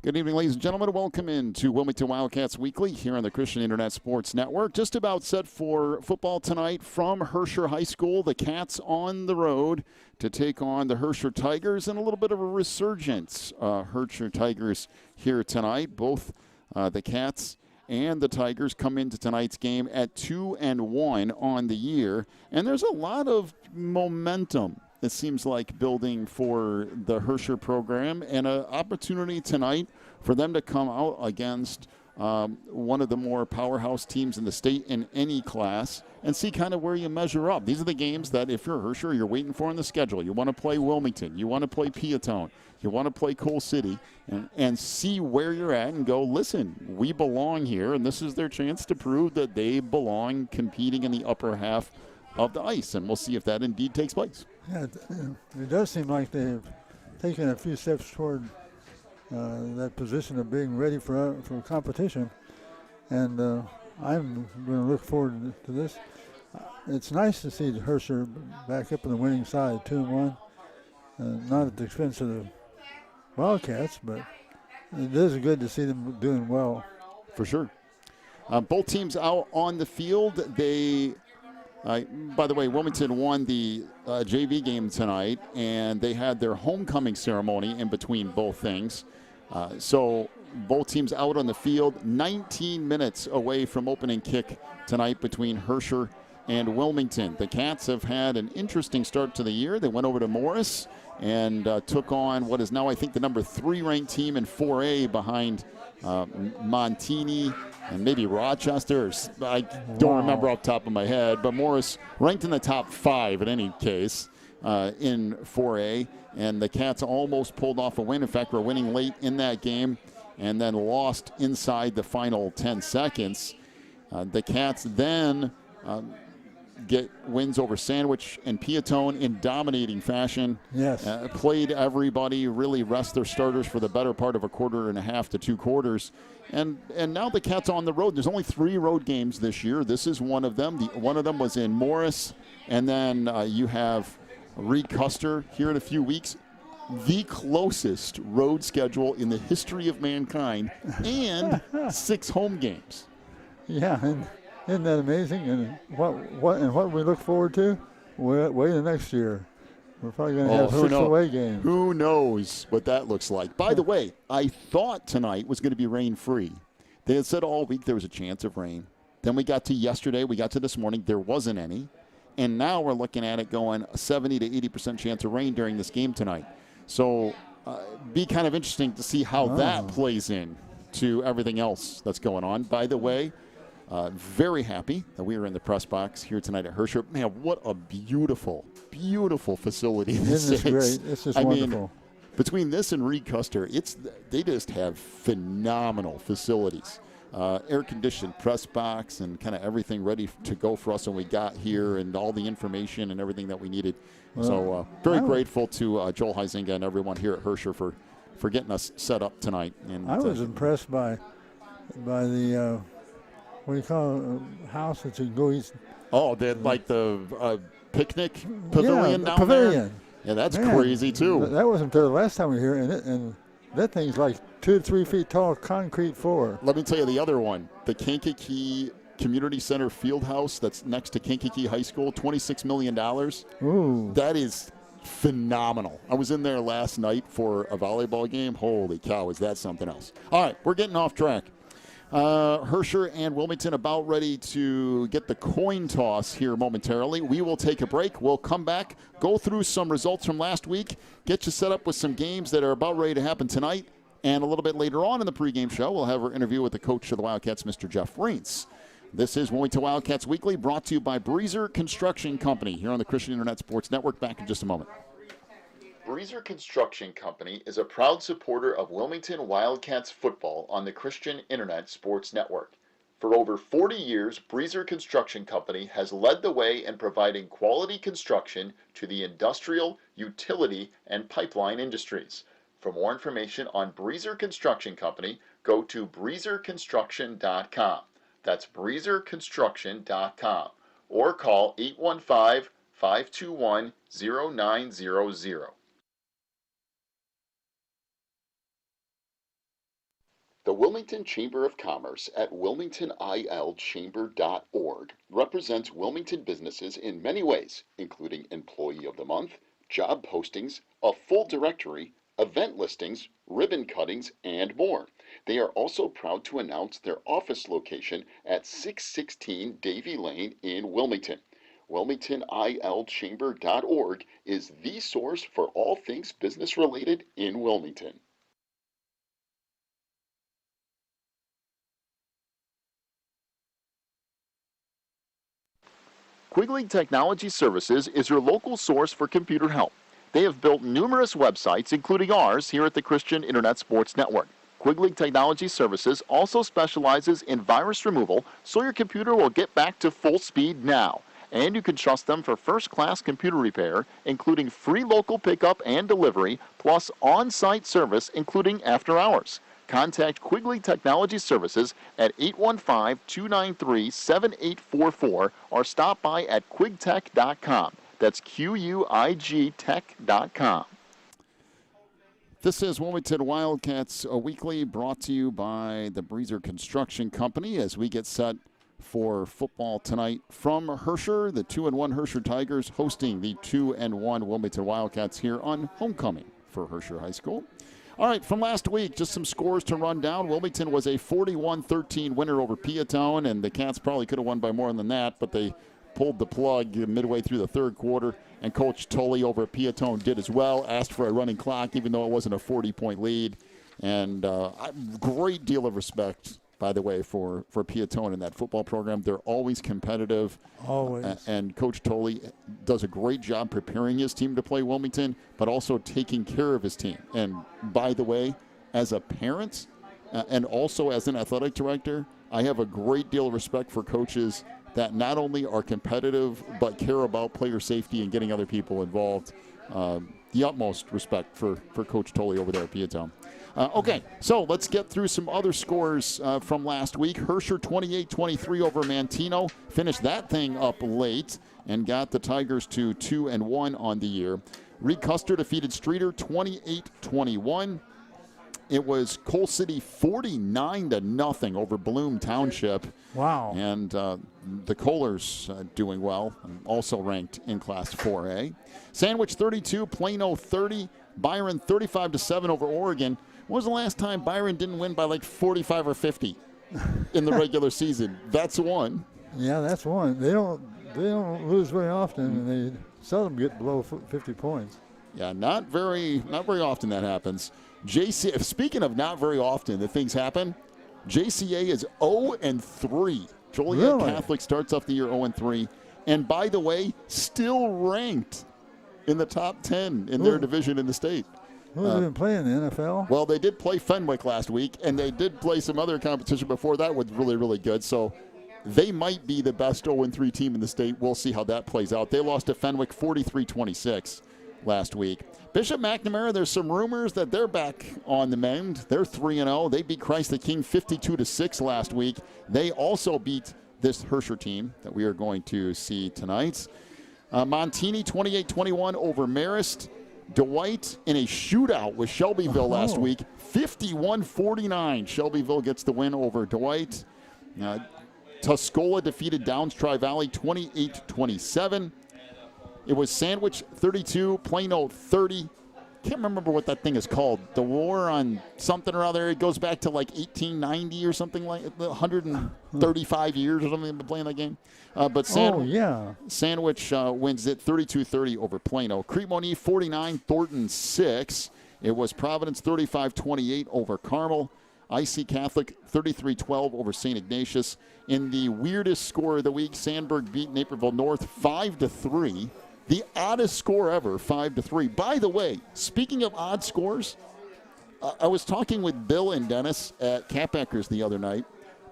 Good evening, ladies and gentlemen. Welcome into Wilmington Wildcats Weekly here on the Christian Internet Sports Network. Just about set for football tonight from Herscher High School. The Cats on the road to take on the Herscher Tigers, and a little bit of a resurgence. Herscher Tigers here tonight. Both the Cats and the Tigers come into tonight's game at 2-1 on the year. And there's a lot of momentum, it seems like, building for the Herscher program, and an opportunity tonight for them to come out against one of the more powerhouse teams in the state in any class and see kind of where you measure up. These are the games that if you're Herscher, you're waiting for in the schedule. You want to play Wilmington. You want to play Peatone. You want to play Coal City and see where you're at and go, listen, we belong here, and this is their chance to prove that they belong competing in the upper half of the ice, and we'll see if that indeed takes place. Yeah, it does seem like they've taken a few steps toward that position of being ready for competition, and I'm going to look forward to this. It's nice to see Herscher back up on the winning side, 2-1, not at the expense of the Wildcats, but it is good to see them doing well. For sure. Both teams out on the field. They by the way, Wilmington won the JV game tonight, and they had their homecoming ceremony in between both things. So both teams out on the field. 19 minutes away from opening kick tonight between Herscher and Wilmington. The Cats have had an interesting start to the year. They went over to Morris and took on what is now, I think, the number 3 ranked team in 4A behind Montini and maybe Rochester. I don't remember off the top of my head, but Morris ranked in the top 5 in any case in 4A. And the Cats almost pulled off a win. In fact, were winning late in that game and then lost inside the final 10 seconds. The Cats then get wins over Sandwich and Peatone in dominating fashion. Yes. Played everybody, really rest their starters for the better part of a quarter and a half to 2 quarters. And now the Cats on the road. There's only 3 road games this year. This is one of them. One of them was in Morris. And then you have Reed Custer here in a few weeks. The closest road schedule in the history of mankind, and 6 home games. Yeah, and isn't that amazing? And what we look forward to? Wait the next year. We're probably going to have 6 away games. Who knows what that looks like? By the way, I thought tonight was going to be rain-free. They had said all week there was a chance of rain. Then we got to yesterday. We got to this morning. There wasn't any. And now we're looking at it going a 70 to 80% chance of rain during this game tonight. So be kind of interesting to see how that plays in to everything else that's going on. By the way, very happy that we are in the press box here tonight at Herscher. Man, what a beautiful, beautiful facility this is. Great. This is wonderful. Mean, between this and Reed Custer, they just have phenomenal facilities. Air-conditioned press box and kind of everything ready to go for us when we got here, and all the information and everything that we needed. So very grateful to Joel Huizinga and everyone here at Herscher for getting us set up tonight. And I was impressed by the what do you call a house that you can go eat? Oh, like the picnic pavilion down pavilion. there? Yeah, that's crazy, too. That wasn't there the last time we were here, and that thing's like 2 to 3 feet tall, concrete floor. Let me tell you the other one, the Kankakee Community Center Field House that's next to Kankakee High School, $26 million. Ooh. That is phenomenal. I was in there last night for a volleyball game. Holy cow, is that something else. All right, we're getting off track. Herscher and Wilmington about ready to get the coin toss here momentarily. We will take a break. We'll come back, go through some results from last week, get you set up with some games that are about ready to happen tonight. And a little bit later on in the pregame show, we'll have our interview with the coach of the Wildcats, Mr. Jeff Reintz. This is Wilmington Wildcats Weekly, brought to you by Breezer Construction Company here on the Christian Internet Sports Network. Back in just a moment. Breezer Construction Company is a proud supporter of Wilmington Wildcats football on the Christian Internet Sports Network. For over 40 years, Breezer Construction Company has led the way in providing quality construction to the industrial, utility, and pipeline industries. For more information on Breezer Construction Company, go to breezerconstruction.com. That's breezerconstruction.com. Or call 815-521-0900. The Wilmington Chamber of Commerce at wilmingtonilchamber.org represents Wilmington businesses in many ways, including Employee of the Month, job postings, a full directory, event listings, ribbon cuttings, and more. They are also proud to announce their office location at 616 Davie Lane in Wilmington. WilmingtonILchamber.org is the source for all things business related in Wilmington. Quigley Technology Services is your local source for computer help. They have built numerous websites, including ours here at the Christian Internet Sports Network. Quigley Technology Services also specializes in virus removal, so your computer will get back to full speed now. And you can trust them for first-class computer repair, including free local pickup and delivery, plus on-site service, including after hours. Contact Quigley Technology Services at 815-293-7844 or stop by at quigtech.com. That's QUIG tech.com. This is Wilmington Wildcats Weekly, brought to you by the Breezer Construction Company as we get set for football tonight from Herscher. The 2-1 Herscher Tigers hosting the 2-1 Wilmington Wildcats here on homecoming for Herscher High School. All right, from last week, just some scores to run down. Wilmington was a 41-13 winner over Peatown, and the Cats probably could have won by more than that, but they pulled the plug midway through the third quarter, and Coach Tully over at Peatown did as well, asked for a running clock, even though it wasn't a 40-point lead. And a great deal of respect, by the way, for Peatown in that football program. They're always competitive. Always. And Coach Tully does a great job preparing his team to play Wilmington, but also taking care of his team. And by the way, as a parent and also as an athletic director, I have a great deal of respect for coaches that not only are competitive but care about player safety and getting other people involved. The utmost respect for Coach Tully over there at Peatown. Okay, so let's get through some other scores from last week. Herscher 28-23 over Mantino. Finished that thing up late and got the Tigers to 2-1 on the year. Reed Custer defeated Streeter 28-21. It was Coal City 49-0 over Bloom Township. Wow. And the Kohlers doing well, also ranked in Class 4A. Sandwich 32, Plano 30, Byron 35-7 over Oregon. When was the last time Byron didn't win by like 45 or 50 in the regular season? That's one. Yeah, that's one. They don't lose very often, and they seldom get below 50 points. Yeah, not very often that happens. Speaking of not very often that things happen, JCA is 0-3. Joliet Catholic starts off the year 0-3. And by the way, still ranked in the top 10 in their division in the state. Who have been playing the NFL? Well, they did play Fenwick last week, and they did play some other competition before that was really, really good. So they might be the best 0-3 team in the state. We'll see how that plays out. They lost to Fenwick 43-26 last week. Bishop McNamara, there's some rumors that they're back on the mend. They're 3-0. They beat Christ the King 52-6 last week. They also beat this Herscher team that we are going to see tonight. Montini 28-21 over Marist. Dwight in a shootout with Shelbyville last week, 51-49. Shelbyville gets the win over Dwight. Tuscola defeated Downs Tri-Valley 28-27. It was Sandwich 32, Plano 30. Can't remember what that thing is called. The war on something or other. It goes back to like 1890 or something, like 135 years or something. They've been playing that game. But Sandwich wins it 32-30 over Plano. Cremoni 49, Thornton 6. It was Providence 35-28 over Carmel. IC Catholic 33-12 over St. Ignatius. In the weirdest score of the week, Sandburg beat Naperville North 5-3. The oddest score ever, 5-3. By the way, speaking of odd scores, I was talking with Bill and Dennis at Catbackers the other night.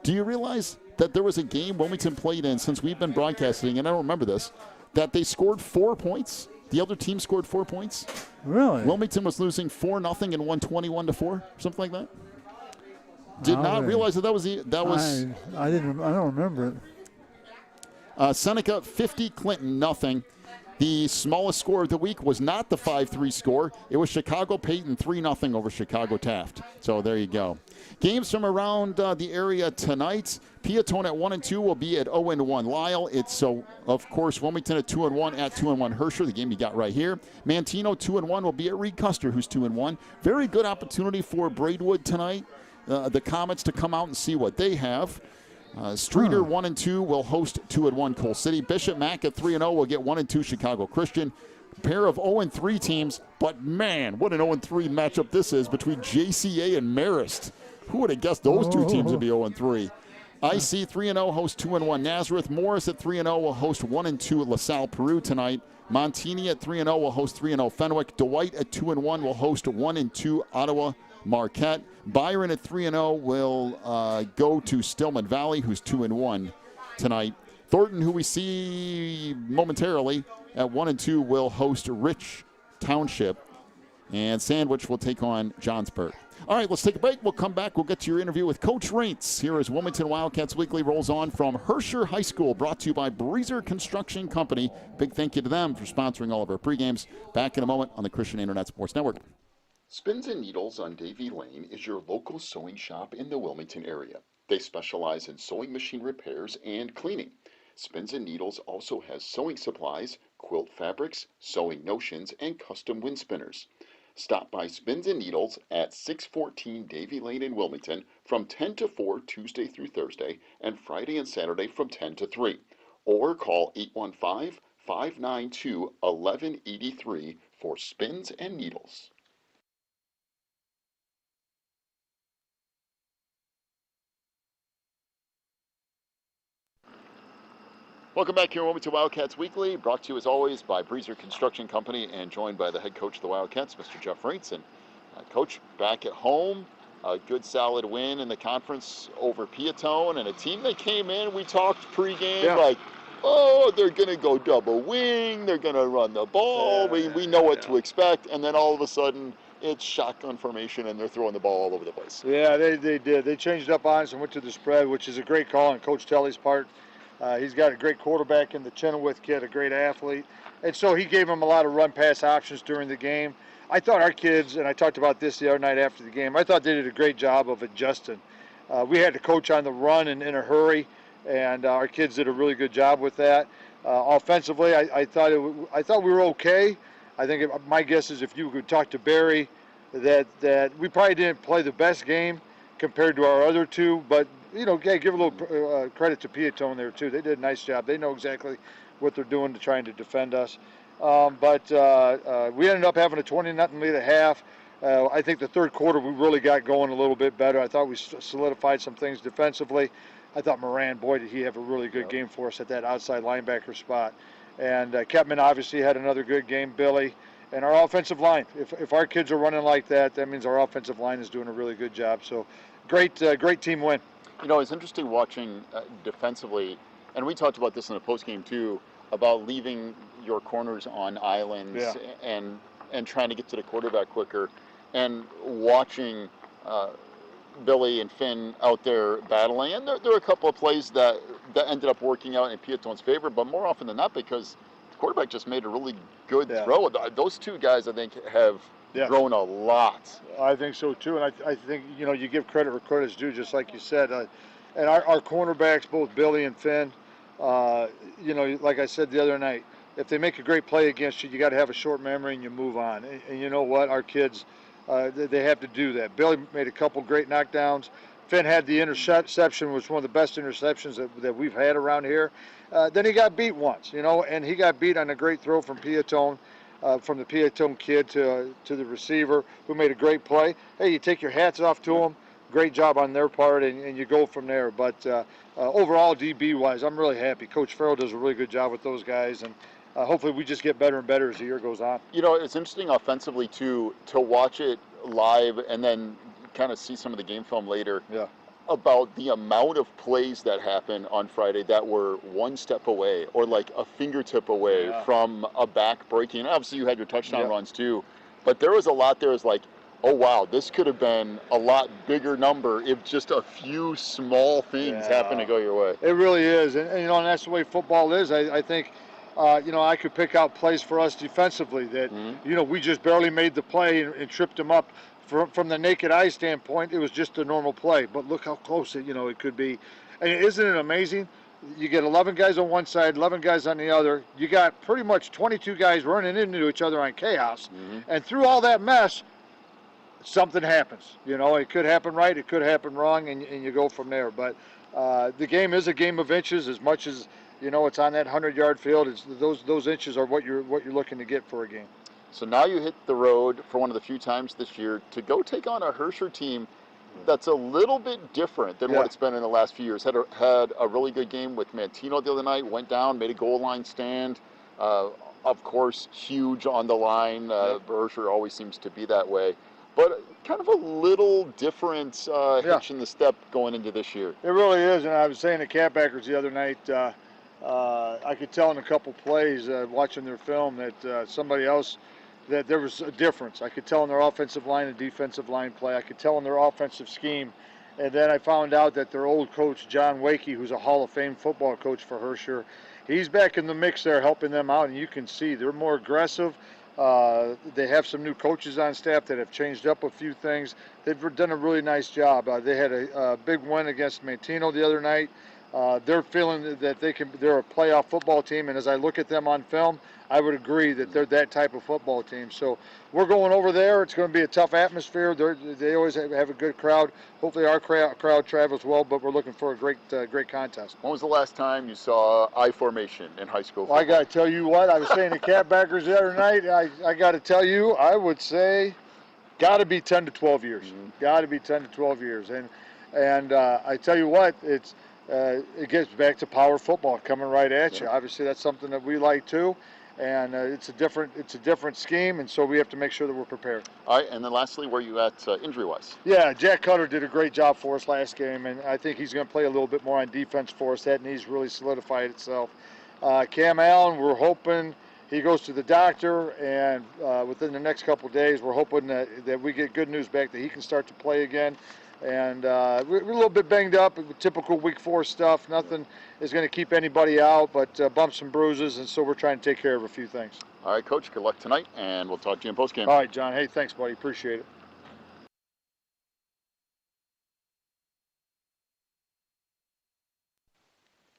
Do you realize that there was a game Wilmington played in since we've been broadcasting, and I don't remember this, that they scored 4 points? The other team scored 4 points? Really? Wilmington was losing 4-0 and won 21-4, something like that? Did not realize that was. I don't remember it. Seneca 50, Clinton nothing. The smallest score of the week was not the 5-3 score. It was Chicago-Peyton 3-0 over Chicago-Taft. So there you go. Games from around the area tonight. Peatone at 1-2 will be at 0-1 Lyle. It's, of course, Wilmington at 2-1 at 2-1 Herscher, the game you got right here. Mantino 2-1 will be at Reed Custer, who's 2-1. Very good opportunity for Braidwood tonight. The Comets to come out and see what they have. Streeter 1-2 will host 2-1 Coal City. Bishop Mack at 3-0 will get 1-2 Chicago Christian. Pair of 0-3 teams, but man, what an 0-3 matchup this is between JCA and Marist. Who would have guessed those two teams would be 0-3? IC 3-0 hosts 2-1 Nazareth. Morris at 3-0 will host 1-2 LaSalle Peru tonight. Montini at 3-0 will host 3-0 Fenwick. Dwight at 2-1 will host 1-2 Ottawa Marquette. Byron at 3-0 will go to Stillman Valley, who's 2-1 tonight. Thornton, who we see momentarily at 1-2, will host Rich Township. And Sandwich will take on Johnsburg. All right, let's take a break. We'll come back. We'll get to your interview with Coach Raintz here as Wilmington Wildcats Weekly rolls on from Herscher High School, brought to you by Breezer Construction Company. Big thank you to them for sponsoring all of our pregames. Back in a moment on the Christian Internet Sports Network. Spins and Needles on Davie Lane is your local sewing shop in the Wilmington area. They specialize in sewing machine repairs and cleaning. Spins and Needles also has sewing supplies, quilt fabrics, sewing notions, and custom wind spinners. Stop by Spins and Needles at 614 Davie Lane in Wilmington from 10 to 4 Tuesday through Thursday and Friday and Saturday from 10 to 3. Or call 815-592-1183 for Spins and Needles. Welcome back here, Wilmington Wildcats Weekly, brought to you as always by Breezer Construction Company and joined by the head coach of the Wildcats, Mr. Jeff Raintz. Coach, back at home, a good solid win in the conference over Peatone, and a team that came in, we talked pregame, like, oh, they're going to go double wing, they're going to run the ball, we know what to expect, and then all of a sudden, it's shotgun formation, and they're throwing the ball all over the place. Yeah, they did. They changed up on us and went to the spread, which is a great call on Coach Telly's part. He's got a great quarterback in the Chenoweth kid, a great athlete. And so he gave him a lot of run-pass options during the game. I thought our kids, and I talked about this the other night after the game, I thought they did a great job of adjusting. We had to coach on the run and in a hurry, and our kids did a really good job with that. Offensively, I thought we were okay. I think my guess is if you could talk to Barry, that we probably didn't play the best game compared to our other two, but give a little credit to Peatone there too. They did a nice job. They know exactly what they're doing to trying to defend us. But we ended up having a 20-0 lead at half. I think the third quarter we really got going a little bit better. I thought we solidified some things defensively. I thought Moran, boy, did he have a really good game for us at that outside linebacker spot. And Kepman obviously had another good game, Billy. And our offensive line, if our kids are running like that, that means our offensive line is doing a really good job. So great team win. You know, it's interesting watching defensively, and we talked about this in the postgame too, about leaving your corners on islands and trying to get to the quarterback quicker, and watching Billy and Finn out there battling. And there are a couple of plays that ended up working out in Peatone's favor, but more often than not because the quarterback just made a really good throw. Those two guys, I think, have grown a lot. I think so too, and I think you give credit where credit's due, just like you said. And our cornerbacks, both Billy and Finn, like I said the other night, if they make a great play against you, you got to have a short memory and you move on. And you know what, our kids, they have to do that. Billy made a couple great knockdowns. Finn had the interception, which was one of the best interceptions that we've had around here. Then he got beat once, and he got beat on a great throw from Peatone. From the Peatone kid to the receiver who made a great play. Hey, you take your hats off to them. Great job on their part, and you go from there. But overall, DB-wise, I'm really happy. Coach Farrell does a really good job with those guys, and hopefully we just get better and better as the year goes on. It's interesting offensively, too, to watch it live and then kind of see some of the game film later. Yeah. About the amount of plays that happened on Friday that were one step away or like a fingertip away from a back breaking. Obviously, you had your touchdown runs too, but there was a lot there. Is like, oh wow, this could have been a lot bigger number if just a few small things happen to go your way. It really is, and that's the way football is. I think, I could pick out plays for us defensively that, we just barely made the play and tripped them up. From the naked eye standpoint, it was just a normal play. But look how close it could be. And isn't it amazing? You get 11 guys on one side, 11 guys on the other. You got pretty much 22 guys running into each other on chaos. And through all that mess, something happens. It could happen right, it could happen wrong, and you go from there. But the game is a game of inches as much as, it's on that 100-yard field. It's those inches are what you're looking to get for a game. So now you hit the road for one of the few times this year to go take on a Herscher team that's a little bit different than what it's been in the last few years. Had a really good game with Mantino the other night, went down, made a goal line stand. Of course, huge on the line. Herscher always seems to be that way. But kind of a little different hitch in the step going into this year. It really is, and I was saying to Catbackers the other night, I could tell in a couple plays watching their film that somebody else, that there was a difference. I could tell in their offensive line and defensive line play. I could tell in their offensive scheme. And then I found out that their old coach, John Wakey, who's a Hall of Fame football coach for Herscher, he's back in the mix there helping them out, and you can see they're more aggressive. They have some new coaches on staff that have changed up a few things. They've done a really nice job. They had a big win against Mantino the other night. They're feeling that they're a playoff football team, and as I look at them on film, I would agree that they're that type of football team. So we're going over there. It's going to be a tough atmosphere. They always have a good crowd. Hopefully our crowd travels well, but we're looking for a great contest. When was the last time you saw I formation in high school football? Well, I got to tell you what, I was saying to Catbackers the other night, I got to tell you, I would say got to be 10 to 12 years. Got to be 10 to 12 years. And I tell you what, it gets back to power football coming right at you. Obviously, that's something that we like too. And it's a different scheme, and so we have to make sure that we're prepared. All right, and then lastly, where are you at injury-wise? Yeah, Jack Cutter did a great job for us last game, and I think he's going to play a little bit more on defense for us. That knee's really solidified itself. Cam Allen, we're hoping he goes to the doctor, and within the next couple of days, we're hoping that we get good news back that he can start to play again. And we're a little bit banged up, typical week 4 stuff. Nothing is going to keep anybody out, but bumps and bruises, and so we're trying to take care of a few things. All right, Coach, good luck tonight, and we'll talk to you in postgame. All right, John. Hey, thanks, buddy. Appreciate it.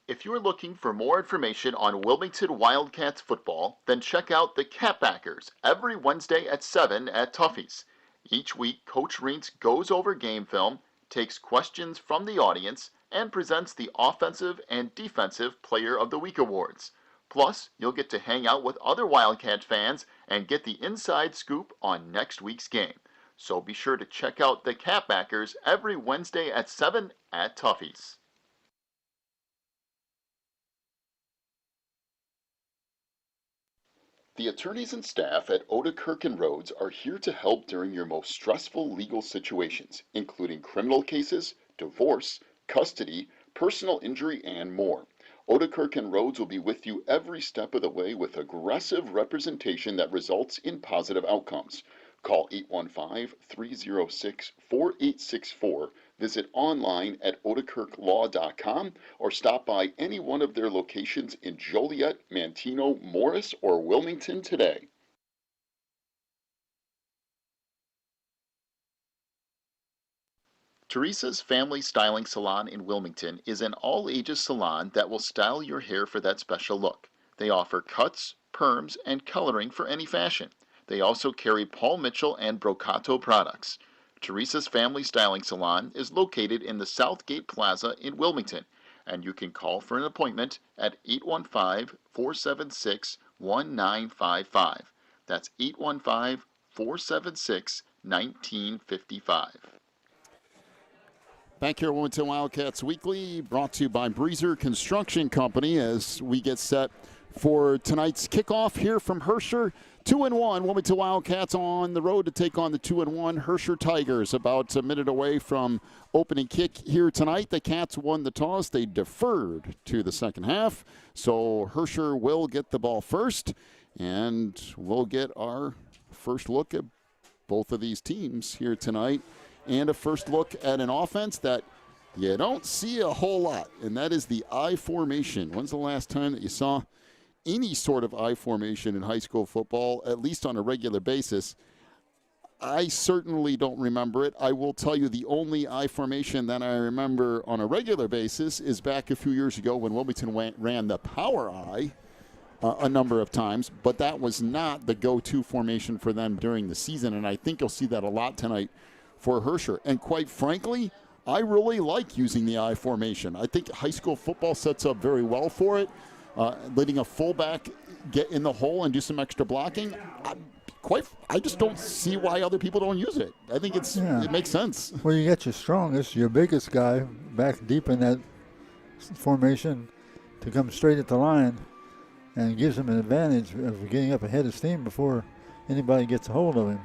If you're looking for more information on Wilmington Wildcats football, then check out the Catbackers every Wednesday at 7 at Tuffy's. Each week, Coach Reentz goes over game film, takes questions from the audience, and presents the Offensive and Defensive Player of the Week awards. Plus, you'll get to hang out with other Wildcat fans and get the inside scoop on next week's game. So be sure to check out the Catbackers every Wednesday at 7 at Tuffy's. The attorneys and staff at Odekirk & Rhodes are here to help during your most stressful legal situations, including criminal cases, divorce, custody, personal injury, and more. Odekirk & Rhodes will be with you every step of the way with aggressive representation that results in positive outcomes. Call 815-306-4864, visit online at odekirklaw.com, or stop by any one of their locations in Joliet, Mantino, Morris, or Wilmington today. Teresa's Family Styling Salon in Wilmington is an all-ages salon that will style your hair for that special look. They offer cuts, perms, and coloring for any fashion. They also carry Paul Mitchell and Brocato products. Teresa's Family Styling Salon is located in the Southgate Plaza in Wilmington, and you can call for an appointment at 815-476-1955. That's 815-476-1955. Back here at Wilmington Wildcats Weekly, brought to you by Breezer Construction Company as we get set for tonight's kickoff here from Herscher. 2-1, Wilmington Wildcats on the road to take on the 2-1 Herscher Tigers. About a minute away from opening kick here tonight. The Cats won the toss. They deferred to the second half. So Herscher will get the ball first, and we'll get our first look at both of these teams here tonight, and a first look at an offense that you don't see a whole lot, and that is the I formation. When's the last time that you saw any sort of I formation in high school football, at least on a regular basis. I certainly don't remember it. I will tell you the only I formation that I remember on a regular basis is back a few years ago when Wilmington ran the power I a number of times, but that was not the go-to formation for them during the season, and I think you'll see that a lot tonight for Herscher. And quite frankly, I really like using the I formation. I think high school football sets up very well for it. Letting a fullback get in the hole and do some extra blocking, I just don't see why other people don't use it. I think it makes sense. Well, you get your strongest, your biggest guy back deep in that formation to come straight at the line, and gives him an advantage of getting up ahead of steam before anybody gets a hold of him.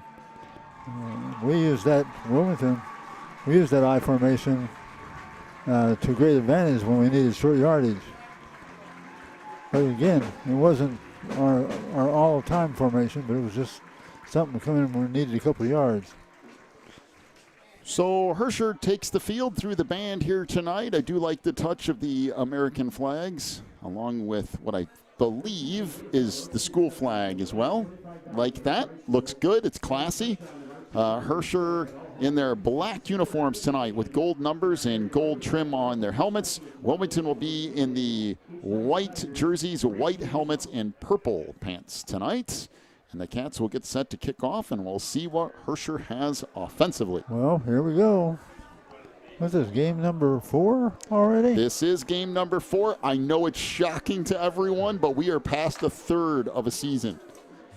We use that, Wilmington, we use that I formation to great advantage when we needed short yardage. But again, it wasn't our all-time formation, but it was just something to come in when we needed a couple of yards. So Herscher takes the field through the band here tonight. I do like the touch of the American flags, along with what I believe is the school flag as well. Like that. Looks good. It's classy. Herscher in their black uniforms tonight with gold numbers and gold trim on their helmets. Wilmington will be in the white jerseys, white helmets, and purple pants tonight. And the Cats will get set to kick off, and we'll see what Herscher has offensively. Well, here we go. What's this, game number 4 already? This is game number 4. I know it's shocking to everyone, but we are past a third of a season.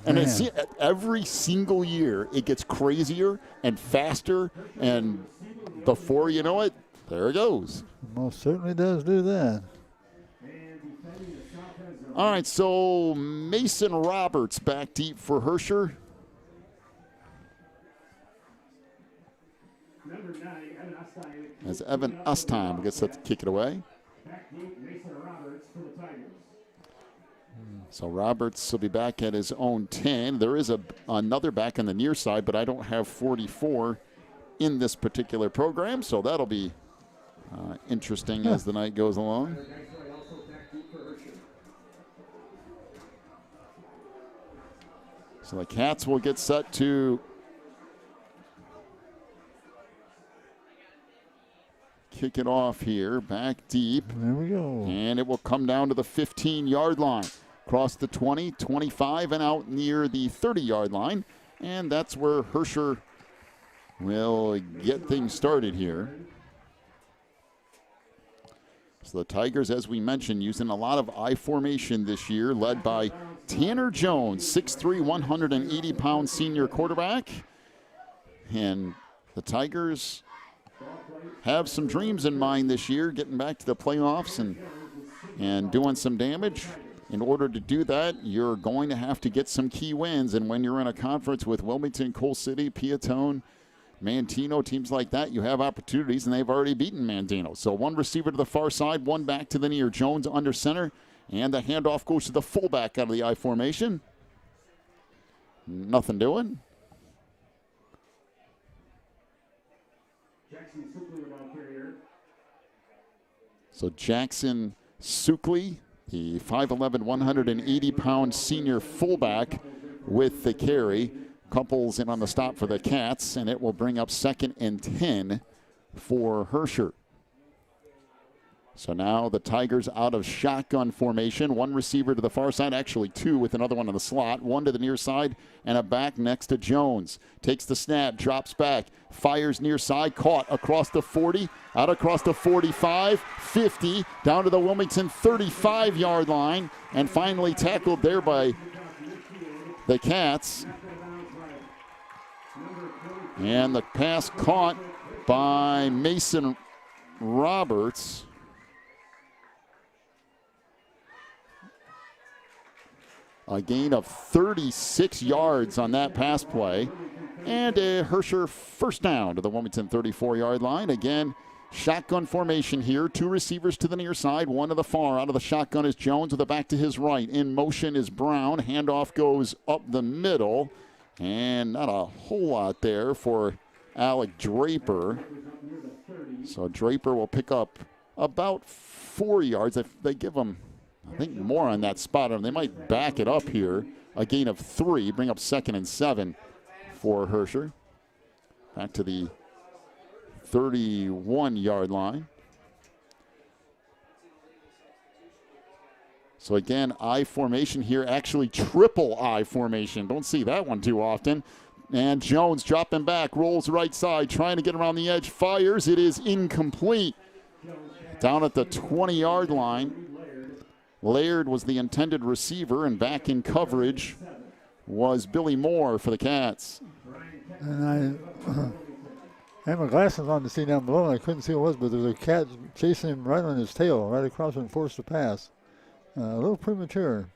And it's, every single year, it gets crazier and faster, and before you know it, there it goes. Most certainly does do that. All right, so Mason Roberts back deep for Herscher. As Evan Ustheim gets set to kick it away. So Roberts will be back at his own 10. There is another back on the near side, but I don't have 44 in this particular program, so that'll be interesting as the night goes along. So the Cats will get set to kick it off here, back deep. There we go. And it will come down to the 15-yard line. Across the 20, 25, and out near the 30-yard line. And that's where Herscher will get things started here. So the Tigers, as we mentioned, using a lot of I formation this year, led by Tanner Jones, 6'3", 180-pound senior quarterback. And the Tigers have some dreams in mind this year, getting back to the playoffs and doing some damage. In order to do that, you're going to have to get some key wins. And when you're in a conference with Wilmington, Coal City, Piatone, Mantino, teams like that, you have opportunities, and they've already beaten Mantino. So one receiver to the far side, one back to the near. Jones under center, and the handoff goes to the fullback out of the I formation. Nothing doing. So Jackson Sukley, the 5'11", 180-pound senior fullback with the carry. Couples in on the stop for the Cats, and it will bring up 2nd and 10 for Herscher. So now the Tigers out of shotgun formation. One receiver to the far side, actually two with another one in the slot. One to the near side and a back next to Jones. Takes the snap, drops back, fires near side, caught across the 40, out across the 45, 50, down to the Wilmington 35-yard line, and finally tackled there by the Cats. And the pass caught by Mason Roberts. A gain of 36 yards on that pass play. And a Herscher first down to the Wilmington 34-yard line. Again, shotgun formation here. Two receivers to the near side, one to the far. Out of the shotgun is Jones with a back to his right. In motion is Brown. Handoff goes up the middle. And not a whole lot there for Alec Draper. So Draper will pick up about 4 yards. They give him I think more on that spot. They might back it up here. A gain of 3, bring up 2nd and 7 for Herscher. Back to the 31-yard line. So again, I formation here, actually triple I formation. Don't see that one too often. And Jones dropping back, rolls right side, trying to get around the edge, fires. It is incomplete. Down at the 20-yard line. Laird was the intended receiver, and back in coverage was Billy Moore for the Cats. And I had my glasses on to see down below, and I couldn't see what it was, but there was a cat chasing him right on his tail, right across and forced to pass. A little premature.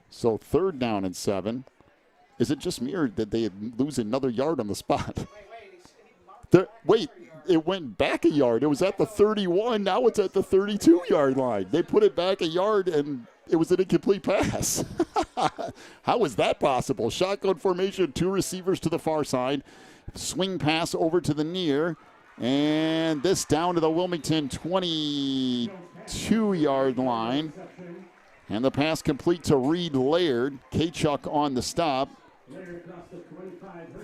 So 3rd down and 7. Is it just me, or did they lose another yard on the spot? Wait, it went back a yard. It was at the 31. Now it's at the 32-yard line. They put it back a yard, and it was an incomplete pass. How is that possible? Shotgun formation, 2 receivers to the far side. Swing pass over to the near. And this down to the Wilmington 22-yard line. And the pass complete to Reed Laird. Kachuk on the stop.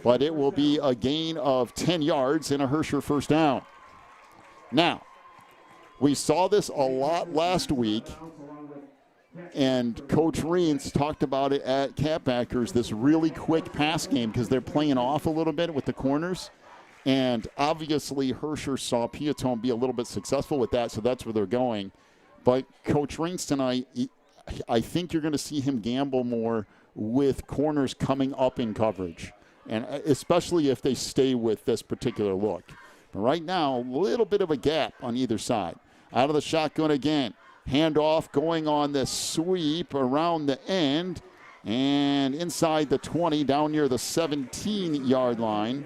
But it will be a gain of 10 yards and a Herscher first down. Now, we saw this a lot last week, and Coach Reens talked about it at Catbackers, this really quick pass game, because they're playing off a little bit with the corners. And obviously, Herscher saw Piatone be a little bit successful with that, so that's where they're going. But Coach Reens tonight, I think you're going to see him gamble more with corners coming up in coverage, and especially if they stay with this particular look. But right now, a little bit of a gap on either side. Out of the shotgun again. Handoff going on the sweep around the end and inside the 20, down near the 17-yard line.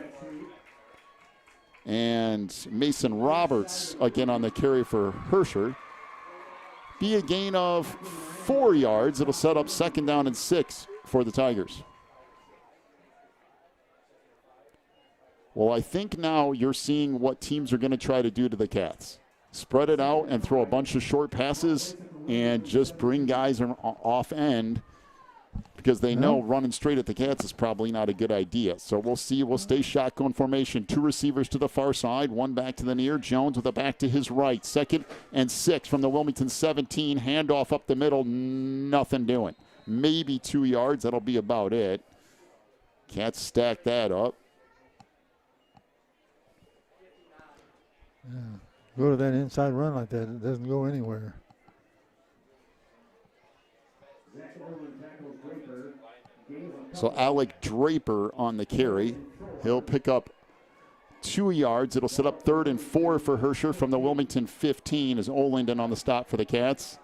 And Mason Roberts again on the carry for Herscher. Be a gain of 4 yards. It'll set up 2nd down and 6 for the Tigers. Well, I think now you're seeing what teams are going to try to do to the Cats. Spread it out and throw a bunch of short passes and just bring guys off end, because they know running straight at the Cats is probably not a good idea. So we'll see. We'll stay shotgun formation. 2 receivers to the far side, 1 back to the near. Jones with a back to his right. 2nd and 6 from the Wilmington 17. Handoff up the middle. Nothing doing. Maybe 2 yards. That'll be about it. Cats stack that up. Yeah. Go to that inside run like that, it doesn't go anywhere. So Alec Draper on the carry. He'll pick up 2 yards. It'll set up 3rd and 4 for Herscher from the Wilmington 15 as Olanden on the stop for the Cats.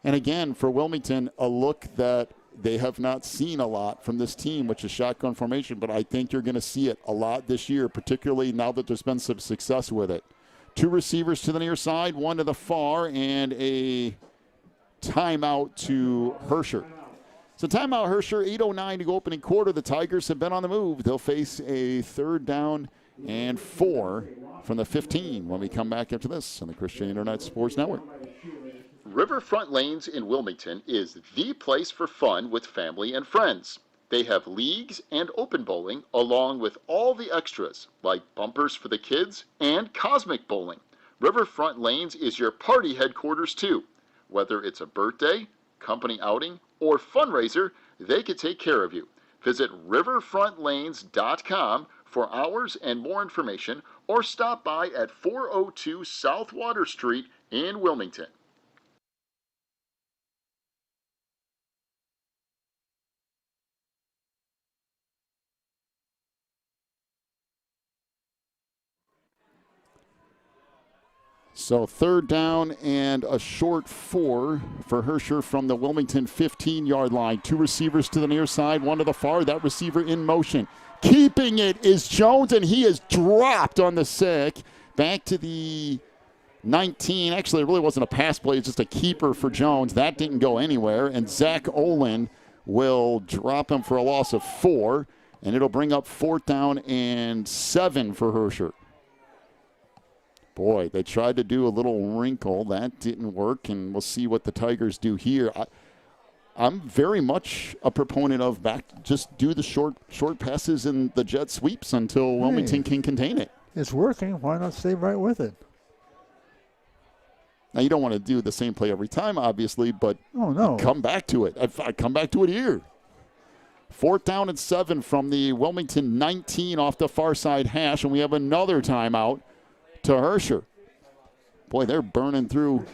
And again, for Wilmington, a look that they have not seen a lot from this team, which is shotgun formation, but I think you're going to see it a lot this year, particularly now that there's been some success with it. 2 receivers to the near side, 1 to the far, and a timeout to Herscher. So timeout Herscher, 8:09 to go opening quarter. The Tigers have been on the move. They'll face a 3rd down and 4 from the 15 when we come back after this on the Christian Internet Sports Network. Riverfront Lanes in Wilmington is the place for fun with family and friends. They have leagues and open bowling, along with all the extras, like bumpers for the kids and cosmic bowling. Riverfront Lanes is your party headquarters, too. Whether it's a birthday, company outing, or fundraiser, they can take care of you. Visit riverfrontlanes.com for hours and more information, or stop by at 402 South Water Street in Wilmington. So 3rd down and a short 4 for Herscher from the Wilmington 15-yard line. 2 receivers to the near side, 1 to the far. That receiver in motion. Keeping it is Jones, and he is dropped on the sack. Back to the 19. Actually, it really wasn't a pass play. It's just a keeper for Jones. That didn't go anywhere. And Zach Olin will drop him for a loss of 4. And it'll bring up 4th down and 7 for Herscher. Boy, they tried to do a little wrinkle. That didn't work, and we'll see what the Tigers do here. I'm very much a proponent of just do the short passes and the jet sweeps until Wilmington can contain it. It's working. Why not stay right with it? Now, you don't want to do the same play every time, obviously, but come back to it. I come back to it here. 4th down and 7 from the Wilmington 19 off the far side hash, and we have another timeout to Herscher. Boy, they're burning through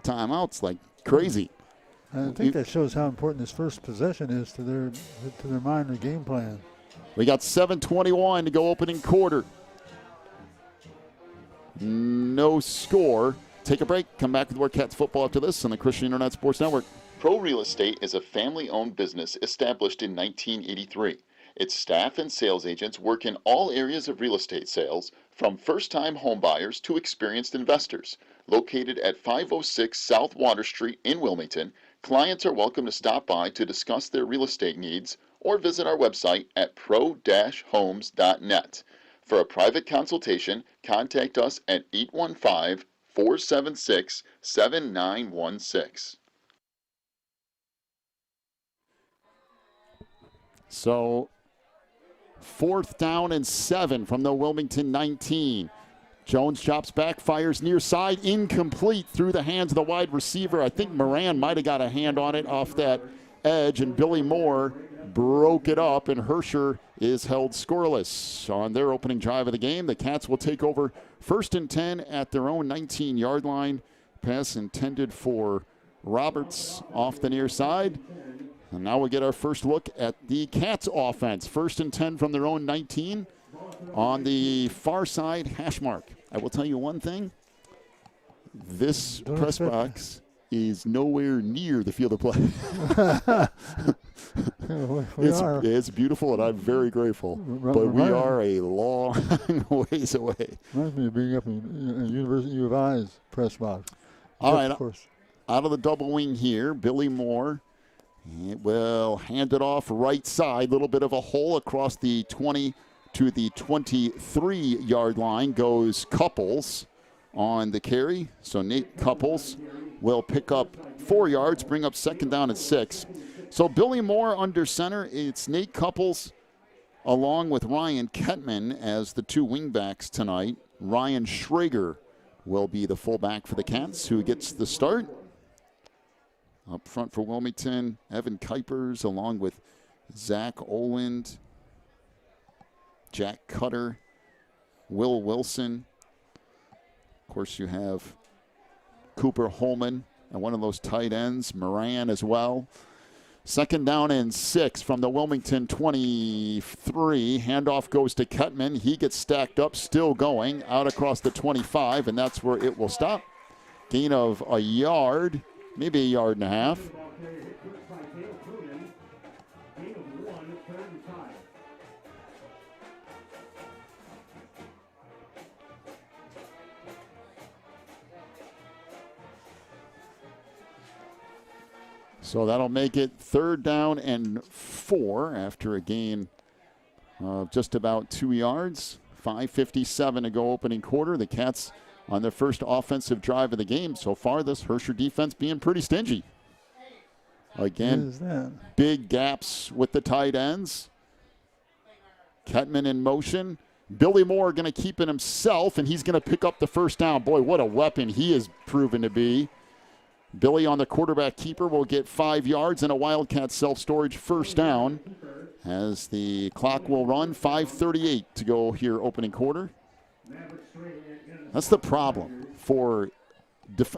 timeouts like crazy. I think that shows how important this first possession is to their mind and game plan. We got 7:21 to go opening quarter. No score. Take a break. Come back with more Cats football after this on the Christian Internet Sports Network. Pro Real Estate is a family-owned business established in 1983. Its staff and sales agents work in all areas of real estate sales, from first-time homebuyers to experienced investors. Located at 506 South Water Street in Wilmington, clients are welcome to stop by to discuss their real estate needs or visit our website at pro-homes.net. For a private consultation, contact us at 815-476-7916. So, 4th down and 7 from the Wilmington 19. Jones chops back, fires near side, incomplete through the hands of the wide receiver. I think Moran might have got a hand on it off that edge, and Billy Moore broke it up, and Herscher is held scoreless. On their opening drive of the game, the Cats will take over 1st and 10 at their own 19-yard line. Pass intended for Roberts off the near side. And now we'll get our first look at the Cats offense. 1st and 10 from their own 19 on the far side hash mark. I will tell you one thing. This press box is nowhere near the field of play. It's beautiful, and I'm very grateful. But we are a long ways away. Reminds me of being up in University U of I's press box. All right, out of the double wing here, Billy Moore. It will hand it off right side. Little bit of a hole across the 20 to the 23-yard line goes Couples on the carry. So Nate Couples will pick up 4 yards, bring up 2nd down and 6. So Billy Moore under center. It's Nate Couples along with Ryan Kettman as the 2 wingbacks tonight. Ryan Schrager will be the fullback for the Cats, who gets the start. Up front for Wilmington, Evan Kuipers along with Zach Oland, Jack Cutter, Will Wilson. Of course, you have Cooper Holman and one of those tight ends, Moran as well. 2nd down and 6 from the Wilmington 23. Handoff goes to Kettman. He gets stacked up, still going, out across the 25, and that's where it will stop. Gain of a yard. Maybe a yard and a half. So that'll make it 3rd down and 4 after a gain of just about 2 yards. 5:57 to go opening quarter. The Cats on their first offensive drive of the game. So far, this Herscher defense being pretty stingy. Again, big gaps with the tight ends. Kettman in motion. Billy Moore going to keep it himself, and he's going to pick up the 1st down. Boy, what a weapon he has proven to be. Billy on the quarterback keeper will get 5 yards and a Wildcat self-storage 1st down as the clock will run. 5:38 to go here opening quarter. That's the problem for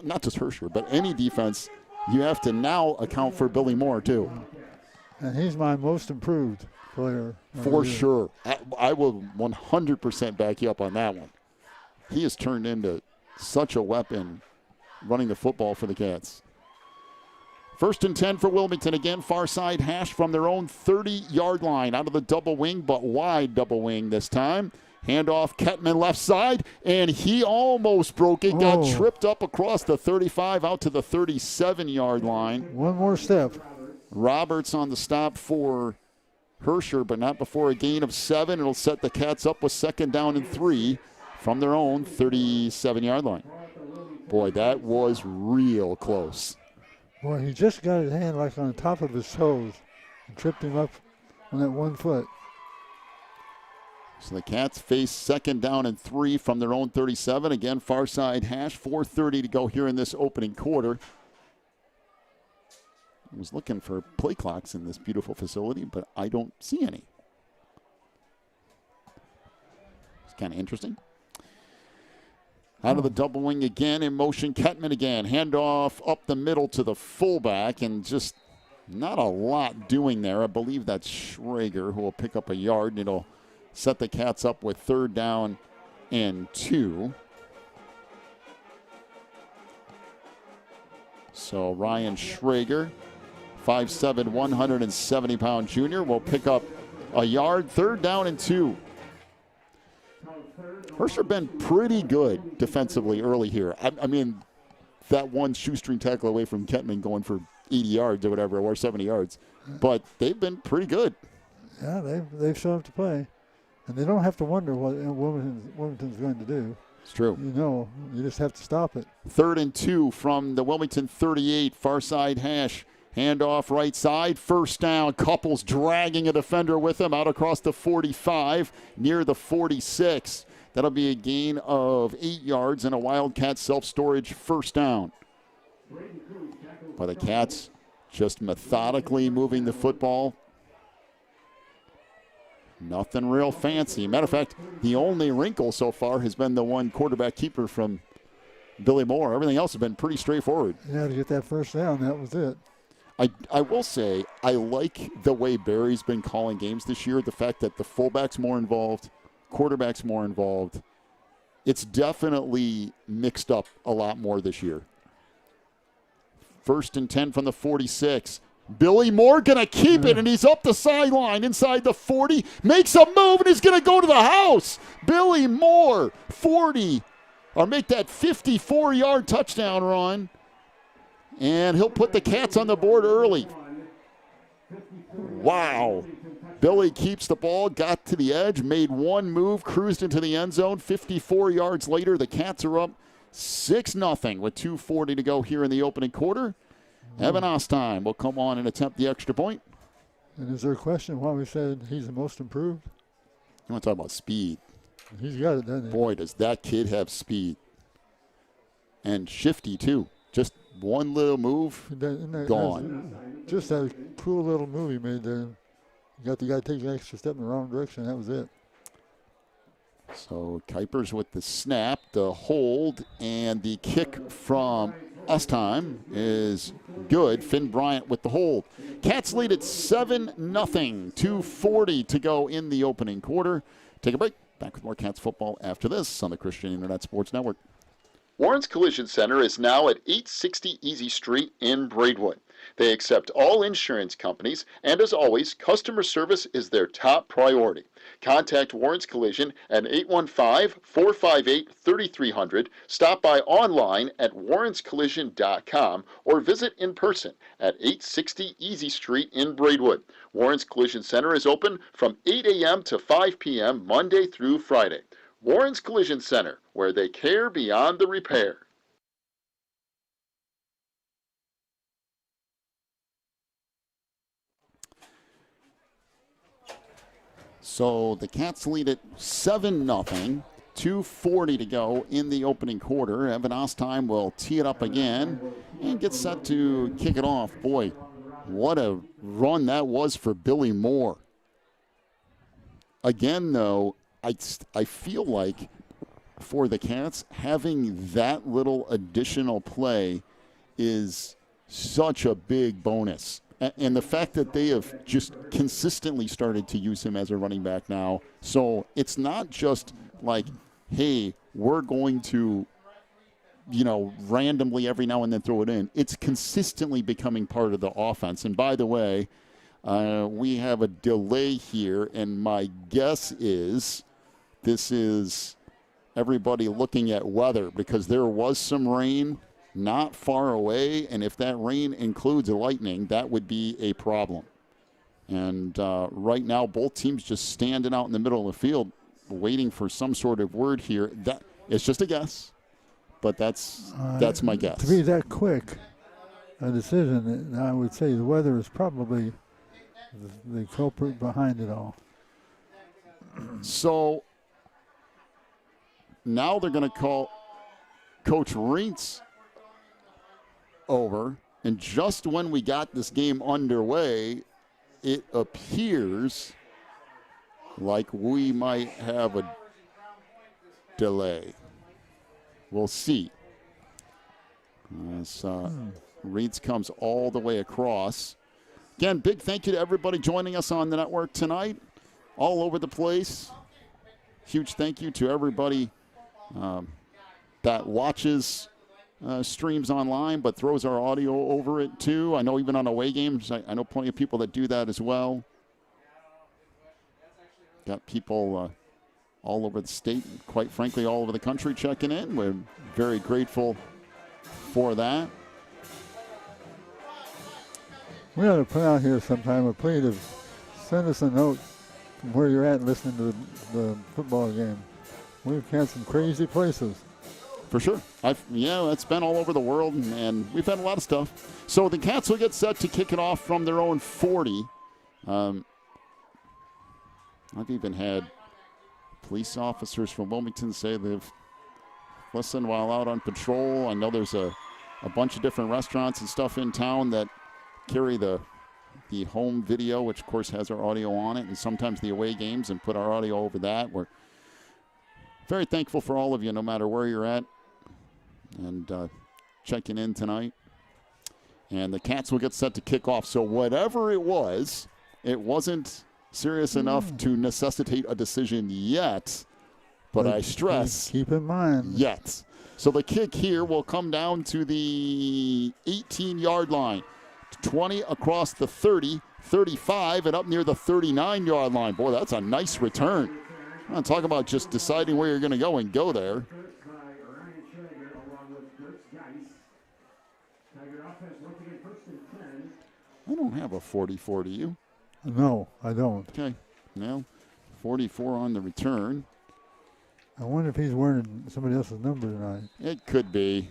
not just Herscher, but any defense. You have to now account for Billy Moore, too. And he's my most improved player. For sure. I will 100% back you up on that one. He has turned into such a weapon running the football for the Cats. 1st and 10 for Wilmington. Again, far side hash from their own 30-yard line. Out of the double wing, but wide double wing this time. Handoff, Kettman left side, and he almost broke it. Got tripped up across the 35 out to the 37-yard line. One more step. Roberts on the stop for Herscher, but not before a gain of 7. It'll set the Cats up with 2nd down and 3. from their own 37-yard line. Boy, that was real close. Boy, he just got his hand like on the top of his toes and tripped him up on that 1 foot. So the Cats face 2nd down and 3 from their own 37. Again, far side hash, 4:30 to go here in this opening quarter. I was looking for play clocks in this beautiful facility, but I don't see any. It's kind of interesting. Out of the double wing again, in motion, Kettman again. Handoff up the middle to the fullback, and just not a lot doing there. I believe that's Schrager who will pick up a yard, and it'll set the Cats up with 3rd down and 2. So Ryan Schrager, 5'7", 170-pound junior, will pick up a yard, 3rd down and 2. Herscher been pretty good defensively early here. I mean, that one shoestring tackle away from Kettman going for 80 yards or whatever, or 70 yards. But they've been pretty good. Yeah, they've shown up to play. And they don't have to wonder what Wilmington's going to do. It's true. You know, you just have to stop it. 3rd and 2 from the Wilmington 38, far side hash. Handoff right side, 1st down. Couples dragging a defender with him out across the 45, near the 46. That'll be a gain of 8 yards and a Wildcat self-storage 1st down. But the Cats just methodically moving the football. Nothing real fancy. Matter of fact, the only wrinkle so far has been the one quarterback keeper from Billy Moore. Everything else has been pretty straightforward. Yeah, to get that 1st down, that was it. I will say I like the way Barry's been calling games this year. The fact that the fullback's more involved, quarterback's more involved. It's definitely mixed up a lot more this year. 1st and 10 from the 46. Billy Moore going to keep it, and he's up the sideline inside the 40. Makes a move, and he's going to go to the house. Billy Moore, 40, or make that 54-yard touchdown run. And he'll put the Cats on the board early. Wow. Billy keeps the ball, got to the edge, made one move, cruised into the end zone. 54 yards later, the Cats are up 6-0 with 2:40 to go here in the opening quarter. Evan Ostheim will come on and attempt the extra point. And is there a question why we said he's the most improved? You want to talk about speed? He's got it, doesn't he? Boy, does that kid have speed. And shifty, too. Just one little move, gone. Just that cool little move he made there. You got the guy taking an extra step in the wrong direction. That was it. So Kuipers with the snap, the hold, and the kick from Ostheim is good. Finn Bryant with the hold. Cats lead at 7-0. 2:40 to go in the opening quarter. Take a break. Back with more Cats football after this on the Christian Internet Sports Network. Warren's Collision Center is now at 860 Easy Street in Braidwood. They accept all insurance companies, and as always, customer service is their top priority. Contact Warren's Collision at 815-458-3300, stop by online at warrenscollision.com, or visit in person at 860 Easy Street in Braidwood. Warren's Collision Center is open from 8 a.m. to 5 p.m. Monday through Friday. Warren's Collision Center, where they care beyond the repair. So the Cats lead at 7-0. 2:40 to go in the opening quarter. Evan Ostheim will tee it up again and get set to kick it off. Boy, what a run that was for Billy Moore. Again, though, I feel like for the Cats, having that little additional play is such a big bonus. And the fact that they have just consistently started to use him as a running back now. So it's not just like, hey, we're going to, randomly every now and then throw it in. It's consistently becoming part of the offense. And by the way, we have a delay here, and my guess is this is everybody looking at weather, because there was some rain not far away, and if that rain includes lightning, that would be a problem. And right now, both teams just standing out in the middle of the field. waiting for some sort of word here. That it's just a guess, but that's my guess. To be that quick a decision, I would say the weather is probably the culprit behind it all. So now they're going to call Coach Reitz over, and just when we got this game underway, it appears like we might have a delay. We'll see. As Reitz comes all the way across. Again, big thank you to everybody joining us on the network tonight, all over the place. Huge thank you to everybody that watches streams online but throws our audio over it too. I know even on away games, I know plenty of people that do that as well. Got people all over the state, quite frankly, all over the country checking in. We're very grateful for that. We ought to put out here sometime a plea to send us a note from where you're at listening to the football game. We've had some crazy places. For sure. It's been all over the world, and we've had a lot of stuff. So the Cats will get set to kick it off from their own 40. I've even had police officers from Wilmington say they've listened while out on patrol. I know there's a bunch of different restaurants and stuff in town that carry the home video, which of course has our audio on it, and sometimes the away games, and put our audio over that. We're very thankful for all of you, no matter where you're at, and checking in tonight. And the Cats will get set to kick off. So whatever it was, it wasn't serious enough to necessitate a decision yet, but I stress, keep in mind, yet. So the kick here will come down to the 18-yard line. 20 across the 30, 35, and up near the 39-yard line. Boy, that's a nice return. I'm talking about just deciding where you're going to go and go there. I don't have a 44, do you? No, I don't. Okay. Now, 44 on the return. I wonder if he's wearing somebody else's number tonight. It could be,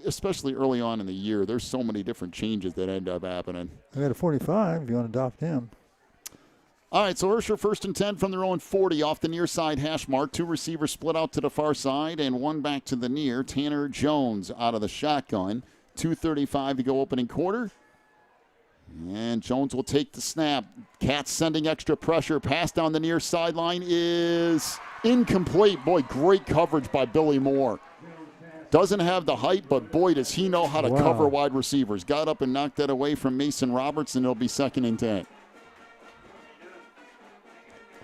especially early on in the year. There's so many different changes that end up happening. I got a 45 if you want to adopt him. All right, so Herscher first and 10 from their own 40 off the near side hash mark. Two receivers split out to the far side and one back to the near. Tanner Jones out of the shotgun. 2:35 to go opening quarter. And Jones will take the snap. Cats sending extra pressure. Pass down the near sideline is incomplete. Boy, great coverage by Billy Moore. Doesn't have the height, but boy, does he know how to cover wide receivers. Got up and knocked that away from Mason Roberts, and it'll be 2nd and 10.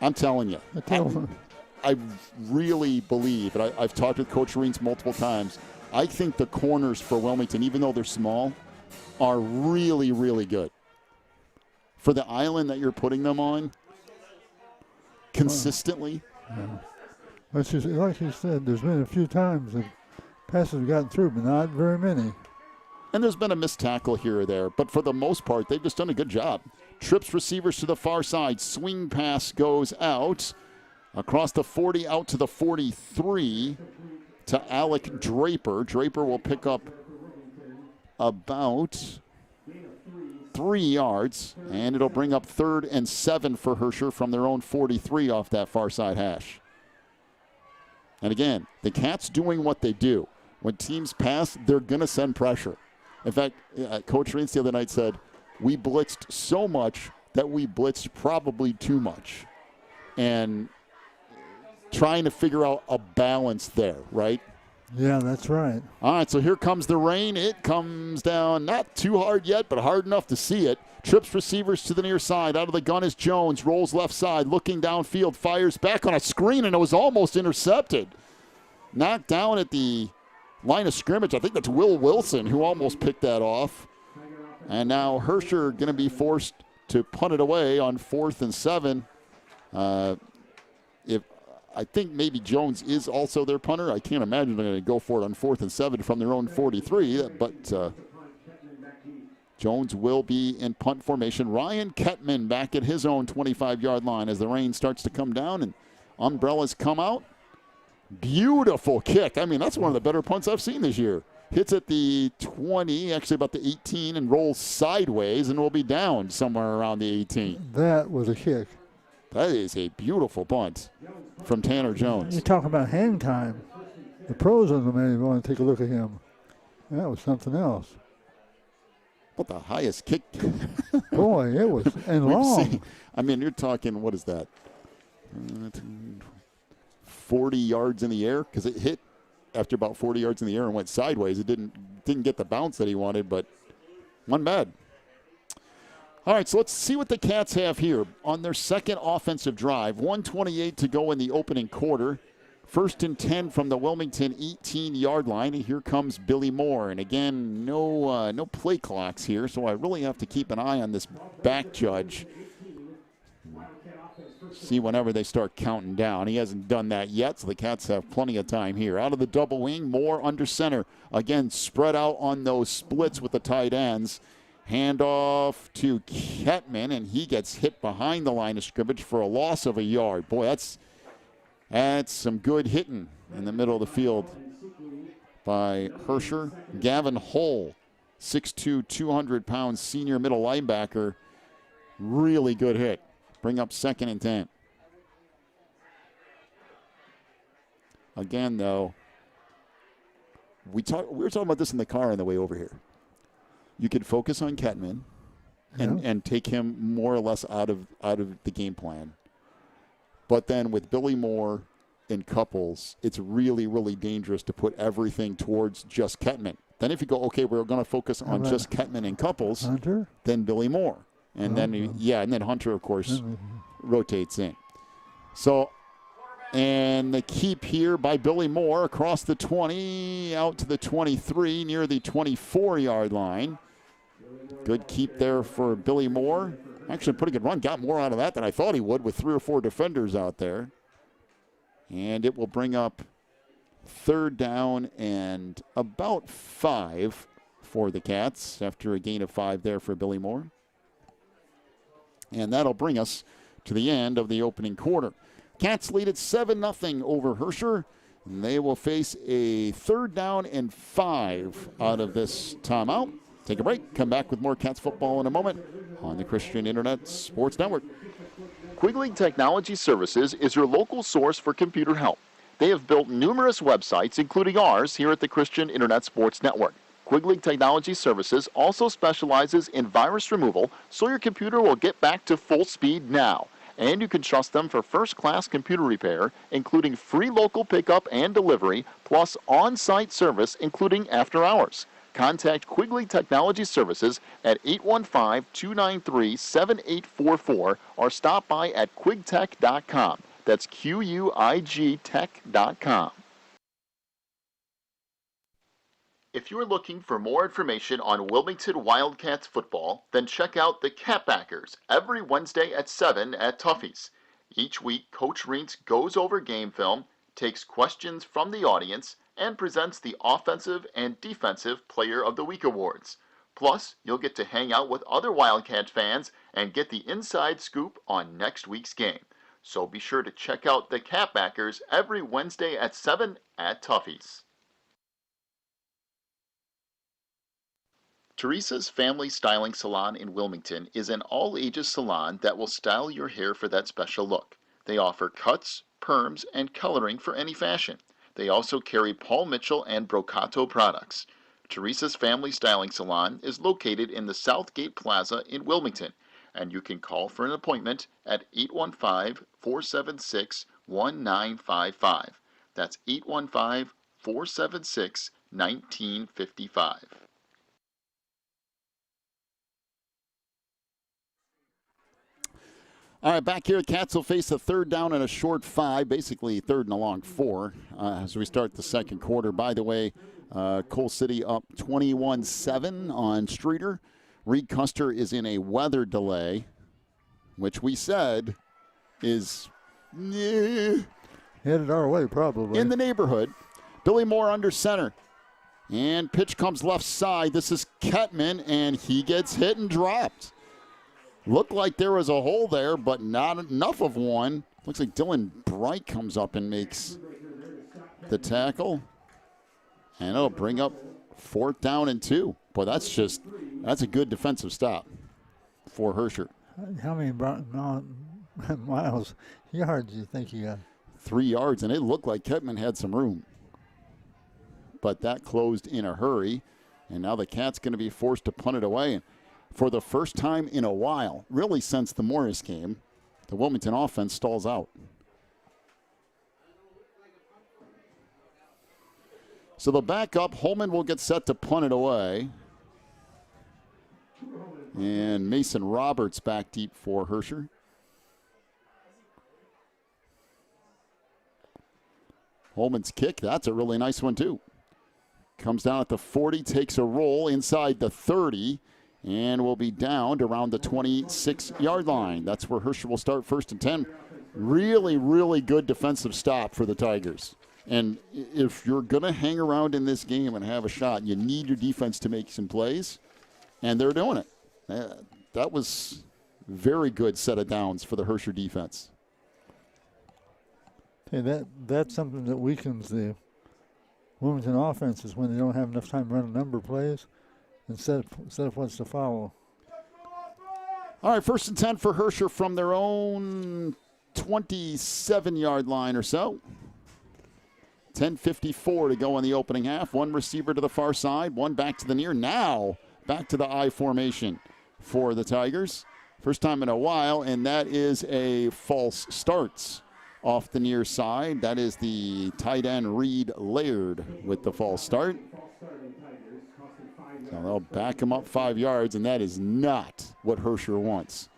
I'm telling you. I really believe, and I've talked with Coach Reitz multiple times, I think the corners for Wilmington, even though they're small, are really, really good. For the island that you're putting them on, consistently. Like you said, there's been a few times that passes have gotten through, but not very many. And there's been a missed tackle here or there, but for the most part, they've just done a good job. Trips receivers to the far side. Swing pass goes out. Across the 40, out to the 43 to Alec Draper. Draper will pick up about 3 yards, and it'll bring up 3rd and 7 for Herscher from their own 43 off that far side hash. And again, the Cats doing what they do. When teams pass, they're going to send pressure. In fact, Coach Reitz the other night said, we blitzed so much that we blitzed probably too much. And trying to figure out a balance there, right? Yeah, that's right. All right, so here comes the rain. It comes down not too hard yet, but hard enough to see it. Trips receivers to the near side. Out of the gun is Jones. Rolls left side, looking downfield. Fires back on a screen, and it was almost intercepted. Knocked down at the line of scrimmage. I think that's Will Wilson who almost picked that off. And now Herscher going to be forced to punt it away on 4th and 7. I think maybe Jones is also their punter. I can't imagine they're going to go for it on 4th and 7 from their own 43. But Jones will be in punt formation. Ryan Kettman back at his own 25-yard line as the rain starts to come down. And Umbrellas come out. Beautiful kick. I mean, that's one of the better punts I've seen this year. Hits at the 20, actually about the 18, and rolls sideways and will be down somewhere around the 18. That was a kick. That is a beautiful punt from Tanner Jones. You talk about hang time. The pros on the man want to take a look at him. That was something else. What the highest kick? Boy, it was, and long. Seen. I mean, you're talking, what is that? 40 yards in the air, because it hit after about 40 yards in the air and went sideways. It didn't get the bounce that he wanted, but wasn't bad. All right, so let's see what the Cats have here on their second offensive drive. 1:28 to go in the opening quarter. 1st and 10 from the Wilmington 18-yard line, and here comes Billy Moore. And again, no play clocks here, so I really have to keep an eye on this back judge. See whenever they start counting down. He hasn't done that yet, so the Cats have plenty of time here. Out of the double wing, Moore under center. Again, spread out on those splits with the tight ends. Handoff to Kettman, and he gets hit behind the line of scrimmage for a loss of a yard. Boy, that's some good hitting in the middle of the field by Herscher. Gavin Hull, 6'2", 200-pound senior middle linebacker. Really good hit. Bring up 2nd and 10. Again, though, we were talking about this in the car on the way over here. You could focus on Kettman and take him more or less out of the game plan. But then with Billy Moore in couples, it's really, really dangerous to put everything towards just Kettman. Then if you go, okay, we're going to focus on just Kettman in couples, Hunter? Then Billy Moore. And then Hunter, of course, rotates in. So, and the keep here by Billy Moore across the 20, out to the 23, near the 24-yard line. Good keep there for Billy Moore. Actually, a pretty good run. Got more out of that than I thought he would with 3 or 4 defenders out there. And it will bring up 3rd down and about 5 for the Cats after a gain of 5 there for Billy Moore. And that'll bring us to the end of the opening quarter. Cats lead at 7-0 over Herscher. And they will face a 3rd down and 5 out of this timeout. Take a break. Come back with more Cats football in a moment on the Christian Internet Sports Network. Quigley Technology Services is your local source for computer help. They have built numerous websites, including ours, here at the Christian Internet Sports Network. Quigley Technology Services also specializes in virus removal, so your computer will get back to full speed now. And you can trust them for first-class computer repair, including free local pickup and delivery, plus on-site service, including after hours. Contact Quigley Technology Services at 815-293-7844 or stop by at quigtech.com. That's QUIG tech.com. If you're looking for more information on Wilmington Wildcats football, then check out the Catbackers every Wednesday at 7 at Tuffy's. Each week, Coach Reentz goes over game film, takes questions from the audience, and presents the Offensive and Defensive Player of the Week awards. Plus, you'll get to hang out with other Wildcat fans and get the inside scoop on next week's game. So be sure to check out the Catbackers every Wednesday at 7 at Tuffy's. Teresa's Family Styling Salon in Wilmington is an all-ages salon that will style your hair for that special look. They offer cuts, perms, and coloring for any fashion. They also carry Paul Mitchell and Brocato products. Teresa's Family Styling Salon is located in the Southgate Plaza in Wilmington, and you can call for an appointment at 815-476-1955. That's 815-476-1955. All right, back here, Cats will face a 3rd down and a short 5, basically 3rd and a long 4 as we start the second quarter. By the way, Coal City up 21-7 on Streeter. Reed Custer is in a weather delay, which we said is headed our way probably. In the neighborhood. Billy Moore under center. And pitch comes left side. This is Kettman, and he gets hit and dropped. Looked like there was a hole there, but not enough of one Looks like Dylan Bright comes up and makes the tackle. And it'll bring up 4th down and 2. Boy, that's a good defensive stop for Herscher. How many yards do you think he got? 3 yards, and it looked like Kettman had some room. But that closed in a hurry, and now the Cats going to be forced to punt it away. And for the first time in a while, really since the Morris game, the Wilmington offense stalls out. So the backup, Holman will get set to punt it away. And Mason Roberts back deep for Herscher. Holman's kick, that's a really nice one too. Comes down at the 40, takes a roll inside the 30, and will be downed around the 26-yard line. That's where Herscher will start 1st and 10. Really, really good defensive stop for the Tigers. And if you're going to hang around in this game and have a shot, you need your defense to make some plays, and they're doing it. That was very good set of downs for the Herscher defense. Hey, that's something that weakens the Wilmington offense is when they don't have enough time to run a number of plays instead of what's to follow. All right, 1st and 10 for Herscher from their own 27-yard line or so. 10:54 to go in the opening half. One receiver to the far side, one back to the near. Now back to the I formation for the Tigers. First time in a while, and that is a false start off the near side. That is the tight end Reed Laird with the false start. So they'll back him up 5 yards, and that is not what Herscher wants.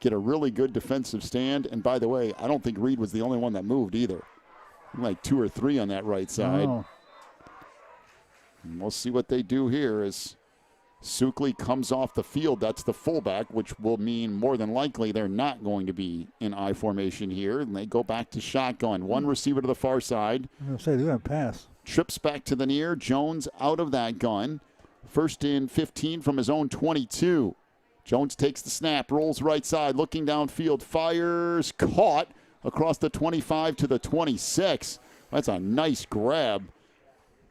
Get a really good defensive stand, and by the way, I don't think Reed was the only one that moved either. Like 2 or 3 on that right side. Oh. And we'll see what they do here as Sukley comes off the field. That's the fullback, which will mean more than likely they're not going to be in I formation here. And they go back to shotgun. One receiver to the far side. I'm going to say they're going to pass. Trips back to the near. Jones out of that gun. 1st and 15 from his own 22. Jones takes the snap, rolls right side, looking downfield, fires, caught across the 25 to the 26. That's a nice grab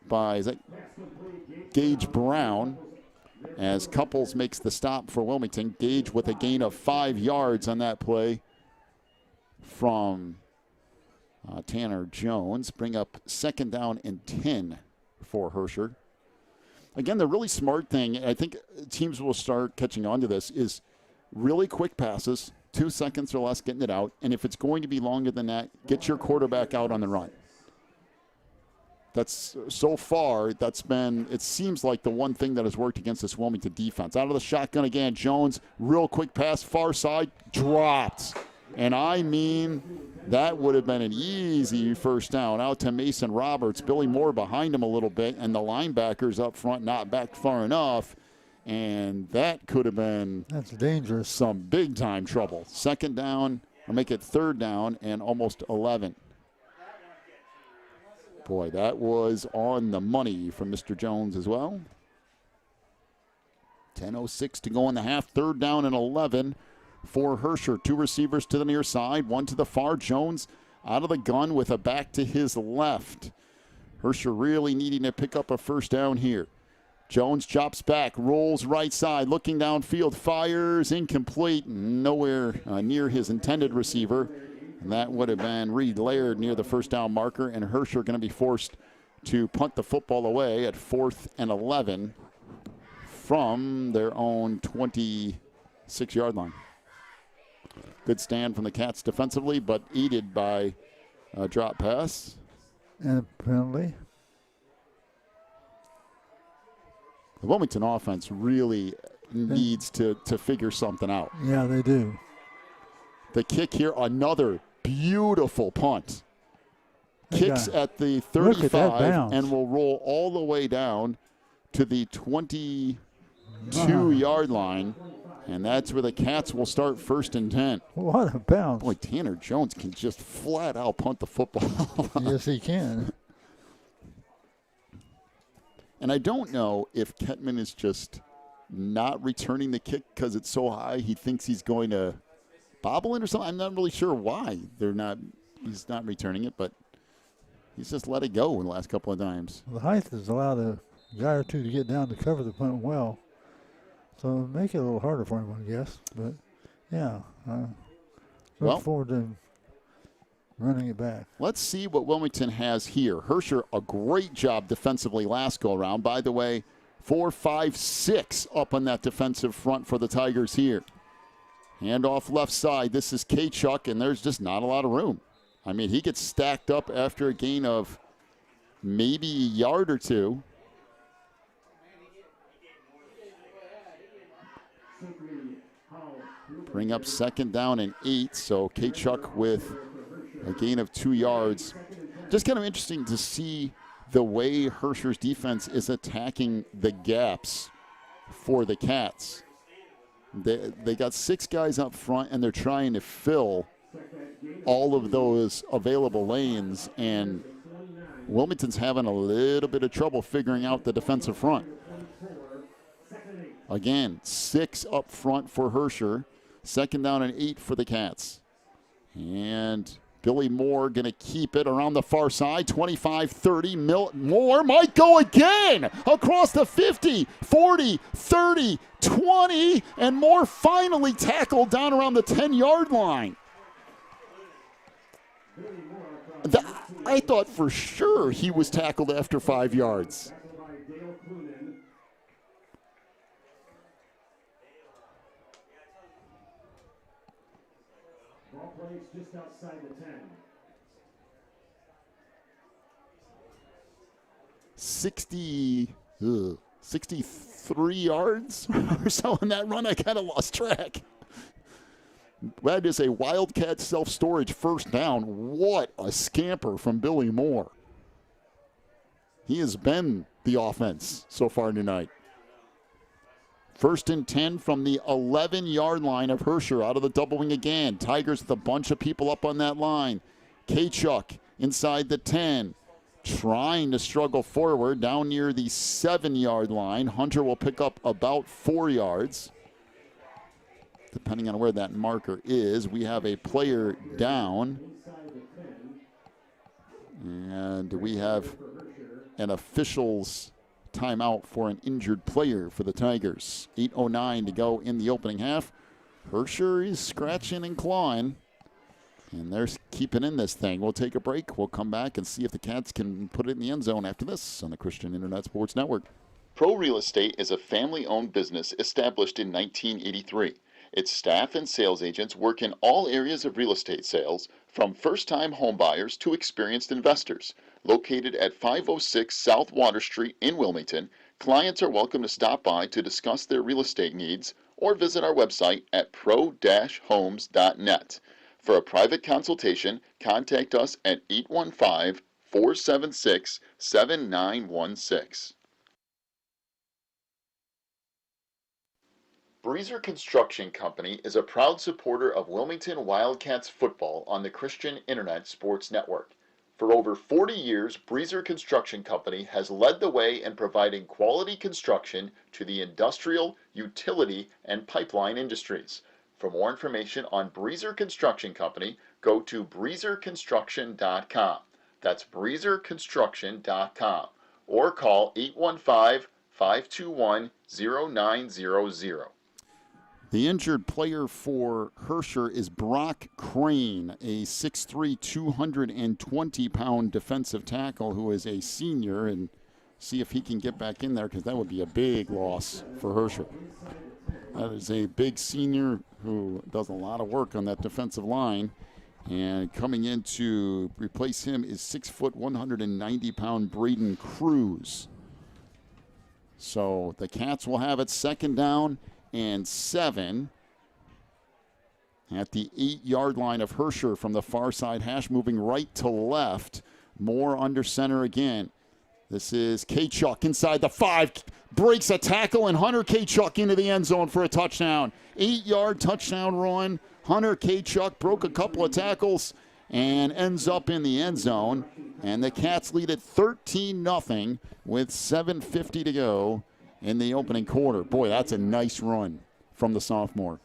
by Gage Brown as Couples makes the stop for Wilmington. Gage with a gain of 5 yards on that play from Tanner Jones. Bring up 2nd down and 10 for Herscher. Again, the really smart thing, I think teams will start catching on to this, is really quick passes, 2 seconds or less getting it out. And if it's going to be longer than that, get your quarterback out on the run. That's so far, that's been, it seems like the one thing that has worked against this Wilmington defense. Out of the shotgun again, Jones, real quick pass, far side, dropped. And I mean, that would have been an easy 1st down out to Mason Roberts. Billy Moore behind him a little bit, and the linebackers up front not back far enough. And that could have been, that's dangerous, some big time trouble. 2nd down, or make it 3rd down and almost 11. Boy, that was on the money from Mr. Jones as well. 10:06 to go in the half. 3rd down and 11 for Herscher. 2 receivers to the near side, 1 to the far. Jones out of the gun with a back to his left. Herscher really needing to pick up a 1st down here. Jones chops back, rolls right side, looking downfield, fires, incomplete, nowhere near his intended receiver. And that would have been Reed Laird near the 1st down marker, and Herscher going to be forced to punt the football away at 4th and 11 from their own 26-yard line. Good stand from the Cats defensively, but aided by a drop pass. And a penalty. The Wilmington offense really needs to figure something out. Yeah, they do. The kick here, another beautiful punt. Kicks at the 35 and will roll all the way down to the 22-yard line. And that's where the Cats will start 1st and 10. What a bounce. Boy, Tanner Jones can just flat out punt the football. Yes, he can. And I don't know if Kettman is just not returning the kick because it's so high he thinks he's going to bobbling or something. I'm not really sure why he's not returning it, but he's just let it go in the last couple of times. The height has allowed a guy or two to get down to cover the punt well. So make it a little harder for him, I guess. But, yeah, look forward to running it back. Let's see what Wilmington has here. Herscher, a great job defensively last go-around. By the way, 4, 5, 6 up on that defensive front for the Tigers here. Handoff left side. This is Kachuk, and there's just not a lot of room. I mean, he gets stacked up after a gain of maybe a yard or two. Bring up 2nd down and 8, so Kachuk with a gain of 2 yards. Just kind of interesting to see the way Herscher's defense is attacking the gaps for the Cats. They got 6 guys up front, and they're trying to fill all of those available lanes, and Wilmington's having a little bit of trouble figuring out the defensive front. Again, 6 up front for Herscher. 2nd down and 8 for the Cats. And Billy Moore going to keep it around the far side. 25-30. Moore might go again across the 50, 40, 30, 20. And Moore finally tackled down around the 10-yard line. I thought for sure he was tackled after 5 yards. Just outside the 10. 63 yards or so in that run. I kind of lost track. That is a Wildcat self-storage 1st down. What a scamper from Billy Moore. He has been the offense so far tonight. 1st and 10 from the 11-yard line of Herscher out of the double wing again. Tigers with a bunch of people up on that line. Kachuk inside the 10. Trying to struggle forward down near the 7-yard line. Hunter will pick up about 4 yards. Depending on where that marker is, we have a player down. And we have an official's timeout for an injured player for the Tigers. 8:09 to go in the opening half. Herscher is scratching and clawing, and they're keeping in this thing. We'll take a break. We'll come back and see if the Cats can put it in the end zone after this on the Christian Internet Sports Network. Pro Real Estate is a family-owned business established in 1983. Its staff and sales agents work in all areas of real estate sales, from first-time homebuyers to experienced investors. Located at 506 South Water Street in Wilmington, clients are welcome to stop by to discuss their real estate needs or visit our website at pro-homes.net. For a private consultation, contact us at 815-476-7916. Breezer Construction Company is a proud supporter of Wilmington Wildcats football on the Christian Internet Sports Network. For over 40 years, Breezer Construction Company has led the way in providing quality construction to the industrial, utility, and pipeline industries. For more information on Breezer Construction Company, go to breezerconstruction.com. That's breezerconstruction.com. Or call 815-521-0900. The injured player for Herscher is Brock Crane, a 6'3", 220-pound defensive tackle who is a senior, and see if he can get back in there because that would be a big loss for Herscher. That is a big senior who does a lot of work on that defensive line, and coming in to replace him is 6', 190-pound Braden Cruz. So the Cats will have it 2nd down and 7 at the 8-yard line of Herscher from the far side hash, moving right to left. Moore under center again. This is Kachuk inside the 5, breaks a tackle, and Hunter Kachuk into the end zone for a touchdown. 8-yard touchdown run. Hunter Kachuk broke a couple of tackles and ends up in the end zone. And the Cats lead at 13-0 with 7:50 to go in the opening quarter. Boy, that's a nice run from the sophomore.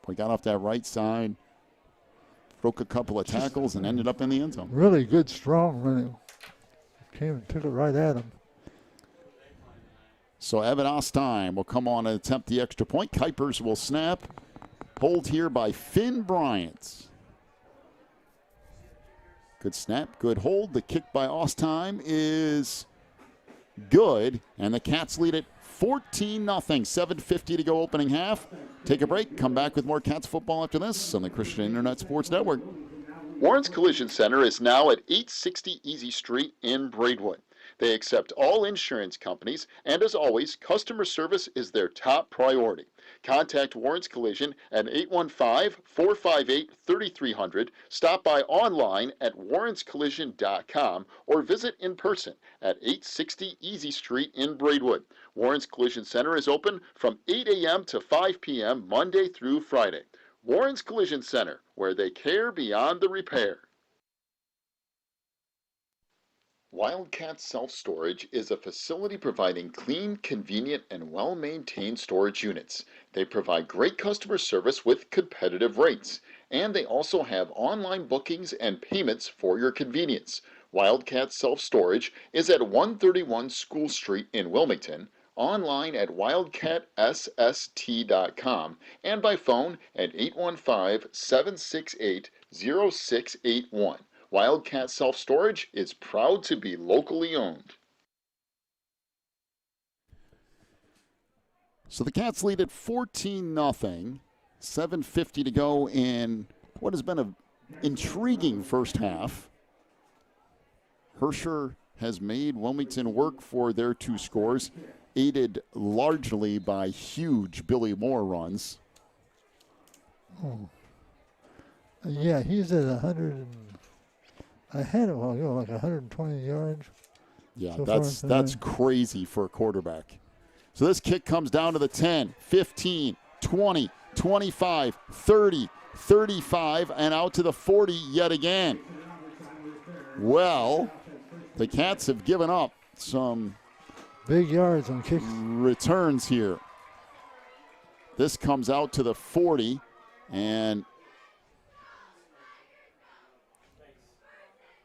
We got off that right side, broke a couple of tackles, and ended up in the end zone. Really good, strong running. Came and took it right at him. So Evan Ostheim will come on and attempt the extra point. Kuipers will snap. Hold here by Finn Bryant. Good snap, good hold. The kick by Ostheim is good, and the Cats lead it 14-0. 7:50 to go opening half. Take a break. Come back with more Cats football after this on the Christian Internet Sports Network. Warren's Collision Center is now at 860 Easy Street in Braidwood. They accept all insurance companies, and as always, customer service is their top priority. Contact Warren's Collision at 815-458-3300. Stop by online at warrenscollision.com or visit in person at 860 Easy Street in Braidwood. Warren's Collision Center is open from 8 a.m. to 5 p.m. Monday through Friday. Warren's Collision Center, where they care beyond the repair. Wildcat Self-Storage is a facility providing clean, convenient, and well-maintained storage units. They provide great customer service with competitive rates, and they also have online bookings and payments for your convenience. Wildcat Self-Storage is at 131 School Street in Wilmington, online at wildcatsst.com, and by phone at 815-768-0681. Wildcat Self-Storage is proud to be locally owned. So the Cats lead at 14-0. 7:50 to go in what has been an intriguing first half. Herscher has made Wilmington work for their two scores, aided largely by huge Billy Moore runs. Oh. Yeah, he's at 100. I had it a while ago, like 120 yards. Yeah, so that's crazy for a quarterback. So this kick comes down to the 10, 15, 20, 25, 30, 35, and out to the 40 yet again. Well, the Cats have given up some big yards on kicks. Returns here. This comes out to the 40, and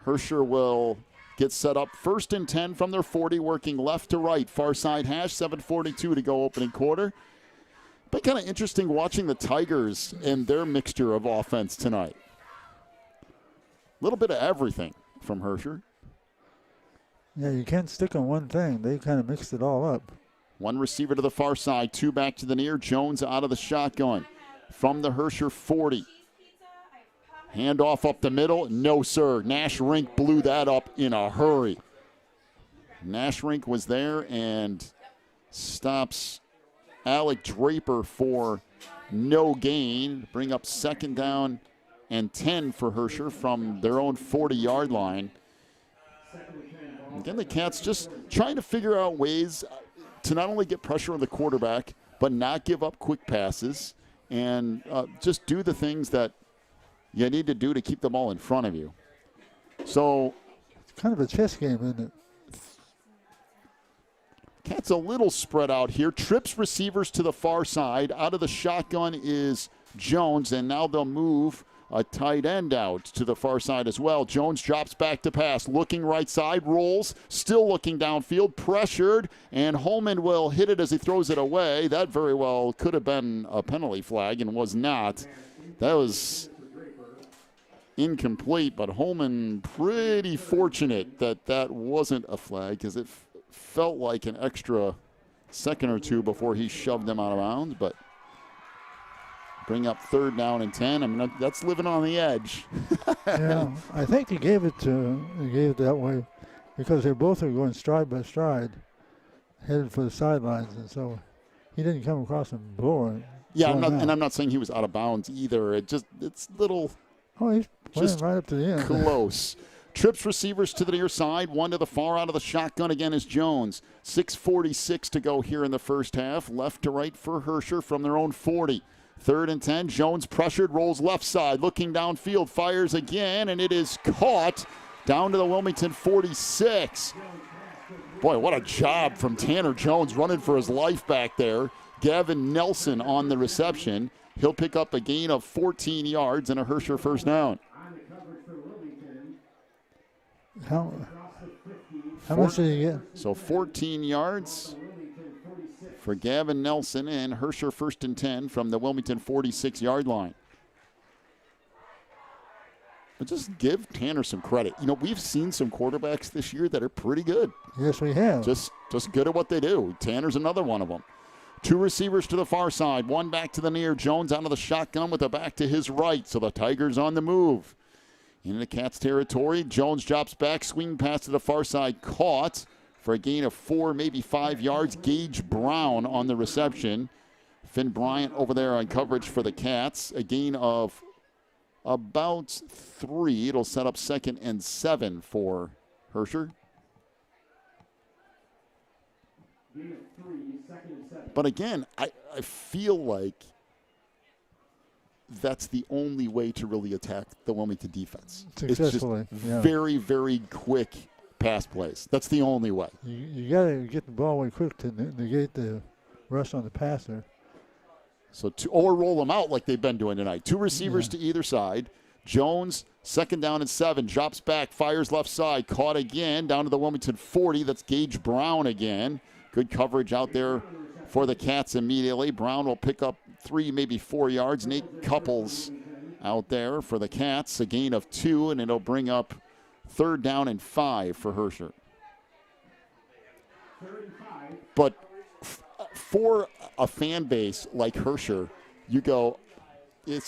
Herscher will get set up 1st and 10 from their 40, working left to right, far side hash, 7:42 to go opening quarter. Been kind of interesting watching the Tigers and their mixture of offense tonight. A little bit of everything from Herscher. Yeah, you can't stick on one thing. They kind of mixed it all up. One receiver to the far side, two back to the near. Jones out of the shotgun from the Herscher 40. Handoff up the middle. No, sir. Nash Rink blew that up in a hurry. Nash Rink was there and stops Alec Draper for no gain. Bring up 2nd down and 10 for Herscher from their own 40-yard line. Again, the Cats just trying to figure out ways to not only get pressure on the quarterback, but not give up quick passes and just do the things that you need to do to keep the ball in front of you. So it's kind of a chess game, isn't it? Cats a little spread out here. Trips receivers to the far side. Out of the shotgun is Jones, and now they'll move a tight end out to the far side as well. Jones drops back to pass, looking right side, rolls, still looking downfield, pressured, and Holman will hit it as he throws it away. That very well could have been a penalty flag and was not. That was incomplete, but Holman pretty fortunate that that wasn't a flag because it felt like an extra second or two before he shoved them out of bounds, but bring up 3rd down and 10. I mean, that's living on the edge. Yeah, I think he gave it that way because they both are going stride by stride, headed for the sidelines, and so he didn't come across and blow it. Yeah, I'm not saying he was out of bounds either. It's little. Oh, he's playing just right up to the end. Close. Trips receivers to the near side. One to the far out of the shotgun again is Jones. 6:46 to go here in the first half. Left to right for Herscher from their own 40. 3rd and 10. Jones pressured, rolls left side, looking downfield, fires again, and it is caught down to the Wilmington 46. Boy, what a job from Tanner Jones running for his life back there. Gavin Nelson on the reception. He'll pick up a gain of 14 yards and a Herscher first down. On the coverage for Wilmington. How Across the 50. how much did he get? So 14 yards Wilmington 46. for Gavin Nelson, and Herscher first and 10 from the Wilmington 46-yard line. But just give Tanner some credit. You know, we've seen some quarterbacks this year that are pretty good. Yes, we have. Just good at what they do. Tanner's another one of them. 2 receivers to the far side, 1 back to the near. Jones out of the shotgun with a back to his right. So the Tigers on the move. Into Cats territory. Jones drops back, swing pass to the far side, caught for a gain of 4, maybe 5 yards. Gage Brown on the reception. Finn Bryant over there on coverage for the Cats. A gain of about 3. It'll set up 2nd and 7 for Herscher. Gain of 3, 2nd and 7. But again, I feel like that's the only way to really attack the Wilmington defense. It's just Successfully, yeah. very, very quick pass plays. That's the only way. You got to get the ball away quick to negate the rush on the passer. So or roll them out like they've been doing tonight. 2 receivers to either side. Jones, 2nd down and 7, drops back, fires left side, caught again, down to the Wilmington 40. That's Gage Brown again. Good coverage out there for the Cats immediately. Brown will pick up 3, maybe 4 yards. Nate Couples out there for the Cats, a gain of 2, and it'll bring up 3rd down and 5 for Herscher. 3rd and 5. But for a fan base like Herscher, you go, it's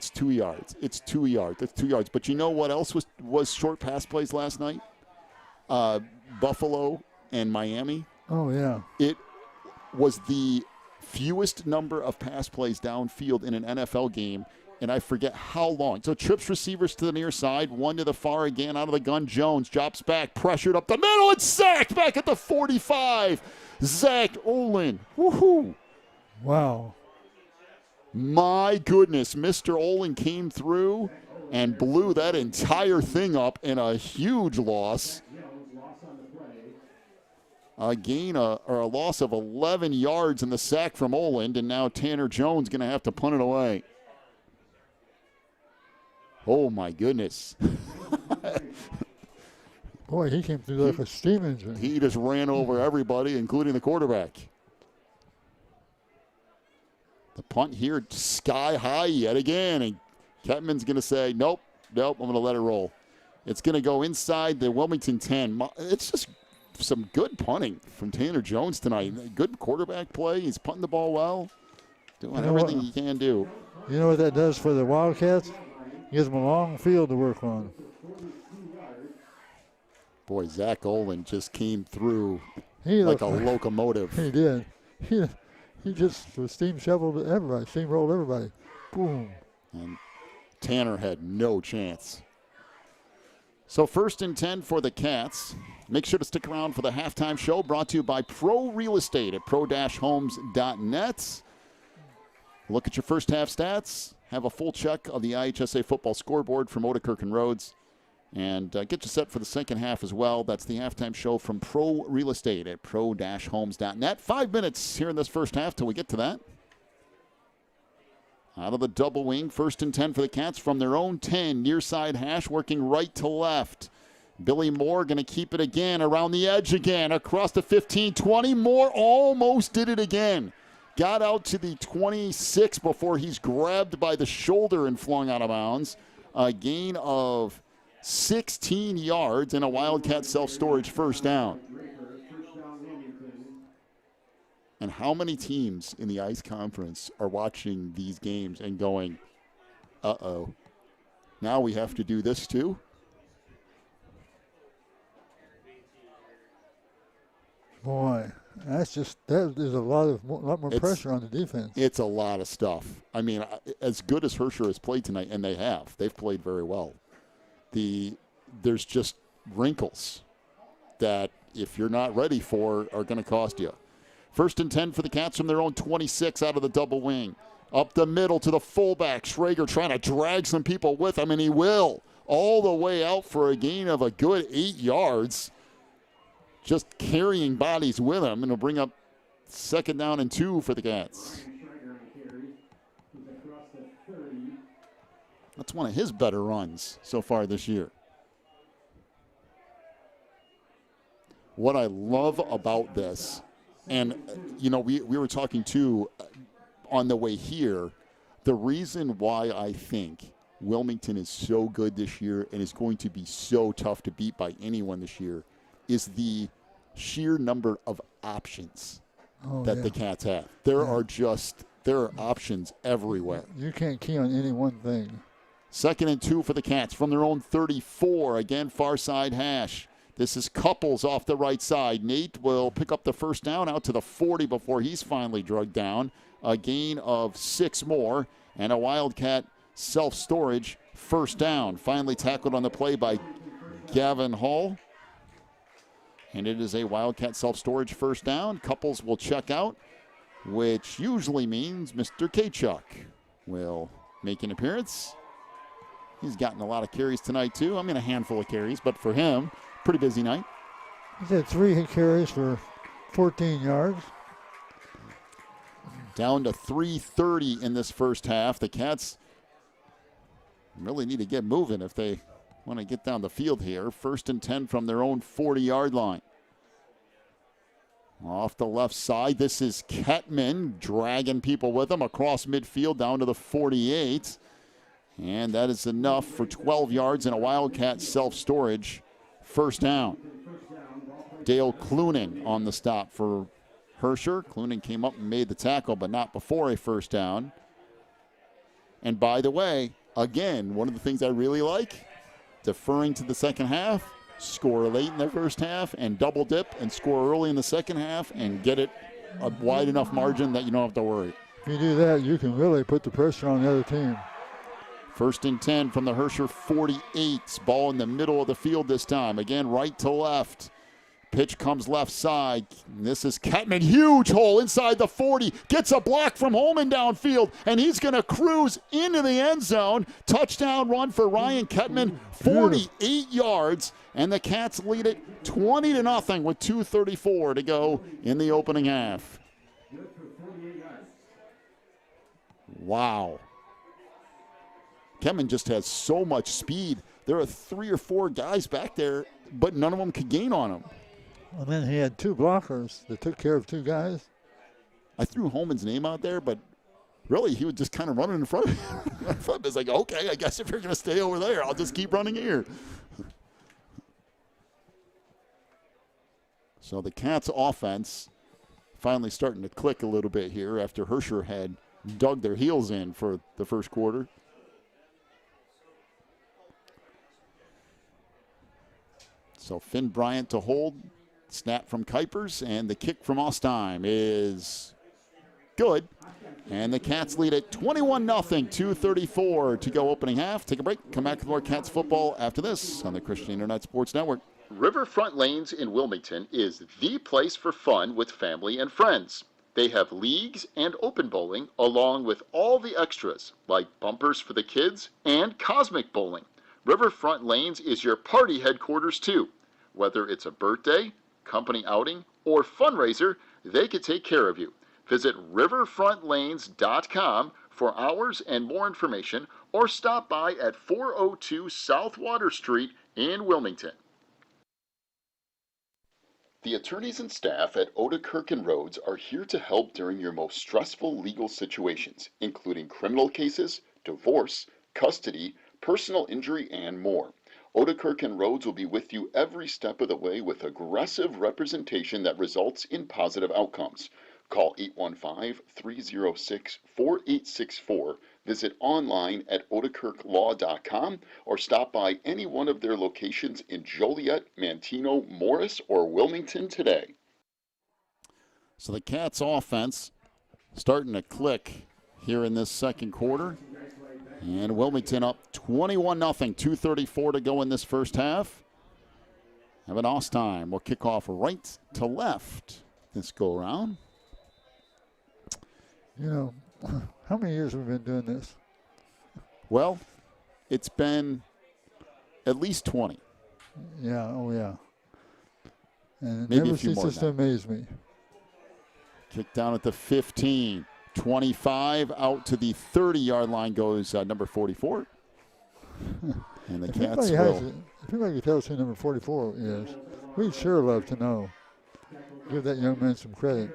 2 yards. It's 2 yards. It's 2 yards. But you know what else was short pass plays last night? Buffalo and Miami. Oh, yeah. It was the fewest number of pass plays downfield in an NFL game, and I forget how long. So trips receivers to the near side, 1 to the far again out of the gun. Jones drops back, pressured up the middle, and sacked back at the 45. Zach Olin. Woohoo. Wow. My goodness, Mr. Olin came through and blew that entire thing up in a huge loss. A gain or a loss of 11 yards in the sack from Oland, and now Tanner Jones going to have to punt it away. Oh, my goodness. Boy, he came through like a steam engine. He just ran over everybody, including the quarterback. The punt here, sky high yet again, and Ketman's going to say, nope, I'm going to let it roll. It's going to go inside the Wilmington 10. It's just some good punting from Tanner Jones tonight. Good quarterback play. He's punting the ball well, doing everything he can do. You know what that does for the Wildcats? Gives them a long field to work on. Boy, Zach Olin just came through He like a locomotive. He did. He just steamrolled everybody. Boom. And Tanner had no chance. So 1st and 10 for the Cats. Make sure to stick around for the halftime show, brought to you by Pro Real Estate at pro-homes.net. Look at your first half stats. Have a full check of the IHSA football scoreboard from Otakirk and Rhodes. And get you set for the second half as well. That's the halftime show from Pro Real Estate at pro-homes.net. 5 minutes here in this first half till we get to that. Out of the double wing, 1st and 10 for the Cats from their own 10. Near side hash working right to left. Billy Moore going to keep it again around the edge again. Across the 15, 20. Moore almost did it again. Got out to the 26 before he's grabbed by the shoulder and flung out of bounds. A gain of 16 yards and a Wildcat self-storage first down. And how many teams in the ICE conference are watching these games and going, uh-oh, now we have to do this too? Boy, that is a lot more pressure on the defense. It's a lot of stuff. I mean, as good as Herscher has played tonight, and they've played very well. There's just wrinkles that if you're not ready for are going to cost you. 1st and 10 for the Cats from their own 26 out of the double wing. Up the middle to the fullback. Schrager trying to drag some people with him, and he will. All the way out for a gain of a good 8 yards. Just carrying bodies with him, and he'll bring up Second down and 2 for the Cats. That's one of his better runs so far this year. What I love about this, and, we were talking too on the way here, the reason why I think Wilmington is so good this year and is going to be so tough to beat by anyone this year is the sheer number of options that the Cats have. There are options everywhere. You can't key on any one thing. Second and 2 for the Cats from their own 34. Again, far side hash. This is Couples off the right side. Nate will pick up the first down out to the 40 before he's finally drugged down. A gain of 6 more, and a Wildcat self-storage first down. Finally tackled on the play by Gavin Hall. And it is a Wildcat self-storage first down. Couples will check out, which usually means Mr. Kachuk will make an appearance. He's gotten a lot of carries tonight, too. I mean, a handful of carries, but for him, pretty busy night. He's had 3 carries for 14 yards. Down to 3:30 in this first half. The Cats really need to get moving if they want to get down the field here. First and 10 from their own 40-yard line. Off the left side, this is Kettman dragging people with him across midfield down to the 48. And that is enough for 12 yards and a Wildcat self-storage first down. Dale Cluning on the stop for Herscher. Cluning came up and made the tackle, but not before a first down. And by the way, again, one of the things I really like, deferring to the second half, score late in the first half and double dip and score early in the second half and get it a wide enough margin that you don't have to worry. If you do that, you can really put the pressure on the other team. First and 10 from the Herscher 48. Ball in the middle of the field this time. Again, right to left. Pitch comes left side. This is Kettman. Huge hole inside the 40. Gets a block from Holman downfield, and he's going to cruise into the end zone. Touchdown run for Ryan Kettman, 48 yards, and the Cats lead it 20-0 with 2:34 to go in the opening half. Wow. Kettman just has so much speed. There are 3 or 4 guys back there, but none of them could gain on him. And then he had 2 blockers that took care of 2 guys. I threw Holman's name out there, but really he was just kind of running in front of me. It's like, okay, I guess if you're going to stay over there, I'll just keep running here. So the Cats' offense finally starting to click a little bit here after Herscher had dug their heels in for the first quarter. So Finn Bryant to hold, snap from Kuipers, and the kick from Ostheim is good. And the Cats lead at 21-0, 2:34 to go opening half. Take a break, come back with more Cats football after this on the Christian Internet Sports Network. Riverfront Lanes in Wilmington is the place for fun with family and friends. They have leagues and open bowling along with all the extras like bumpers for the kids and cosmic bowling. Riverfront Lanes is your party headquarters too. Whether it's a birthday, company outing, or fundraiser, they can take care of you. Visit riverfrontlanes.com for hours and more information, or stop by at 402 South Water Street in Wilmington. The attorneys and staff at Odekirk & Rhodes are here to help during your most stressful legal situations, including criminal cases, divorce, custody, personal injury, and more. Odekirk & Rhodes will be with you every step of the way with aggressive representation that results in positive outcomes. Call 815-306-4864, visit online at odekirklaw.com, or stop by any one of their locations in Joliet, Manteno, Morris, or Wilmington today. So the Cats offense starting to click here in this second quarter. And Wilmington up 21-0, 2:34 to go in this first half. Evan Ostheim will kick off right to left this go around. You know, how many years have we been doing this? Well, it's been at least 20. Yeah, oh yeah. And it Maybe never a few more ceases to than that. amaze me. Kick down at the 15. 25 out to the 30-yard line goes number 44. And the Cats will. If anybody can tell us who number 44 is, we'd sure love to know. Give that young man some credit.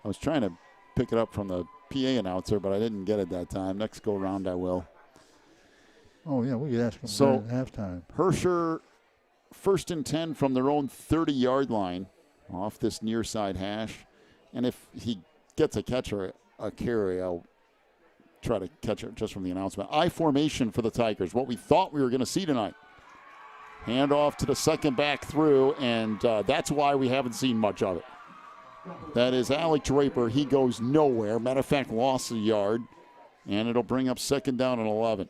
I was trying to pick it up from the PA announcer, but I didn't get it that time. Next go round, I will. Oh, yeah, we could ask him So, at halftime. Herscher, 1st and 10 from their own 30-yard line off this near side hash. And if he gets a catch or a carry, I'll try to catch it just from the announcement. I formation for the Tigers, what we thought we were going to see tonight. Hand off to the second back through, and that's why we haven't seen much of it. That is Alec Draper. He goes nowhere. Matter of fact, lost a yard, and it'll bring up 2nd down and 11.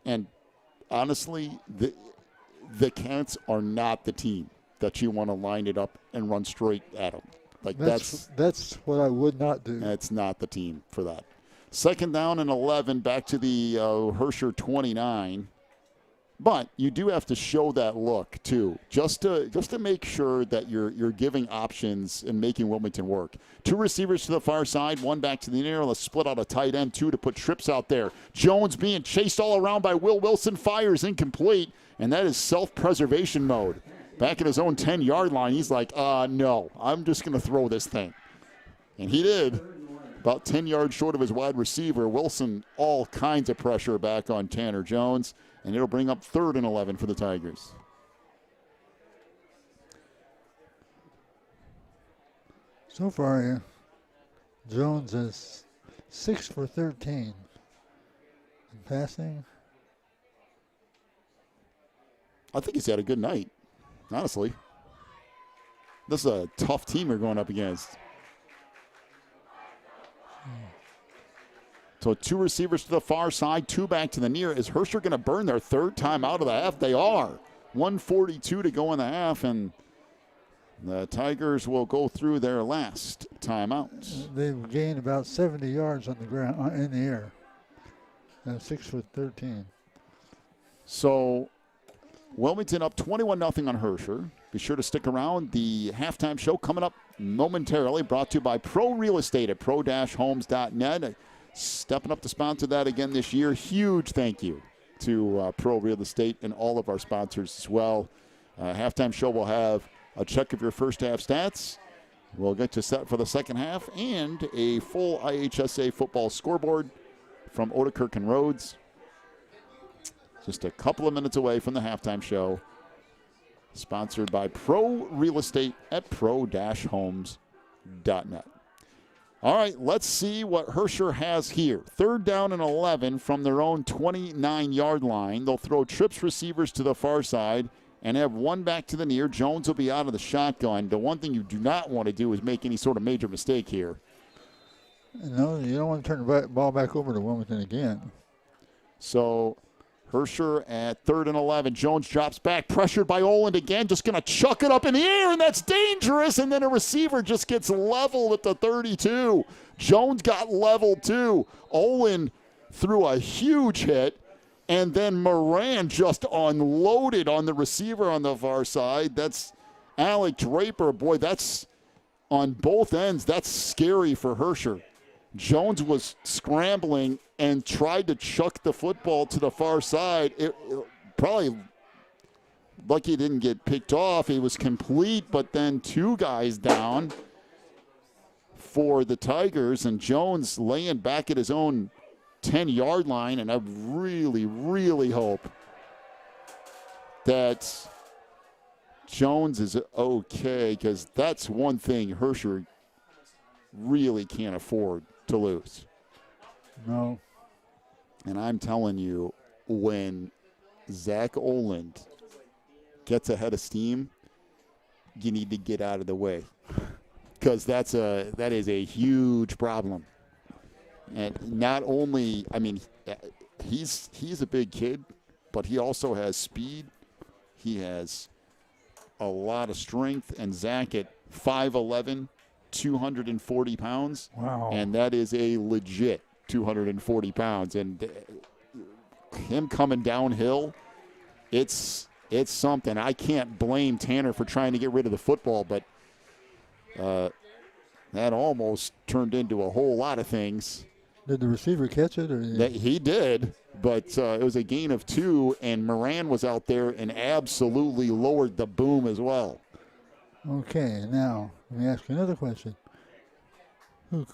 And honestly, the Cats are not the team that you want to line it up and run straight at them. Like That's what I would not do. That's not the team for that. 2nd down and 11, back to the Herscher 29. But you do have to show that look too, just to make sure that you're giving options and making Wilmington work. 2 receivers to the far side, 1 back to the near. Let's split out a tight end, 2 to put trips out there. Jones being chased all around by Will Wilson, fires incomplete, and that is self-preservation mode. Back at his own 10-yard line, he's like, no, I'm just going to throw this thing. And he did. About 10 yards short of his wide receiver. Wilson, all kinds of pressure back on Tanner Jones. And it'll bring up 3rd and 11 for the Tigers. So far, Jones is 6 for 13 in passing. I think he's had a good night, honestly. This is a tough team we're going up against. So 2 receivers to the far side, 2 back to the near. Is Herscher going to burn their 3rd time out of the half? They are. 1:42 to go in the half, and the Tigers will go through their last timeout. They've gained about 70 yards on the ground in the air. 6 for 13. So Wilmington up 21-0 on Herscher. Be sure to stick around. The halftime show coming up momentarily, brought to you by Pro Real Estate at pro-homes.net. Stepping up to sponsor that again this year. Huge thank you to Pro Real Estate and all of our sponsors as well. Halftime show will have a check of your first half stats. We'll get you set for the second half and a full IHSA football scoreboard from Odekirk and Rhodes. Just a couple of minutes away from the halftime show. Sponsored by Pro Real Estate at pro-homes.net. All right, let's see what Herscher has here. 3rd down and 11 from their own 29-yard line. They'll throw trips receivers to the far side and have 1 back to the near. Jones will be out of the shotgun. The one thing you do not want to do is make any sort of major mistake here. No, you don't want to turn the ball back over to Wilmington again. So Herscher at 3rd and 11. Jones drops back, pressured by Oland again, just going to chuck it up in the air, and that's dangerous. And then a receiver just gets leveled at the 32. Jones got leveled too. Oland threw a huge hit, and then Moran just unloaded on the receiver on the far side. That's Alec Draper. Boy, that's on both ends. That's scary for Herscher. Jones was scrambling and tried to chuck the football to the far side. It probably lucky it didn't get picked off. It was complete, but then 2 guys down for the Tigers, and Jones laying back at his own 10-yard line, and I really, really hope that Jones is okay, because that's one thing Herscher really can't afford to lose. No. And I'm telling you, when Zach Oland gets ahead of steam, you need to get out of the way, because that is a huge problem. And not only, I mean, he's a big kid, but he also has speed. He has a lot of strength, and Zach at 5'11", 240 pounds. Wow. And that is a legit 240 pounds. And him coming downhill, it's something. I can't blame Tanner for trying to get rid of the football, but That almost turned into a whole lot of things. Did the receiver catch it? Or He did, but it was a gain of 2, and Moran was out there and absolutely lowered the boom as well. Okay, now let me ask you another question. Who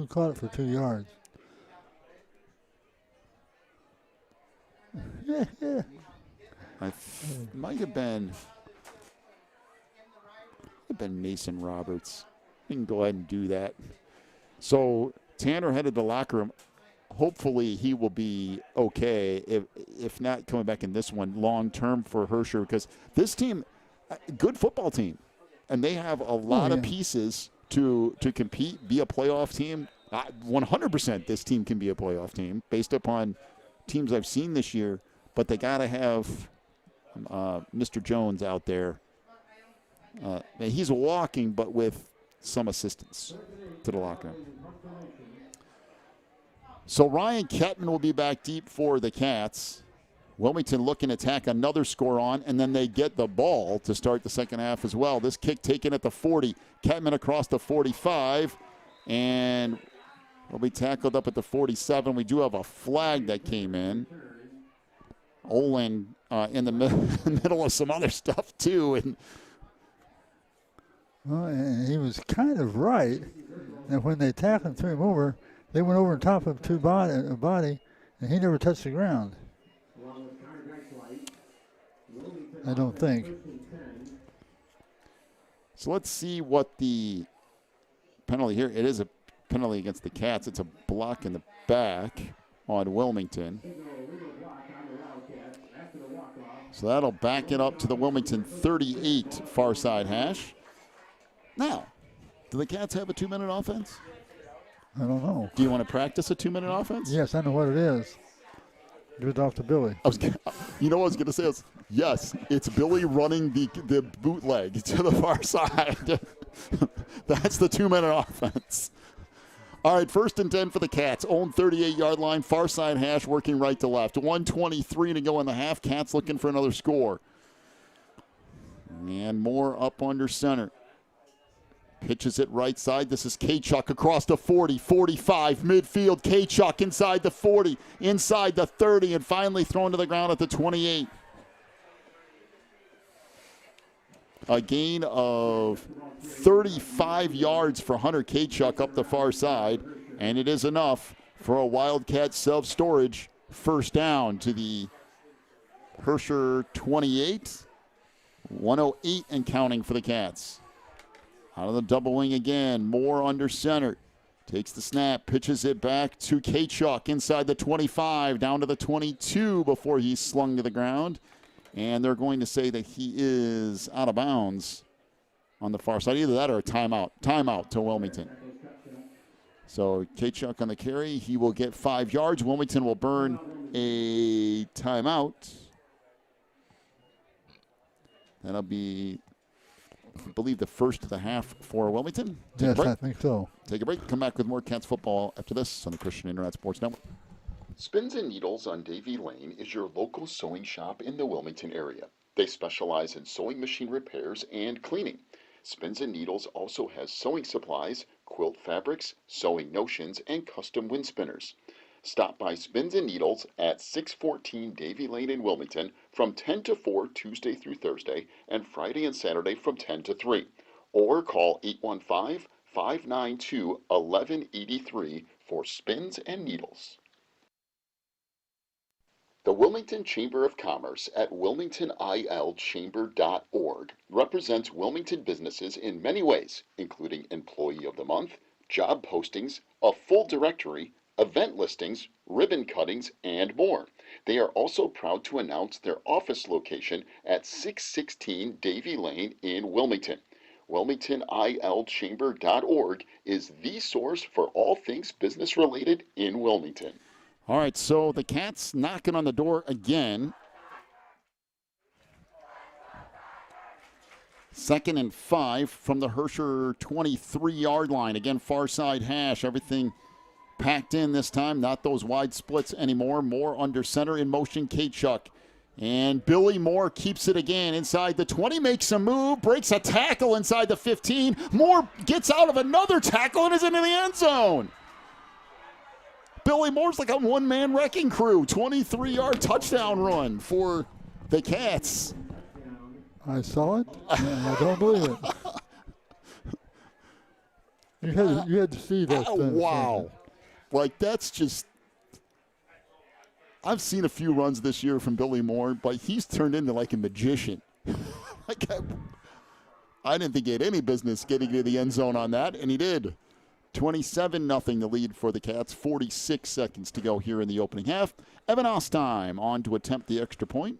caught it for 2 yards? Might have been Mason Roberts. We can go ahead and do that. So Tanner headed to the locker room. Hopefully he will be okay, if not coming back in this one long term for Herscher, because this team, good football team, and they have a lot of pieces to compete, be a playoff team. 100% this team can be a playoff team based upon teams I've seen this year, but they got to have Mr. Jones out there. He's walking, but with some assistance to the locker room. So Ryan Kettman will be back deep for the Cats. Wilmington looking to tack another score on, and then they get the ball to start the second half as well. This kick taken at the 40. Kettman across the 45, and will be tackled up at the 47. We do have a flag that came in. Olin in the middle of some other stuff, too. And he was kind of right. And when they tackled and threw him over, they went over on top of a body, and he never touched the ground. I don't think. So let's see what the penalty here. It is a penalty against the Cats. It's a block in the back on Wilmington. So that'll back it up to the Wilmington 38 far side hash. Now, do the Cats have a 2-minute offense? I don't know. Do you want to practice a 2-minute offense? Yes, I know what it is. Give it off to Billy. You know what I was going to say is, yes, it's Billy running the bootleg to the far side. That's the 2-minute offense. All right, 1st and 10 for the Cats. Own 38-yard line, far side hash, working right to left. 1:23 to go in the half. Cats looking for another score. And more up under center. Pitches it right side. This is Kachuk across the 40, 45, midfield. Kachuk inside the 40, inside the 30, and finally thrown to the ground at the 28. A gain of 35 yards for Hunter Kachuk up the far side, and it is enough for a Wildcat self-storage first down to the Herscher 28. 108 and counting for the Cats. Out of the double wing again, Moore under center. Takes the snap, pitches it back to Kachuk inside the 25, down to the 22 before he's slung to the ground. And they're going to say that he is out of bounds on the far side. Either that or a timeout. Timeout to Wilmington. So Kachuk on the carry. He will get 5 yards. Wilmington will burn a timeout. That'll be, I believe, the first of the half for Wilmington. Yes, I think so. Take a break. Come back with more Cats football after this on the Christian Internet Sports Network. Spins and Needles on Davie Lane is your local sewing shop in the Wilmington area. They specialize in sewing machine repairs and cleaning. Spins and Needles also has sewing supplies, quilt fabrics, sewing notions, and custom wind spinners. Stop by Spins and Needles at 614 Davie Lane in Wilmington from 10 to 4 Tuesday through Thursday and Friday and Saturday from 10 to 3. Or call 815-592-1183 for Spins and Needles. The Wilmington Chamber of Commerce at wilmingtonilchamber.org represents Wilmington businesses in many ways, including Employee of the Month, job postings, a full directory, event listings, ribbon cuttings, and more. They are also proud to announce their office location at 616 Davie Lane in Wilmington. WilmingtonILChamber.org is the source for all things business related in Wilmington. All right, so the Cats knocking on the door again. 2nd and 5 from the Herscher 23-yard line. Again, far side hash. Everything packed in this time. Not those wide splits anymore. More under center in motion. Kachuk And Billy Moore keeps it again inside the 20, makes a move, breaks a tackle inside the 15. Moore gets out of another tackle and is into the end zone. Billy Moore's like a one-man wrecking crew. 23-yard touchdown run for the Cats. I saw it, and I don't believe it. You had to see that. Wow. Like, that's just... I've seen a few runs this year from Billy Moore, but he's turned into like a magician. Like I didn't think he had any business getting to the end zone on that, and he did. 27-0 the lead for the Cats. 46 seconds to go here in the opening half. Evan Ostheim on to attempt the extra point.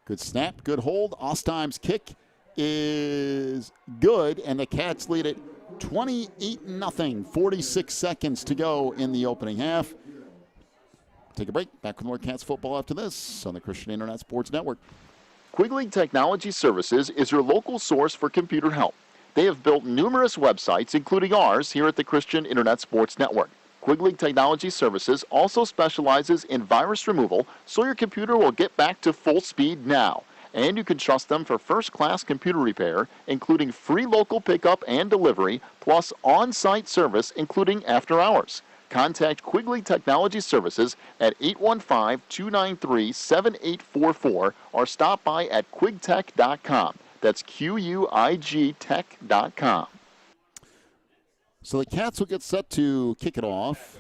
Good snap, good hold. Ostheim's kick is good, and the Cats lead it 28-0. 46 seconds to go in the opening half. Take a break. Back with more Cats football after this on the Christian Internet Sports Network. Quigley Technology Services is your local source for computer help. They have built numerous websites, including ours, here at the Christian Internet Sports Network. Quigley Technology Services also specializes in virus removal, so your computer will get back to full speed now. And you can trust them for first-class computer repair, including free local pickup and delivery, plus on-site service, including after hours. Contact Quigley Technology Services at 815-293-7844 or stop by at quigtech.com. That's QUIG tech.com. So the Cats will get set to kick it off.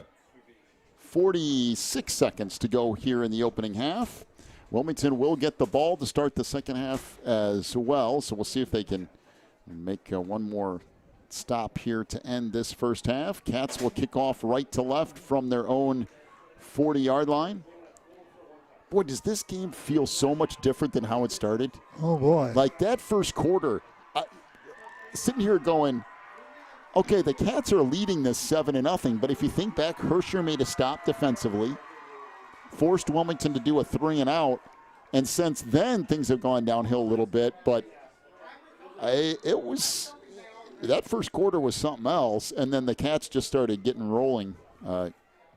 46 seconds to go here in the opening half. Wilmington will get the ball to start the second half as well, so we'll see if they can make one more stop here to end this first half. Cats will kick off right to left from their own 40-yard line. Boy, does this game feel so much different than how it started. Oh, boy. Like that first quarter, sitting here going, okay, the Cats are leading this 7-0, but if you think back, Herscher made a stop defensively, forced Wilmington to do a 3-and-out, and since then things have gone downhill a little bit, but that first quarter was something else, and then the Cats just started getting rolling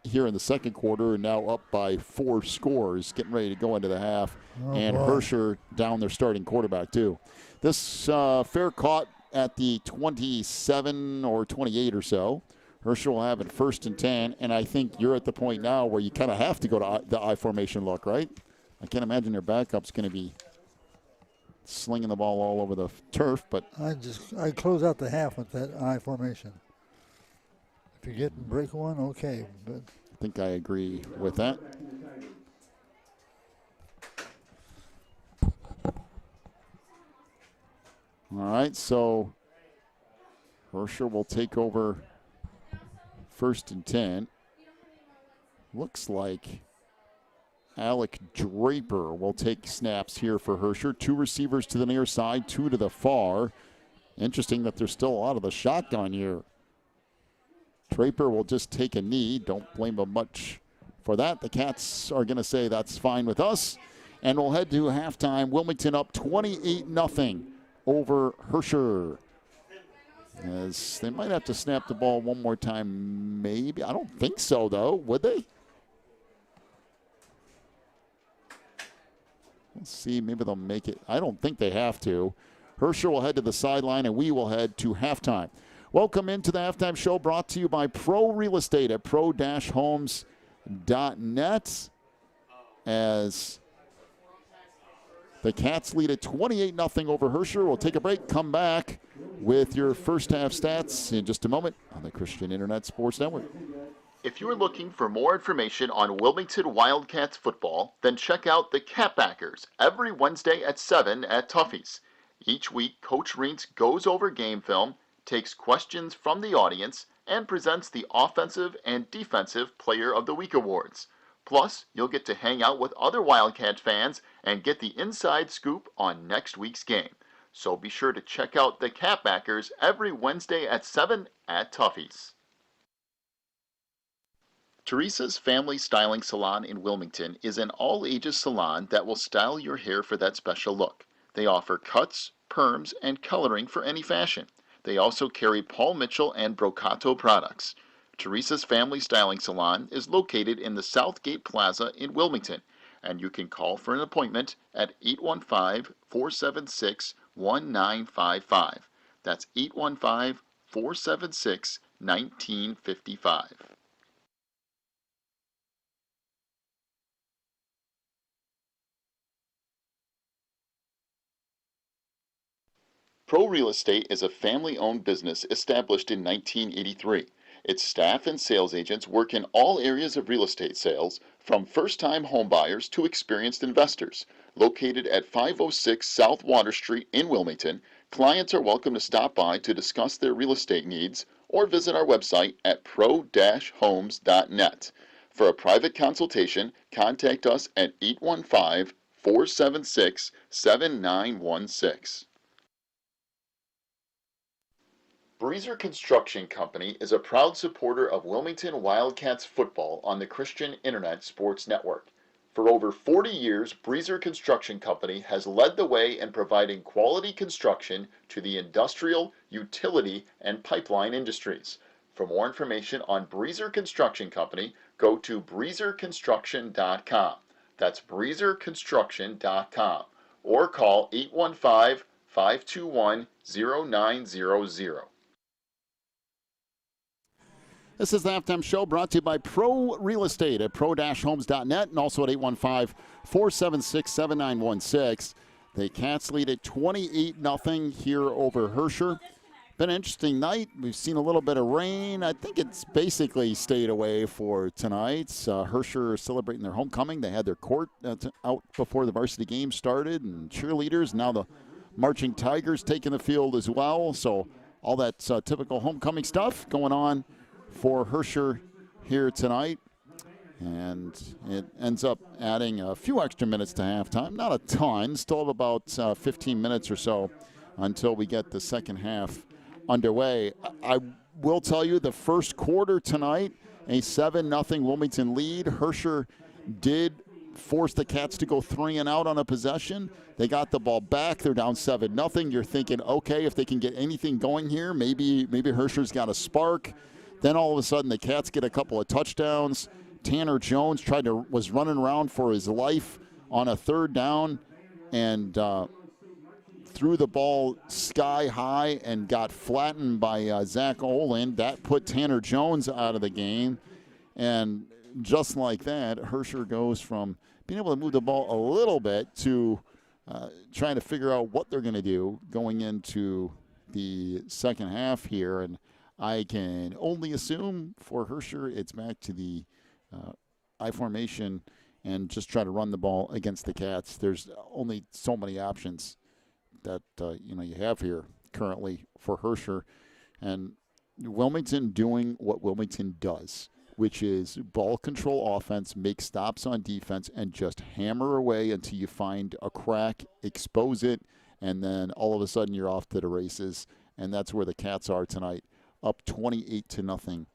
here in the second quarter, and now up by 4 scores, getting ready to go into the half, and Herscher down their starting quarterback too. This fair caught at the 27 or 28 or so. Herscher will have it 1st and 10, and I think you're at the point now where you kind of have to go to the I formation look, right? I can't imagine their backup's going to be slinging the ball all over the turf, but I close out the half with that I formation. If you get and break one, okay, but I think I agree with that. All right, so Herscher will take over 1st and 10. Looks like Alec Draper will take snaps here for Herscher. 2 receivers to the near side, 2 to the far. Interesting that there's still a lot of the shotgun here. Draper will just take a knee. Don't blame him much for that. The Cats are going to say that's fine with us. And we'll head to halftime. Wilmington up 28-0 over Herscher. As they might have to snap the ball one more time, maybe. I don't think so, though. Would they? Let's see. Maybe they'll make it. I don't think they have to. Herscher will head to the sideline, and we will head to halftime. Welcome into the halftime show brought to you by Pro Real Estate at pro-homes.net. As the Cats lead at 28-0 over Herscher. We'll take a break, come back with your first half stats in just a moment on the Christian Internet Sports Network. If you're looking for more information on Wilmington Wildcats football, then check out the Catbackers every Wednesday at 7 at Tuffy's. Each week, Coach Reentz goes over game film, takes questions from the audience, and presents the Offensive and Defensive Player of the Week awards. Plus, you'll get to hang out with other Wildcat fans and get the inside scoop on next week's game. So be sure to check out the Catbackers every Wednesday at 7 at Tuffy's. Teresa's Family Styling Salon in Wilmington is an all-ages salon that will style your hair for that special look. They offer cuts, perms, and coloring for any fashion. They also carry Paul Mitchell and Brocato products. Teresa's Family Styling Salon is located in the Southgate Plaza in Wilmington, and you can call for an appointment at 815-476-1955. That's 815-476-1955. Pro Real Estate is a family-owned business established in 1983. Its staff and sales agents work in all areas of real estate sales, from first-time homebuyers to experienced investors. Located at 506 South Water Street in Wilmington, clients are welcome to stop by to discuss their real estate needs or visit our website at pro-homes.net. For a private consultation, contact us at 815-476-7916. Breezer Construction Company is a proud supporter of Wilmington Wildcats football on the Christian Internet Sports Network. For over 40 years, Breezer Construction Company has led the way in providing quality construction to the industrial, utility, and pipeline industries. For more information on Breezer Construction Company, go to breezerconstruction.com. That's breezerconstruction.com. Or call 815-521-0900. This is the Halftime Show brought to you by Pro Real Estate at pro-homes.net and also at 815-476-7916. The Cats lead at 28-0 here over Herscher. Been an interesting night. We've seen a little bit of rain. I think it's basically stayed away for tonight. Herscher celebrating their homecoming. They had their court out before the varsity game started, and cheerleaders. Now the marching Tigers taking the field as well. So all that typical homecoming stuff going on for Herscher here tonight, and it ends up adding a few extra minutes to halftime. Not a ton, still have about 15 minutes or so until we get the second half underway. I will tell you the first quarter tonight, a 7-0 Wilmington lead. Herscher did force the Cats to go 3 and out on a possession. They got the ball back. They're down 7-0. You're thinking, okay, if they can get anything going here, maybe Herscher's got a spark. Then all of a sudden the Cats get a couple of touchdowns. Tanner Jones was running around for his life on a third down and threw the ball sky high and got flattened by Zach Olin. That put Tanner Jones out of the game. And just like that, Herscher goes from being able to move the ball a little bit to trying to figure out what they're going to do going into the second half here. And I can only assume for Herscher it's back to the I formation and just try to run the ball against the Cats. There's only so many options that you have here currently for Herscher. And Wilmington doing what Wilmington does, which is ball control offense, make stops on defense, and just hammer away until you find a crack, expose it, and then all of a sudden you're off to the races. And that's where the Cats are tonight, up 28-0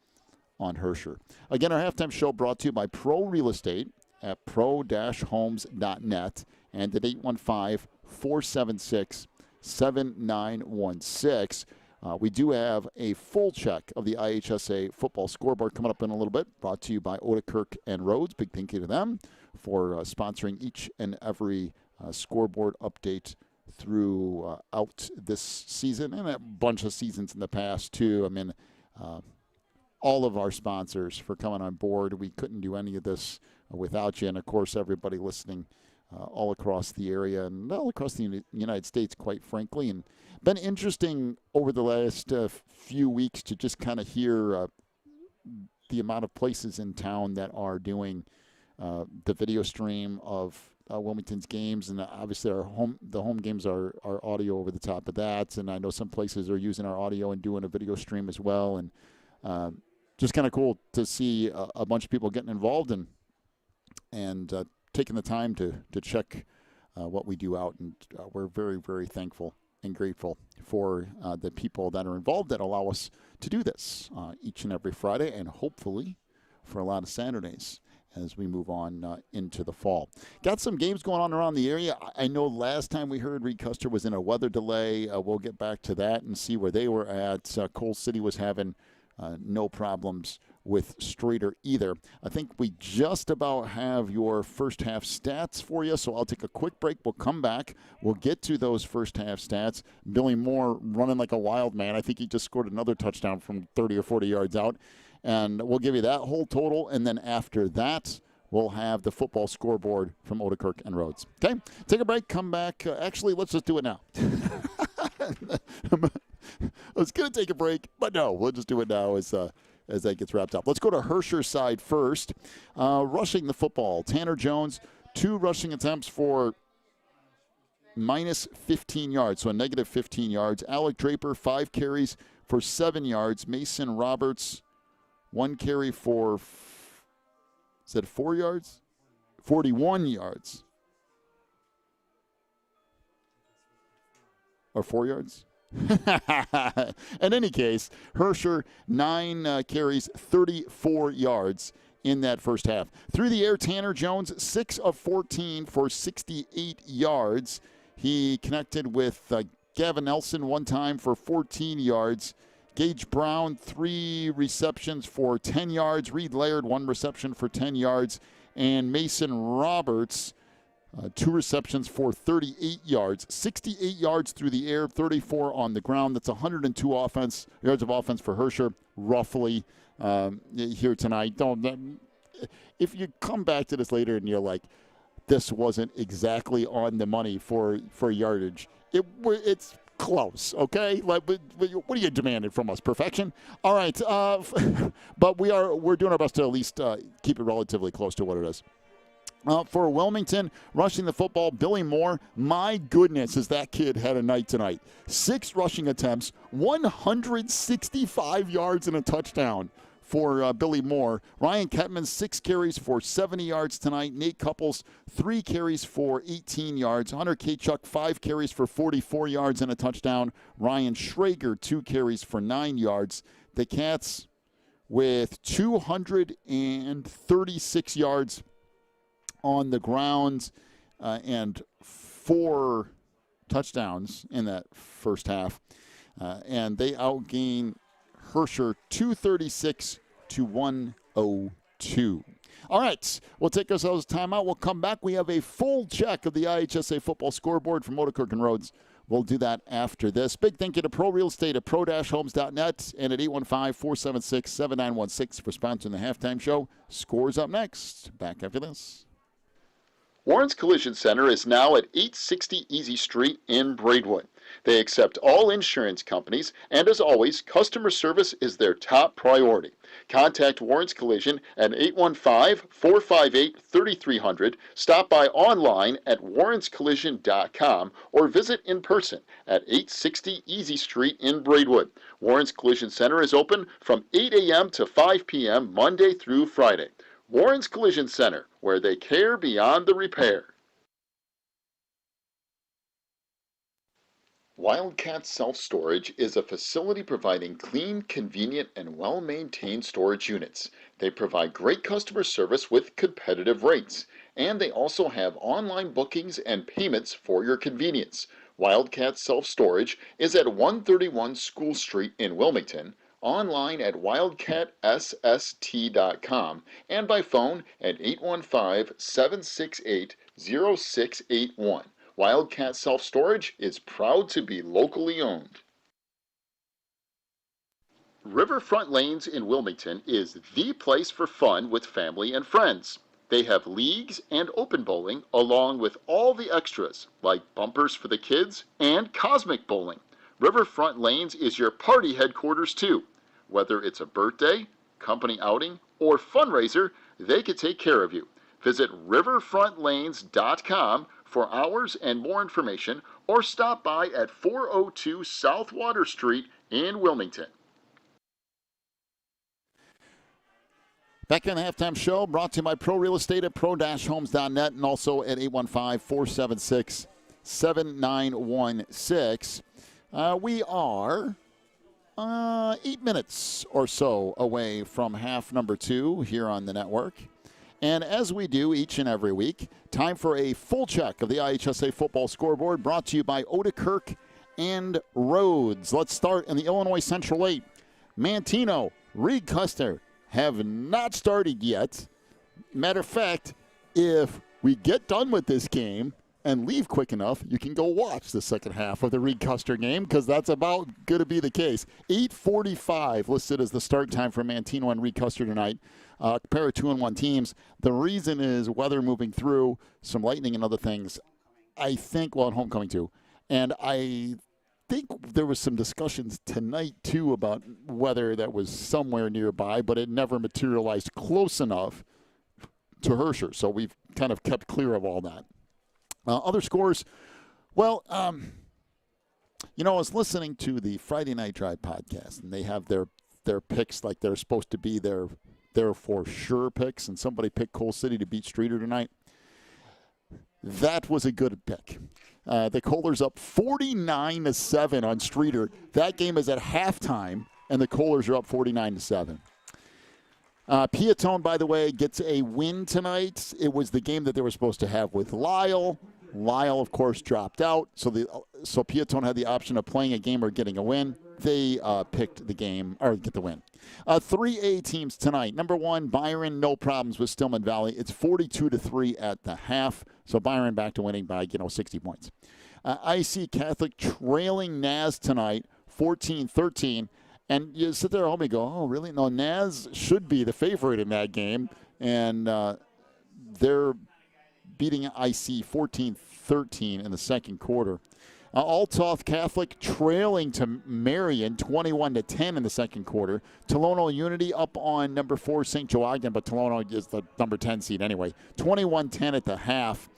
on Herscher. Again, our halftime show brought to you by Pro Real Estate at pro-homes.net and at 815-476-7916. We do have a full check of the IHSA football scoreboard coming up in a little bit, brought to you by Odekirk and Rhodes. Big thank you to them for sponsoring each and every scoreboard update throughout this season and a bunch of seasons in the past too. I mean, all of our sponsors for coming on board. We couldn't do any of this without you, and of course everybody listening all across the area and all across the United States, quite frankly. And been interesting over the last few weeks to just kind of hear the amount of places in town that are doing the video stream of Wilmington's games, and obviously the home games are audio over the top of that. And I know some places are using our audio and doing a video stream as well. And just kind of cool to see a bunch of people getting involved and taking the time to check what we do out. And we're very, very thankful and grateful for the people that are involved that allow us to do this each and every Friday, and hopefully for a lot of Saturdays as we move on into the fall. Got some games going on around the area. I know last time we heard Reed Custer was in a weather delay. We'll get back to that and see where they were at. Coal City was having no problems with Streeter either. I think we just about have your first half stats for you, so I'll take a quick break. We'll come back. We'll get to those first half stats. Billy Moore running like a wild man. I think he just scored another touchdown from 30 or 40 yards out. And we'll give you that whole total, and then after that, we'll have the football scoreboard from Odekirk and Rhodes. Okay? Take a break, come back. Actually, let's just do it now. I was going to take a break, but no, we'll just do it now as that gets wrapped up. Let's go to Herscher's side first. Rushing the football, Tanner Jones, 2 rushing attempts for minus 15 yards, so a negative 15 yards. Alec Draper, 5 carries for 7 yards. Mason Roberts, 1 carry for, is that 4 yards? 41 yards. Or 4 yards? In any case, Herscher, 9 carries, 34 yards in that first half. Through the air, Tanner Jones, 6 of 14 for 68 yards. He connected with Gavin Nelson 1 time for 14 yards. Gage Brown, 3 receptions for 10 yards. Reed Laird, 1 reception for 10 yards. And Mason Roberts, 2 receptions for 38 yards. 68 yards through the air, 34 on the ground. That's 102 yards of offense for Herscher, roughly, here tonight. If you come back to this later and you're like, this wasn't exactly on the money for yardage, it's close, okay? Like, what are you demanding from us? Perfection? All right, but we're doing our best to at least keep it relatively close to what it is. For Wilmington, rushing the football, Billy Moore, my goodness, has that kid had a night tonight. 6 rushing attempts, 165 yards and a touchdown for Billy Moore. Ryan Kettman, 6 carries for 70 yards tonight. Nate Couples, 3 carries for 18 yards. Hunter Kachuk, 5 carries for 44 yards and a touchdown. Ryan Schrager, 2 carries for 9 yards. The Cats with 236 yards on the ground and 4 touchdowns in that first half. And they outgain Herscher 236 to 102. All right, we'll take ourselves a timeout. We'll come back. We have a full check of the IHSA football scoreboard from Odekirk and Rhodes. We'll do that after this. Big thank you to Pro Real Estate at pro-homes.net and at 815-476-7916 for sponsoring the halftime show. Scores up next. Back after this. Warren's Collision Center is now at 860 Easy Street in Braidwood. They accept all insurance companies, and as always, customer service is their top priority. Contact Warren's Collision at 815-458-3300, stop by online at warrenscollision.com, or visit in person at 860 Easy Street in Braidwood. Warren's Collision Center is open from 8 a.m. to 5 p.m. Monday through Friday. Warren's Collision Center, where they care beyond the repair. Wildcat Self-Storage is a facility providing clean, convenient, and well-maintained storage units. They provide great customer service with competitive rates, and they also have online bookings and payments for your convenience. Wildcat Self-Storage is at 131 School Street in Wilmington, online at wildcatsst.com, and by phone at 815-768-0681. Wildcat Self-Storage is proud to be locally owned. Riverfront Lanes in Wilmington is the place for fun with family and friends. They have leagues and open bowling along with all the extras like bumpers for the kids and cosmic bowling. Riverfront Lanes is your party headquarters too. Whether it's a birthday, company outing, or fundraiser, they can take care of you. Visit riverfrontlanes.com for hours and more information, or stop by at 402 South Water Street in Wilmington. Back in the halftime show, brought to you by Pro Real Estate at pro-homes.net and also at 815-476-7916. We are 8 minutes or so away from half number 2 here on the network. And as we do each and every week, time for a full check of the IHSA football scoreboard brought to you by Odekirk and Rhodes. Let's start in the Illinois Central 8. Mantino, Reed Custer, have not started yet. Matter of fact, if we get done with this game and leave quick enough, you can go watch the second half of the Reed Custer game, because that's about going to be the case. 8:45 listed as the start time for Mantino and Reed Custer tonight. A pair of 2-1 teams. The reason is weather moving through, some lightning and other things. I think, well, at homecoming too. And I think there was some discussions tonight too about weather that was somewhere nearby, but it never materialized close enough to Herscher. So we've kind of kept clear of all that. Other scores, well, I was listening to the Friday Night Drive podcast, and they have their picks like they're supposed to be their for sure picks, and somebody picked Coal City to beat Streeter tonight. That was a good pick. The Kohlers up 49-7 on Streeter. That game is at halftime, and the Kohlers are up 49-7. Piatone, by the way, gets a win tonight. It was the game that they were supposed to have with Lyle. Lyle, of course, dropped out, so Piatone had the option of playing a game or getting a win. They picked the game, or get the win. 3A teams tonight. Number 1, Byron, no problems with Stillman Valley. It's 42-3 at the half, so Byron back to winning by 60 points. IC Catholic trailing Naz tonight, 14-13. And you sit there at home and go, oh, really? No, Naz should be the favorite in that game. And they're beating IC 14-13 in the second quarter. Althoff Catholic trailing to Marion 21-10 in the second quarter. Tolono Unity up on number 4 St. Joe Ogden, but Tolono is the number 10 seed anyway. 21-10 at the half.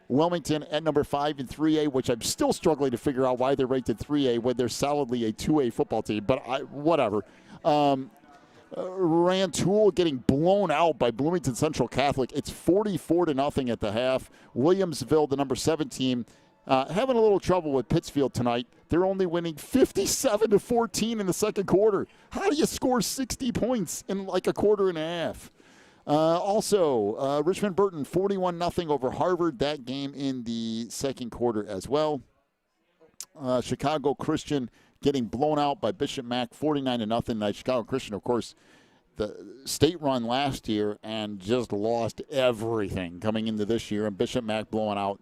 Wilmington at number 5 in 3A, which I'm still struggling to figure out why they're ranked at 3A when they're solidly a 2A football team, but whatever. Rantoul getting blown out by Bloomington Central Catholic. It's 44-0 at the half. Williamsville, the number 7 team, having a little trouble with Pittsfield tonight. They're only winning 57-14 in the second quarter. How do you score 60 points in like a quarter and a half? Also, Richmond Burton 41-0 over Harvard. That game in the second quarter as well. Chicago Christian getting blown out by Bishop Mack 49-0. Chicago Christian, of course, the state run last year and just lost everything coming into this year. And Bishop Mack blowing out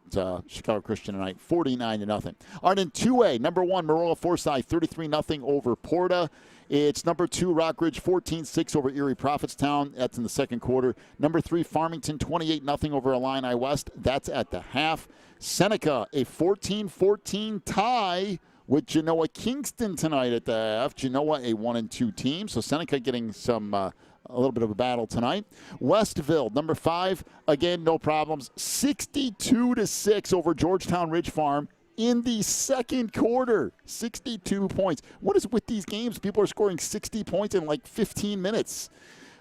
Chicago Christian tonight 49-0. All right, in 2A, number 1, Marola Forsyth 33-0 over Porta. It's number 2, Rockridge 14-6 over Erie Prophetstown. That's in the second quarter. Number 3, Farmington 28-0 over Illini West. That's at the half. Seneca, a 14-14 tie with Genoa Kingston tonight at the half. Genoa, a 1-2 team. So Seneca getting some a little bit of a battle tonight. Westville, number 5, again, no problems. 62-6 over Georgetown Ridge Farm. In the second quarter, 62 points. What is with these games? People are scoring 60 points in like 15 minutes.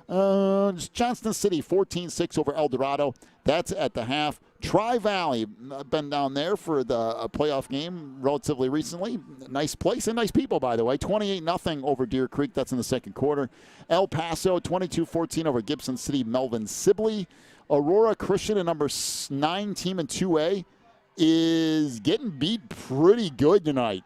Johnston City, 14-6 over El Dorado. That's at the half. Tri-Valley, been down there for the playoff game relatively recently. Nice place and nice people, by the way. 28-0 over Deer Creek. That's in the second quarter. El Paso, 22-14 over Gibson City, Melvin Sibley. Aurora Christian, a number 9 team in 2A, is getting beat pretty good tonight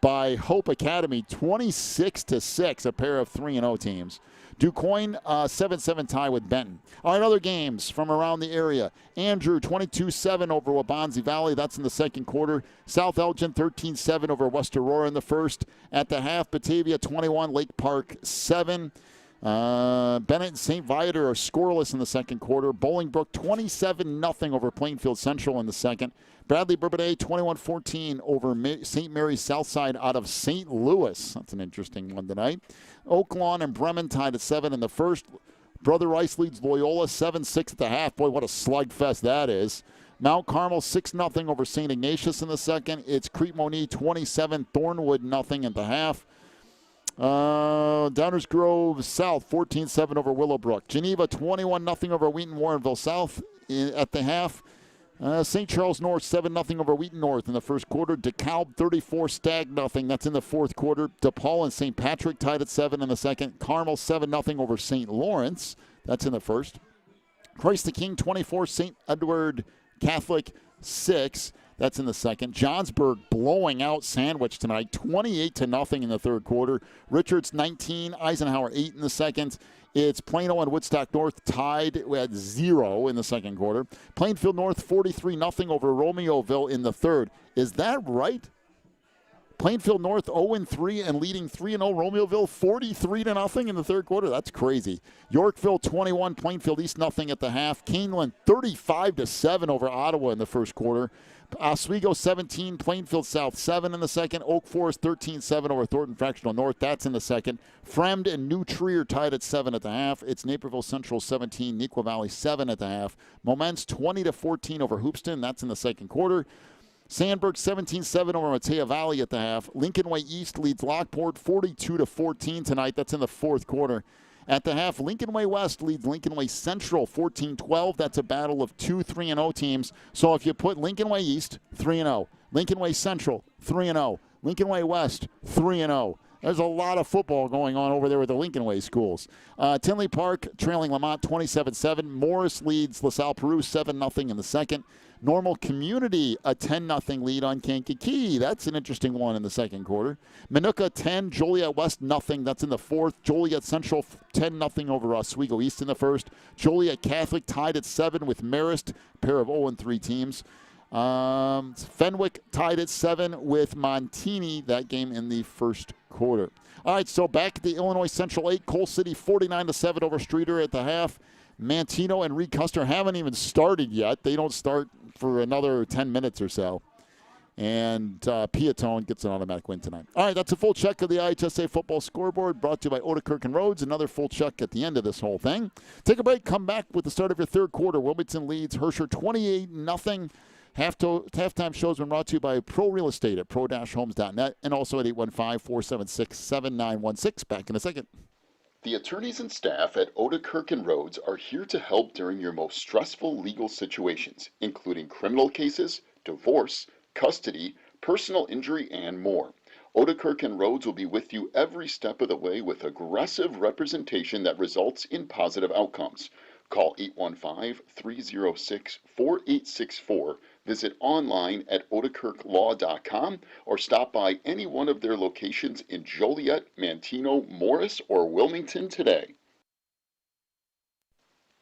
by Hope Academy, 26-6, a pair of 3-0 teams. DuQuoin, 7-7 tie with Benton. All right, other games from around the area. Andrew, 22-7 over Wabanzi Valley. That's in the second quarter. South Elgin, 13-7 over West Aurora in the first. At the half, Batavia, 21, Lake Park, 7. Bennett and St. Viator are scoreless in the second quarter. Bolingbrook, 27-0 over Plainfield Central in the second. Bradley Bourbonnais, 21-14 over St. Mary's Southside out of St. Louis. That's an interesting one tonight. Oak Lawn and Bremen tied at 7 in the first. Brother Rice leads Loyola 7-6 at the half. Boy, what a slugfest that is. Mount Carmel 6-0 over St. Ignatius in the second. It's Crete-Monee 27, Thornwood 0 at the half. Downers Grove South 14-7 over Willowbrook. Geneva 21-0 over Wheaton Warrenville South at the half. St. Charles North 7-0 over Wheaton North in the first quarter. DeKalb 34, Stag 0. That's in the fourth quarter. DePaul and St. Patrick tied at 7 in the second. Carmel 7-0 over St. Lawrence. That's in the first. Christ the King 24, St. Edward Catholic 6. That's in the second. Johnsburg blowing out Sandwich tonight, 28-0 in the third quarter. Richards 19, Eisenhower 8 in the second. It's Plano and Woodstock North tied at 0 in the second quarter. Plainfield North 43-0 over Romeoville in the third. Is that right? Plainfield North 0-3 and leading 3-0 Romeoville 43-0 in the third quarter. That's crazy. Yorkville 21, Plainfield East 0 at the half. Canelan 35-7 over Ottawa in the first quarter. Oswego 17, Plainfield South 7 in the second. Oak Forest 13-7 over Thornton Fractional North. That's in the second. Fremd and New Tree are tied at 7 at the half. It's Naperville Central 17, Neuqua Valley 7 at the half. Moments 20-14 over Hoopston. That's in the second quarter. Sandburg 17-7 over Matea Valley at the half. Lincoln Way East leads Lockport 42-14 tonight. That's in the fourth quarter. At the half, Lincoln Way West leads Lincoln Way Central 14-12. That's a battle of two 3-0 teams. So if you put Lincoln Way East, 3-0. Lincoln Way Central, 3-0. Lincoln Way West, 3-0. There's a lot of football going on over there with the Lincoln Way schools. Tinley Park trailing Lamont 27-7. Morris leads LaSalle Peru 7-0 in the second. Normal Community a 10-0 lead on Kankakee. That's an interesting one in the second quarter. Minooka 10, Joliet West 0. That's in the fourth. Joliet Central 10-0 over Oswego East in the first. Joliet Catholic tied at 7 with Marist, a pair of 0-3 teams. Fenwick tied at 7 with Montini, that game in the first quarter. All right, so back at the Illinois Central 8, Coal City 49-7 over Streeter at the half. Mantino and Reed Custer haven't even started yet. They don't start for another 10 minutes or so. And Piatone gets an automatic win tonight. All right, that's a full check of the IHSA football scoreboard brought to you by Odekirk and Rhodes. Another full check at the end of this whole thing. Take a break, come back with the start of your third quarter. Wilmington leads Herscher 28-0. Halftime shows been brought to you by Pro Real Estate at pro-homes.net and also at 815-476-7916. Back in a second. The attorneys and staff at Odekirk and Rhodes are here to help during your most stressful legal situations, including criminal cases, divorce, custody, personal injury, and more. Odekirk and Rhodes will be with you every step of the way with aggressive representation that results in positive outcomes. Call 815-306-4864. Visit online at odekirklaw.com or stop by any one of their locations in Joliet, Mantino, Morris, or Wilmington today.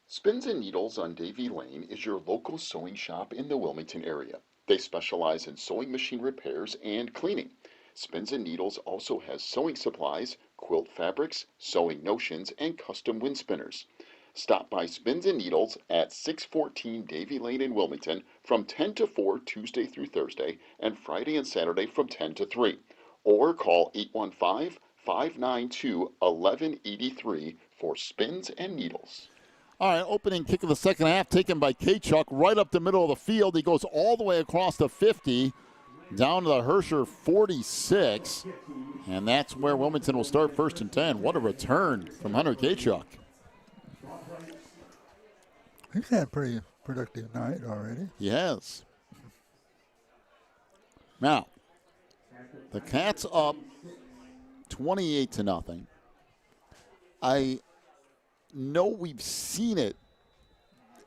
Spins and Needles on Davie Lane is your local sewing shop in the Wilmington area. They specialize in sewing machine repairs and cleaning. Spins and Needles also has sewing supplies, quilt fabrics, sewing notions, and custom wind spinners. Stop by Spins and Needles at 614 Davie Lane in Wilmington from 10 to 4 Tuesday through Thursday and Friday and Saturday from 10 to 3. Or call 815-592-1183 for Spins and Needles. All right, opening kick of the second half taken by Kachuk right up the middle of the field. He goes all the way across the 50 down to the Herscher 46. And that's where Wilmington will start first and 10. What a return from Hunter Kachuk. He's had a pretty productive night already. He has. Now, the Cats up 28-0. I know we've seen it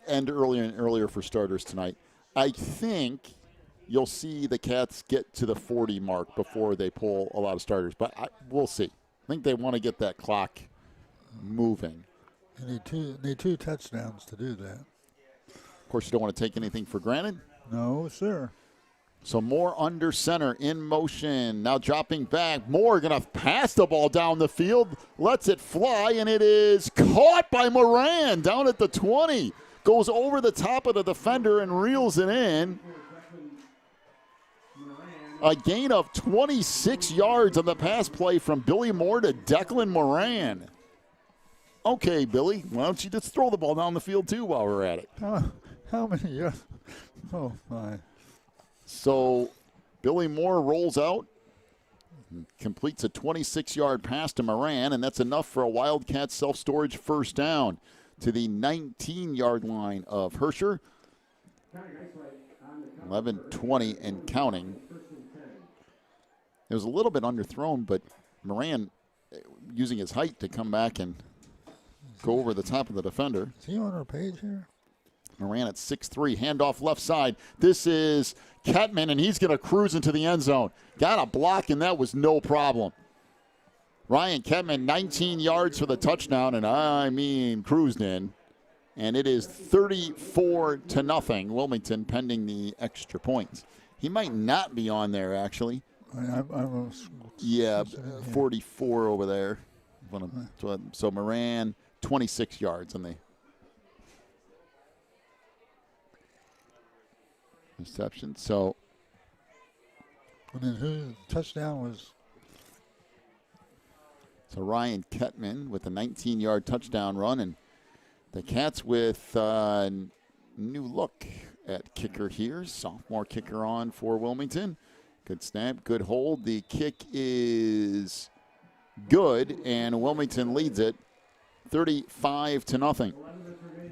end earlier and earlier for starters tonight. I think you'll see the Cats get to the 40 mark before they pull a lot of starters, but we'll see. I think they want to get that clock moving. You need two touchdowns to do that. Of course, you don't want to take anything for granted. No, sir. So Moore under center in motion. Now dropping back. Moore going to pass the ball down the field. Lets it fly, and it is caught by Moran down at the 20. Goes over the top of the defender and reels it in. A gain of 26 yards on the pass play from Billy Moore to Declan Moran. Okay, Billy, why don't you just throw the ball down the field, too, while we're at it? How many yards? Oh, my. So Billy Moore rolls out, completes a 26-yard pass to Moran, and that's enough for a Wildcat self-storage first down to the 19-yard line of Herscher. 11-20 and counting. It was a little bit underthrown, but Moran using his height to come back and go over the top of the defender. Is he on our page here? Moran at 6'3", handoff left side. This is Ketman, and he's going to cruise into the end zone. Got a block, and that was no problem. Ryan Ketman, 19 yards for the touchdown, and I mean cruised in. And it is 34-0, Wilmington, pending the extra points. He might not be on there, actually. Yeah, 44 over there. So Moran, 26 yards on the reception. So, and then whose touchdown was? So Ryan Ketman with a 19-yard touchdown run, and the Cats with a new look at kicker here. Sophomore kicker on for Wilmington. Good snap, good hold. The kick is good, and Wilmington leads it 35-0.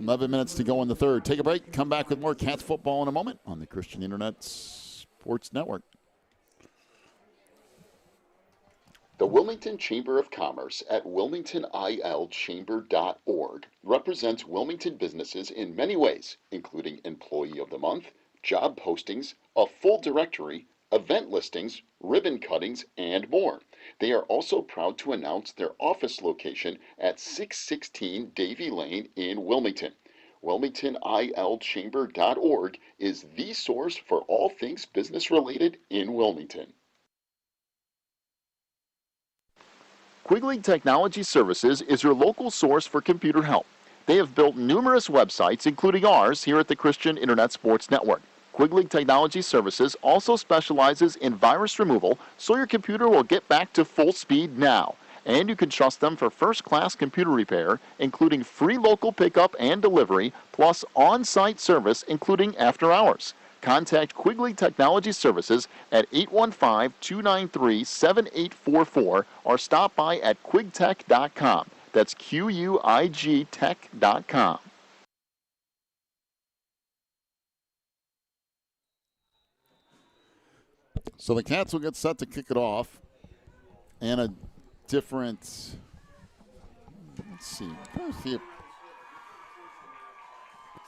11 minutes to go in the third. Take a break. Come back with more Cats football in a moment on the Christian Internet Sports Network. The Wilmington Chamber of Commerce at wilmingtonilchamber.org represents Wilmington businesses in many ways, including Employee of the Month, job postings, a full directory, event listings, ribbon cuttings, and more. They are also proud to announce their office location at 616 Davie Lane in Wilmington. WilmingtonILChamber.org is the source for all things business related in Wilmington. Quigley Technology Services is your local source for computer help. They have built numerous websites, including ours here at the Christian Internet Sports Network. Quigley Technology Services also specializes in virus removal, so your computer will get back to full speed now. And you can trust them for first-class computer repair, including free local pickup and delivery, plus on-site service, including after hours. Contact Quigley Technology Services at 815-293-7844 or stop by at quigtech.com. That's QUIG tech.com. So the Cats will get set to kick it off. And a different, let's see.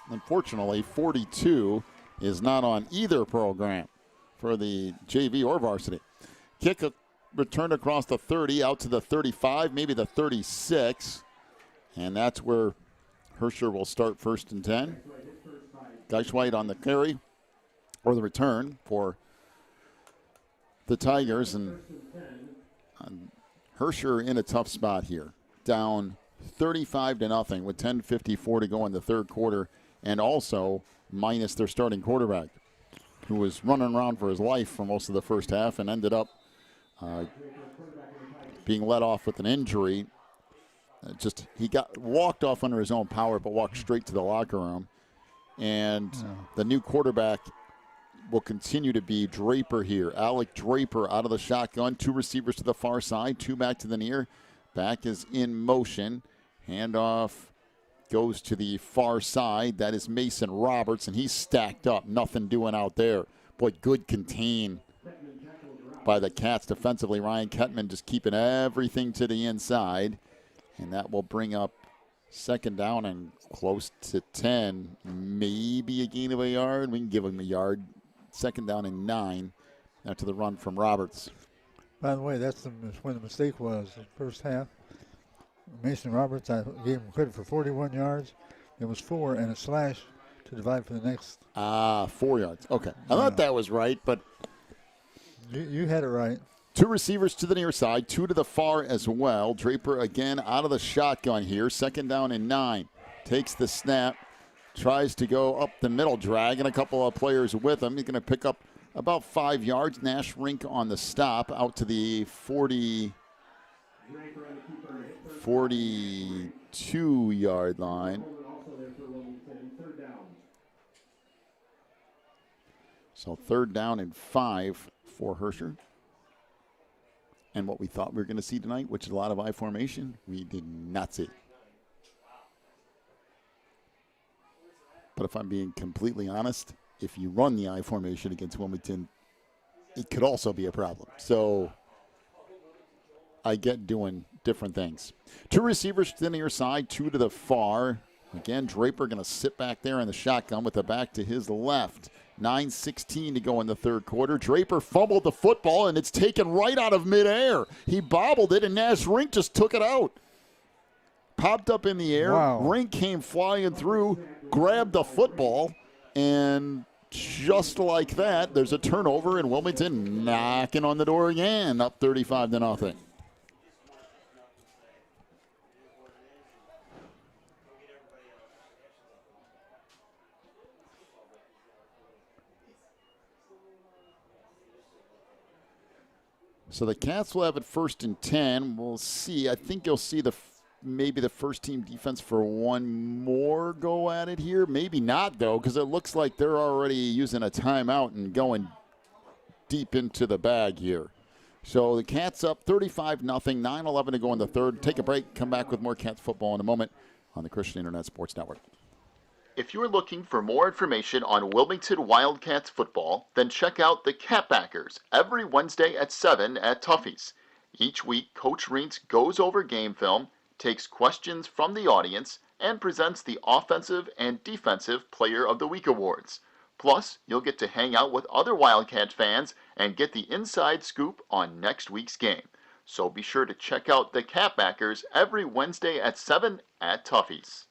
Unfortunately, 42 is not on either program for the JV or varsity. Kick returned across the 30, out to the 35, maybe the 36. And that's where Herscher will start first and 10. Geishweit on the carry or the return for the Tigers. And Herscher in a tough spot here. Down 35-0 with 10:54 to go in the third quarter. And also minus their starting quarterback, who was running around for his life for most of the first half and ended up being let off with an injury. He got walked off under his own power, but walked straight to the locker room. And the new quarterback will continue to be Draper here. Alec Draper out of the shotgun. Two receivers to the far side, two back to the near. Back is in motion. Handoff goes to the far side. That is Mason Roberts, and he's stacked up. Nothing doing out there. Boy, good contain by the Cats defensively. Ryan Ketman just keeping everything to the inside. And that will bring up second down and close to 10. Maybe a gain of a yard. We can give him a yard. Second down and 9 after the run from Roberts. By the way, that's when the mistake was, the first half. Mason Roberts, I gave him credit for 41 yards. It was 4 and a slash to divide for the next. 4 yards. Okay. I thought that was right, but. You had it right. Two receivers to the near side, two to the far as well. Draper again out of the shotgun here. Second down and 9. Takes the snap. Tries to go up the middle, dragging a couple of players with him. He's going to pick up about 5 yards. Nash Rink on the stop out to the 42-yard line. So third down and 5 for Herscher. And what we thought we were going to see tonight, which is a lot of I formation, we did not see. But if I'm being completely honest, if you run the I formation against Wilmington, it could also be a problem. So I get doing different things. Two receivers to the near side, two to the far. Again, Draper going to sit back there in the shotgun with the back to his left. 9:16 to go in the third quarter. Draper fumbled the football, and it's taken right out of midair. He bobbled it, and Nash Rink just took it out. Popped up in the air. Wow. Rink came flying through, grabbed the football, and just like that, there's a turnover, and Wilmington knocking on the door again, up 35-0. So the Cats will have it 1st and 10. We'll see. I think you'll see maybe the first team defense for one more go at it here. Maybe not, though, because it looks like they're already using a timeout and going deep into the bag here. So the Cats up 35-0, 9:11 to go in the third. Take a break, come back with more Cats football in a moment on the Christian Internet Sports Network. If you're looking for more information on Wilmington Wildcats football, then check out the Catbackers every Wednesday at 7 at Tuffy's. Each week, Coach Reentz goes over game film, takes questions from the audience, and presents the Offensive and Defensive Player of the Week awards. Plus, you'll get to hang out with other Wildcat fans and get the inside scoop on next week's game. So be sure to check out the Catbackers every Wednesday at 7 at Tuffy's.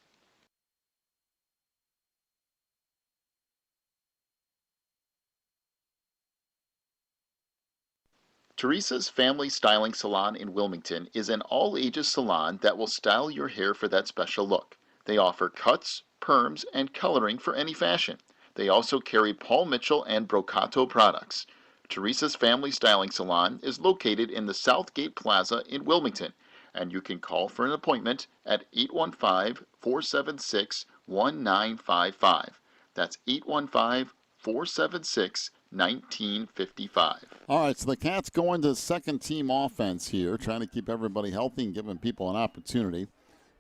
Teresa's Family Styling Salon in Wilmington is an all-ages salon that will style your hair for that special look. They offer cuts, perms, and coloring for any fashion. They also carry Paul Mitchell and Brocato products. Teresa's Family Styling Salon is located in the Southgate Plaza in Wilmington, and you can call for an appointment at 815-476-1955. That's 815-476-1955. All right, so the Cats go into second-team offense here, trying to keep everybody healthy and giving people an opportunity.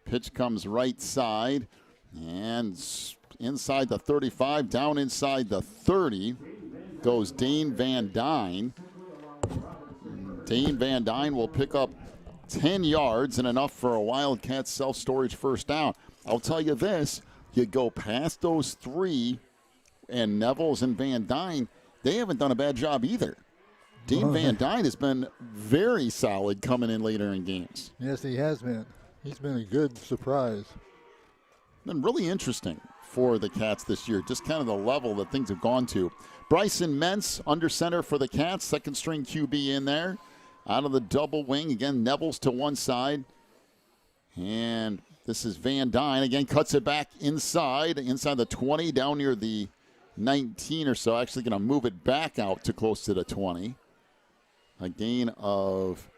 Pitch comes right side, and inside the 35, down inside the 30 goes Dane Van Dyne. Dane Van Dyne will pick up 10 yards and enough for a Wildcats self-storage first down. I'll tell you this, you go past those three, and Nevels and Van Dyne, they haven't done a bad job either. Dean Van Dyne has been very solid coming in later in games. Yes, he has been. He's been a good surprise. Been really interesting for the Cats this year, just kind of the level that things have gone to. Bryson Mentz under center for the Cats, second string QB in there. Out of the double wing, again, Nevels to one side. And this is Van Dyne, again, cuts it back inside the 20, down near the 19 or so. Actually going to move it back out to close to the 20. A gain of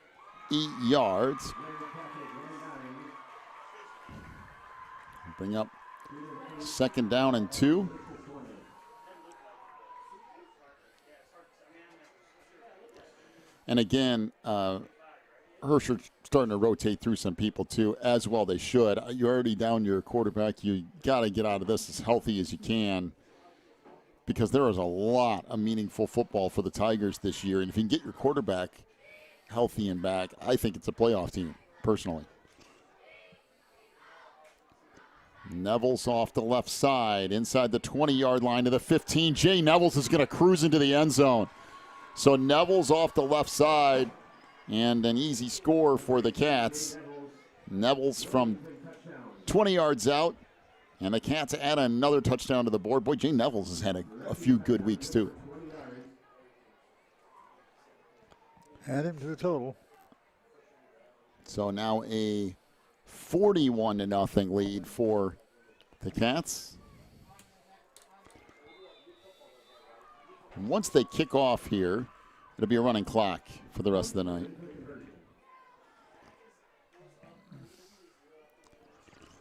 8 yards. Bring up second down and 2. And again, Herscher starting to rotate through some people too, as well they should. You're already down your quarterback. You got to get out of this as healthy as you can, because there is a lot of meaningful football for the Tigers this year. And if you can get your quarterback healthy and back, I think it's a playoff team, personally. Nevels off the left side, inside the 20-yard line to the 15. Jay Nevels is going to cruise into the end zone. So Nevels off the left side, and an easy score for the Cats. Nevels from 20 yards out. And the Cats add another touchdown to the board. Boy, Jay Nevels has had a few good weeks, too. Add him to the total. So now a 41-0 lead for the Cats. And once they kick off here, it'll be a running clock for the rest of the night.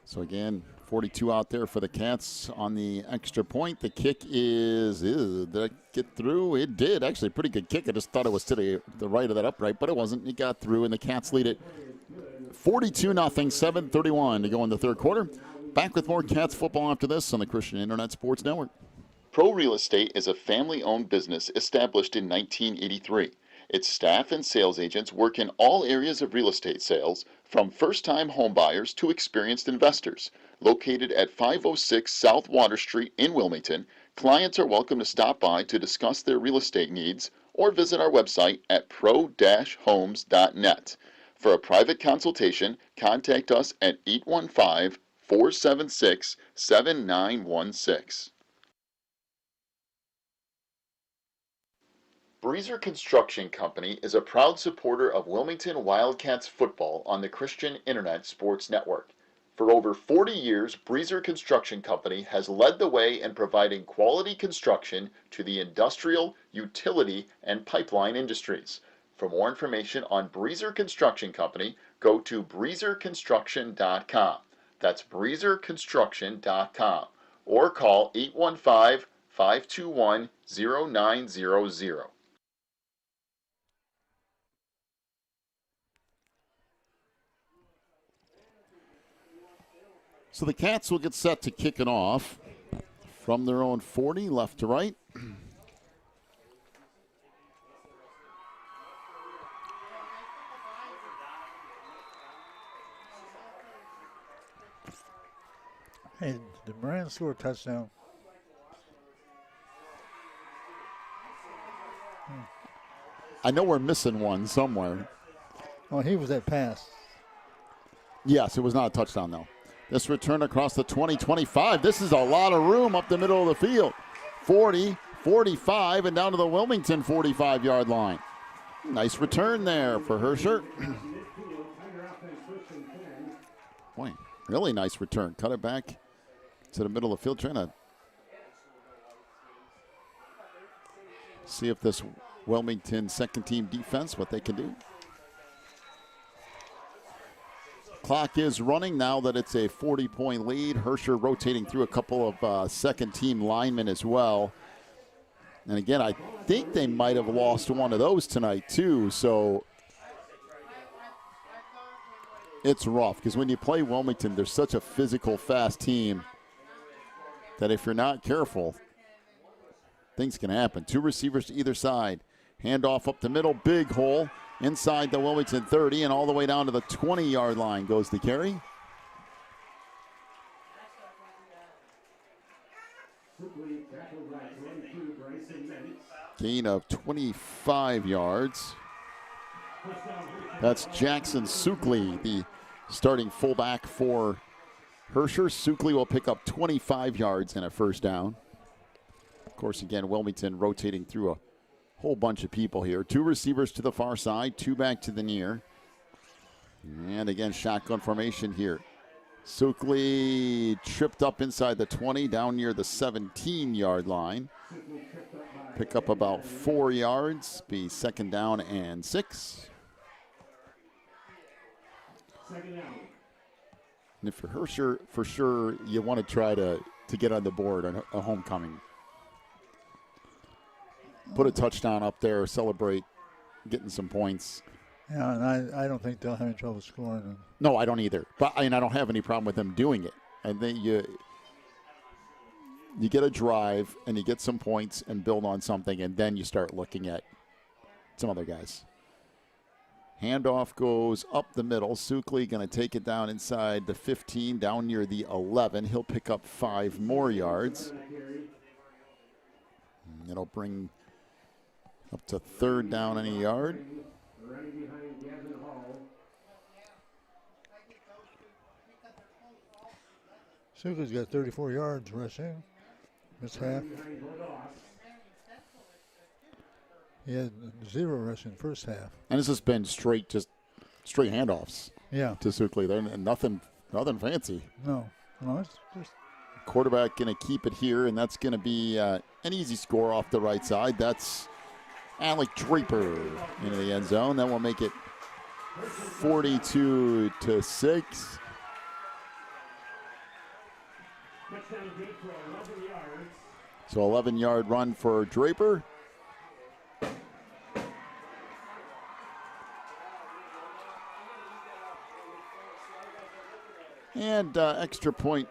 So again, 42 out there for the Cats on the extra point. The kick is, did it get through? It did. Actually, pretty good kick. I just thought it was to the right of that upright, but it wasn't. It got through, and the Cats lead it 42-0, 7:31 to go in the third quarter. Back with more Cats football after this on the Christian Internet Sports Network. Pro Real Estate is a family-owned business established in 1983. Its staff and sales agents work in all areas of real estate sales, From first-time homebuyers to experienced investors, located at 506 South Water Street in Wilmington, clients are welcome to stop by to discuss their real estate needs or visit our website at pro-homes.net. For a private consultation, contact us at 815-476-7916. Breezer Construction Company is a proud supporter of Wilmington Wildcats football on the Christian Internet Sports Network. For over 40 years, Breezer Construction Company has led the way in providing quality construction to the industrial, utility, and pipeline industries. For more information on Breezer Construction Company, go to breezerconstruction.com. That's breezerconstruction.com. Or call 815-521-0900. So the Cats will get set to kick it off from their own 40, left to right. Hey, did Moran score a touchdown? I know we're missing one somewhere. Oh, he was at pass. Yes, it was not a touchdown, though. This return across the 20-25. This is a lot of room up the middle of the field. 40, 45, and down to the Wilmington 45-yard line. Nice return there for Herscher. Boy, really nice return. Cut it back to the middle of the field, trying to see if this Wilmington second-team defense, what they can do. Clock is running now that it's a 40-point lead. Herscher rotating through a couple of second-team linemen as well. And again, I think they might have lost one of those tonight too. So it's rough because when you play Wilmington, they're such a physical, fast team that if you're not careful, things can happen. Two receivers to either side. Handoff up the middle, big hole. Inside the Wilmington 30 and all the way down to the 20-yard line goes the carry. Gain of 25 yards. That's Jackson Sukley, the starting fullback for Herscher. Sukley will pick up 25 yards and a first down. Of course, again, Wilmington rotating through a whole bunch of people here. Two receivers to the far side, two back to the near. And again, shotgun formation here. Sukley tripped up inside the 20, down near the 17-yard line. Pick up about 4 yards, be second down and 6. And if you're Herscher, for sure, you want to try to get on the board on a homecoming. Put a touchdown up there, celebrate getting some points. Yeah, and I don't think they'll have any trouble scoring them. No, I don't either. But I don't have any problem with them doing it. I think you get a drive and you get some points and build on something, and then you start looking at some other guys. Handoff goes up the middle. Sukley going to take it down inside the 15, down near the 11. He'll pick up 5 more yards. It'll bring up to third down and a yard. Sukley's got 34 yards rushing. This half. He had 0 rushing first half. And this has been straight handoffs. Yeah. To Sukley. They're nothing fancy. No, it's just. Quarterback going to keep it here, and that's going to be an easy score off the right side. That's Alec Draper into the end zone. That will make it 42-6. So 11-yard run for Draper. And extra point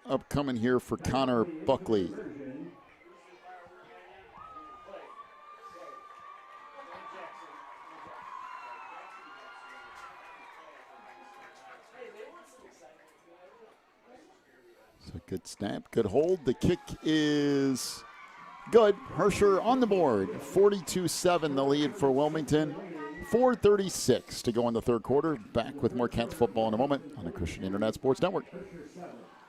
upcoming here for Connor Buckley. Good snap, good hold. The kick is good. Herscher on the board. 42-7 the lead for Wilmington. 4:36 to go in the third quarter. Back with more Cats football in a moment on the Christian Internet Sports Network.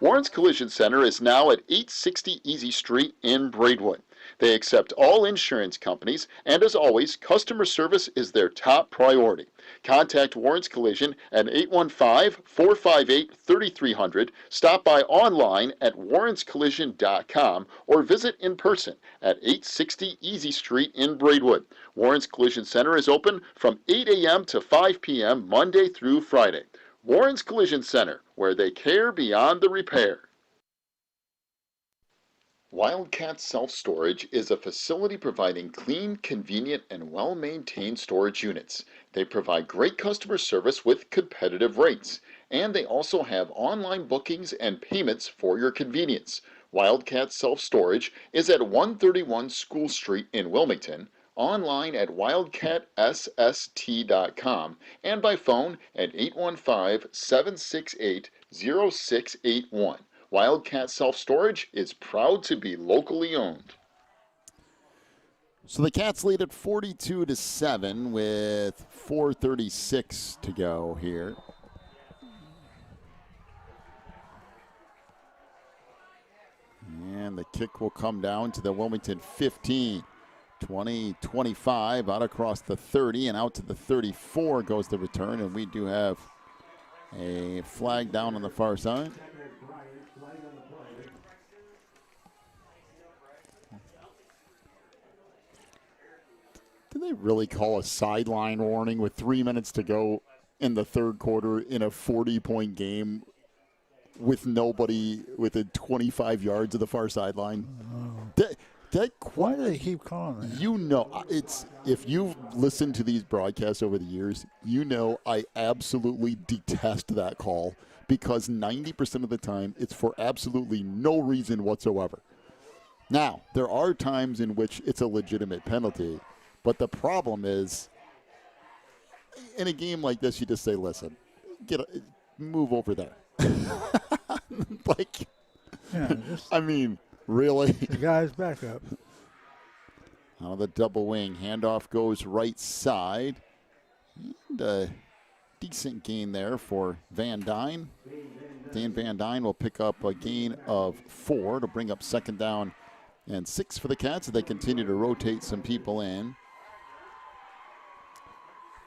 Warren's Collision Center is now at 860 Easy Street in Braidwood. They accept all insurance companies, and as always, customer service is their top priority. Contact Warren's Collision at 815-458-3300, stop by online at warrenscollision.com, or visit in person at 860 Easy Street in Braidwood. Warren's Collision Center is open from 8 a.m. to 5 p.m. Monday through Friday. Warren's Collision Center, where they care beyond the repair. Wildcat Self-Storage is a facility providing clean, convenient, and well-maintained storage units. They provide great customer service with competitive rates, and they also have online bookings and payments for your convenience. Wildcat Self-Storage is at 131 School Street in Wilmington, online at wildcatsst.com, and by phone at 815-768-0681. Wildcat Self-Storage is proud to be locally owned. So the Cats lead at 42-7 with 4:36 to go here. And the kick will come down to the Wilmington 15. 20-25 out across the 30 and out to the 34 goes the return, and we do have a flag down on the far side. Did they really call a sideline warning with 3 minutes to go in the third quarter in a 40-point game with nobody within 25 yards of the far sideline? Why do they keep calling that? You know, it's, if you've listened to these broadcasts over the years, you know I absolutely detest that call because 90% of the time it's for absolutely no reason whatsoever. Now, there are times in which it's a legitimate penalty, but the problem is, in a game like this, you just say, listen, move over there. Like, Yeah, I mean, really? the guy's back up. Out of the double wing, handoff goes right side. And a decent gain there for Van Dyne. Dan Van Dyne will pick up a gain of 4 to bring up second down and 6 for the Cats as they continue to rotate some people in.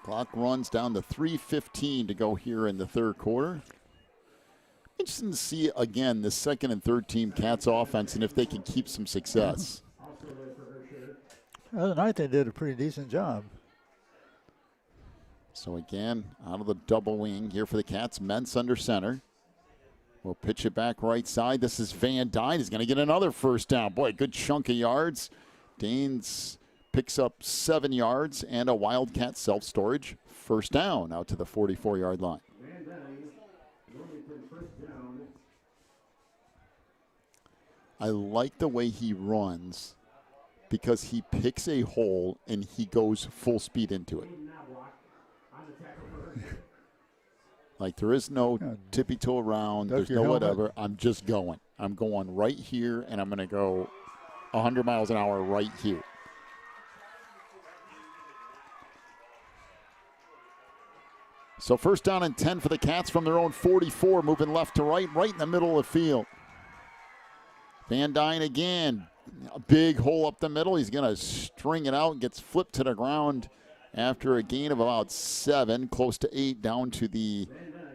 Clock runs down to 3:15 to go here in the third quarter. Interesting to see, again, the second and third team Cats offense and if they can keep some success. The other night they did a pretty decent job. So again, out of the double wing here for the Cats, Mentz under center. We'll pitch it back right side. This is Van Dyne. He's going to get another first down. Boy, good chunk of yards. Danes picks up 7 yards and a Wildcat self-storage first down out to the 44-yard line. I like the way he runs because he picks a hole and he goes full speed into it. Like, there is no tippy-toe around. There's no whatever. I'm just going. I'm going right here, and I'm going to go 100 miles an hour right here. So first down and 10 for the Cats from their own 44, moving left to right in the middle of the field. Van Dyne again, a big hole up the middle. He's going to string it out and gets flipped to the ground after a gain of about 7, close to 8, down to the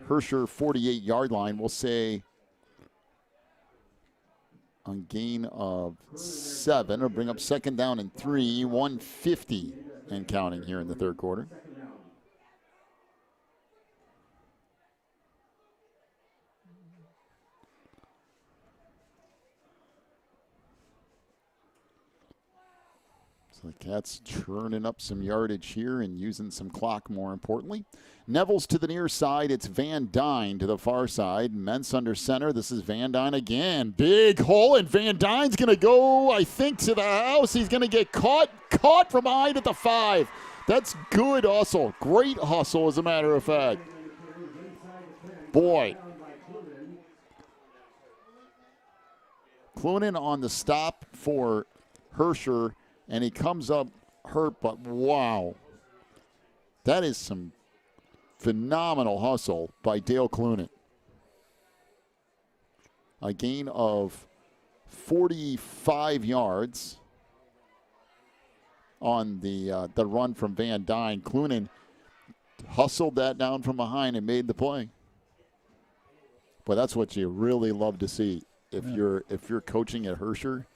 Herscher 48-yard line. We'll say a gain of 7. It'll bring up second down and 3, 150 and counting here in the third quarter. The Cats churning up some yardage here and using some clock, more importantly. Neville's to the near side. It's Van Dyne to the far side. Mentz under center. This is Van Dyne again. Big hole, and Van Dyne's going to go, I think, to the house. He's going to get caught from behind at the 5. That's good hustle. Great hustle, as a matter of fact. Boy. Clunan on the stop for Herscher, and he comes up hurt, but wow. That is some phenomenal hustle by Dale Clunan. A gain of 45 yards on the run from Van Dyne. Clunan hustled that down from behind and made the play. But that's what you really love to see. If you're coaching at Herscher,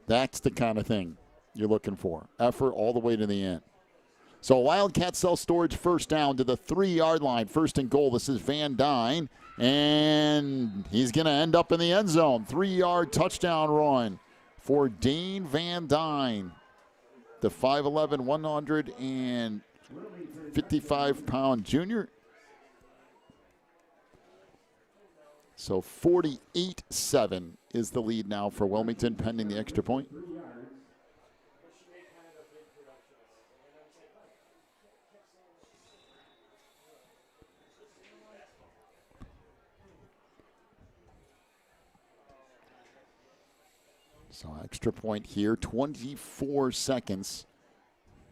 that's the kind of thing you're looking for. Effort all the way to the end. So Wildcats self-storage first down to the 3-yard line. First and goal. This is Van Dyne. And he's going to end up in the end zone. 3-yard touchdown run for Dane Van Dyne. The 5'11", 155-pound junior. So 48-7 is the lead now for Wilmington, pending the extra point. So extra point here, 24 seconds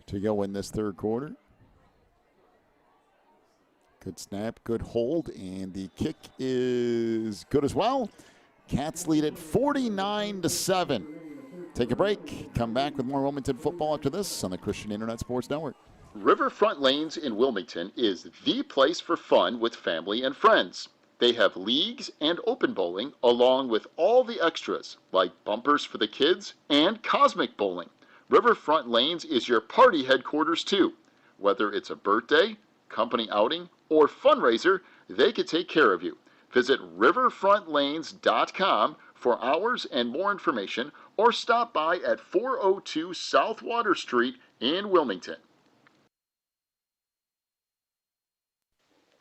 to go in this third quarter. Good snap, good hold, and the kick is good as well. Cats lead it 49-7. Take a break. Come back with more Wilmington football after this on the Christian Internet Sports Network. Riverfront Lanes in Wilmington is the place for fun with family and friends. They have leagues and open bowling, along with all the extras, like bumpers for the kids and cosmic bowling. Riverfront Lanes is your party headquarters, too. Whether it's a birthday, company outing, or fundraiser, they can take care of you. Visit riverfrontlanes.com for hours and more information, or stop by at 402 South Water Street in Wilmington.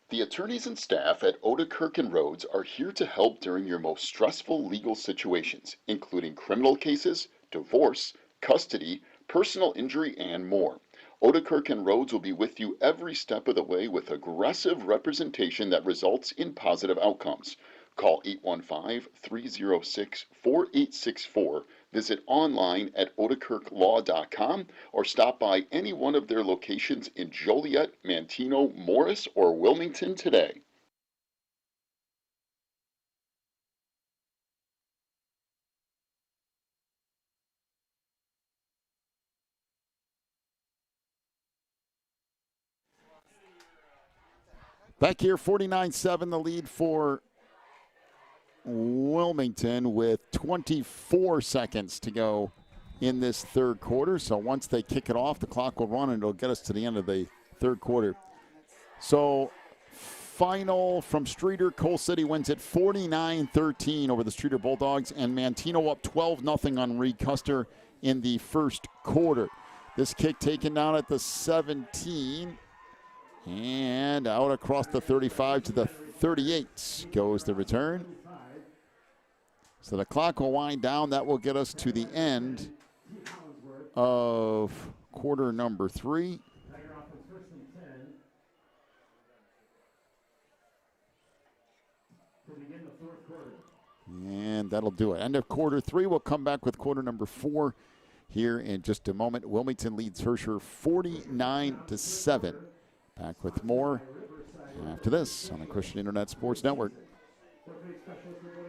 The attorneys and staff at Odekirk & Rhodes are here to help during your most stressful legal situations, including criminal cases, divorce, custody, personal injury, and more. Odekirk & Rhodes will be with you every step of the way with aggressive representation that results in positive outcomes. Call 815-306-4864, visit online at odekirklaw.com, or stop by any one of their locations in Joliet, Manteno, Morris, or Wilmington today. Back here, 49-7, the lead for Wilmington with 24 seconds to go in this third quarter. So once they kick it off, the clock will run and it'll get us to the end of the third quarter. So final from Streeter, Coal City wins it 49-13 over the Streeter Bulldogs, and Manteno up 12-0 on Reed Custer in the first quarter. This kick taken down at the 17 and out across the 35 to the 38 goes the return. So the clock will wind down. That will get us to the end of quarter number 3. And that'll do it. End of quarter 3. We'll come back with quarter number 4 here in just a moment. Wilmington leads Herscher 49-7. Back with more after this on the Christian Internet Sports Network.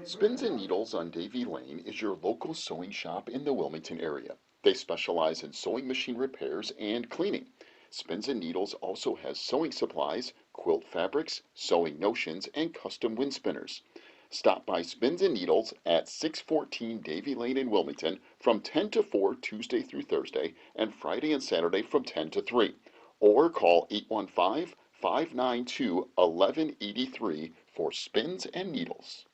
Spins and Needles on Davie Lane is your local sewing shop in the Wilmington area. They specialize in sewing machine repairs and cleaning. Spins and Needles also has sewing supplies, quilt fabrics, sewing notions, and custom wind spinners. Stop by Spins and Needles at 614 Davie Lane in Wilmington from 10 to 4 Tuesday through Thursday, and Friday and Saturday from 10 to 3. Or call 815-592-1183 for Spins and Needles.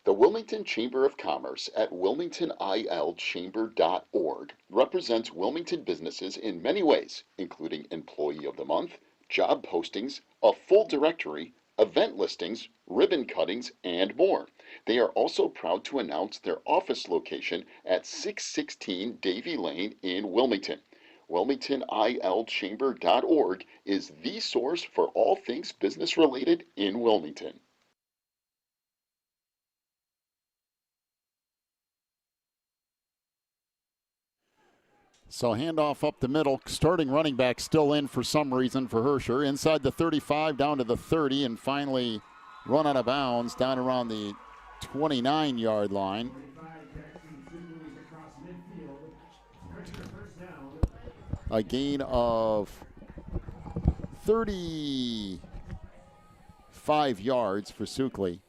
The Wilmington Chamber of Commerce at wilmingtonilchamber.org represents Wilmington businesses in many ways, including Employee of the Month, job postings, a full directory, event listings, ribbon cuttings, and more. They are also proud to announce their office location at 616 Davie Lane in Wilmington. WilmingtonILChamber.org is the source for all things business related in Wilmington. So handoff up the middle. Starting running back still in for some reason for Herscher. Inside the 35, down to the 30, and finally run out of bounds down around the 29-yard line. A gain of 35 yards for Sukley.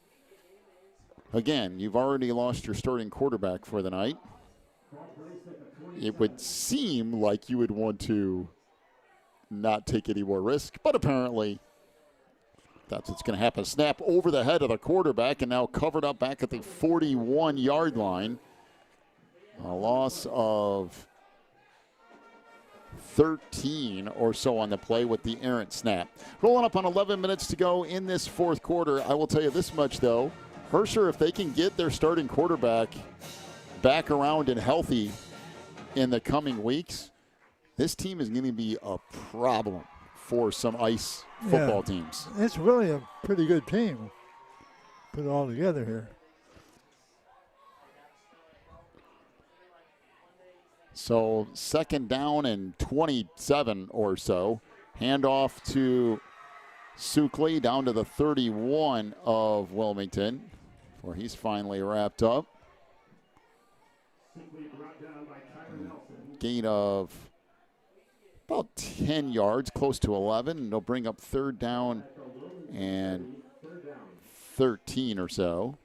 Again, you've already lost your starting quarterback for the night. It would seem like you would want to not take any more risk, but apparently that's what's going to happen. Snap over the head of the quarterback and now covered up back at the 41-yard line. A loss of 13 or so on the play with the errant snap. Rolling up on 11 minutes to go in this fourth quarter. I will tell you this much, though. Herscher, if they can get their starting quarterback back around and healthy in the coming weeks, this team is going to be a problem for some ice football teams. It's really a pretty good team. Put it all together here. So second down and 27 or so. Handoff to Sukley down to the 31 of Wilmington, where he's finally wrapped up. Gain of about 10 yards, close to 11. And they'll bring up third down and 13 or so.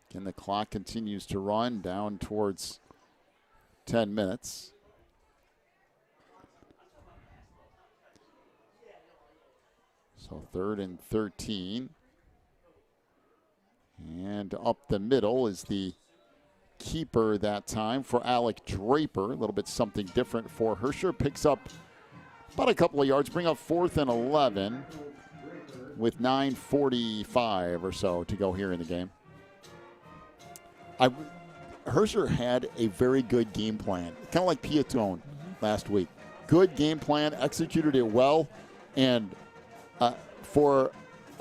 Again, the clock continues to run down towards 10 minutes. So third and 13. And up the middle is the keeper that time for Alec Draper. A little bit something different for Herscher. Picks up about a couple of yards. Bring up 4th and 11 with 9:45 or so to go here in the game. Herscher had a very good game plan, kind of like Piatone last week. Good game plan, executed it well, and for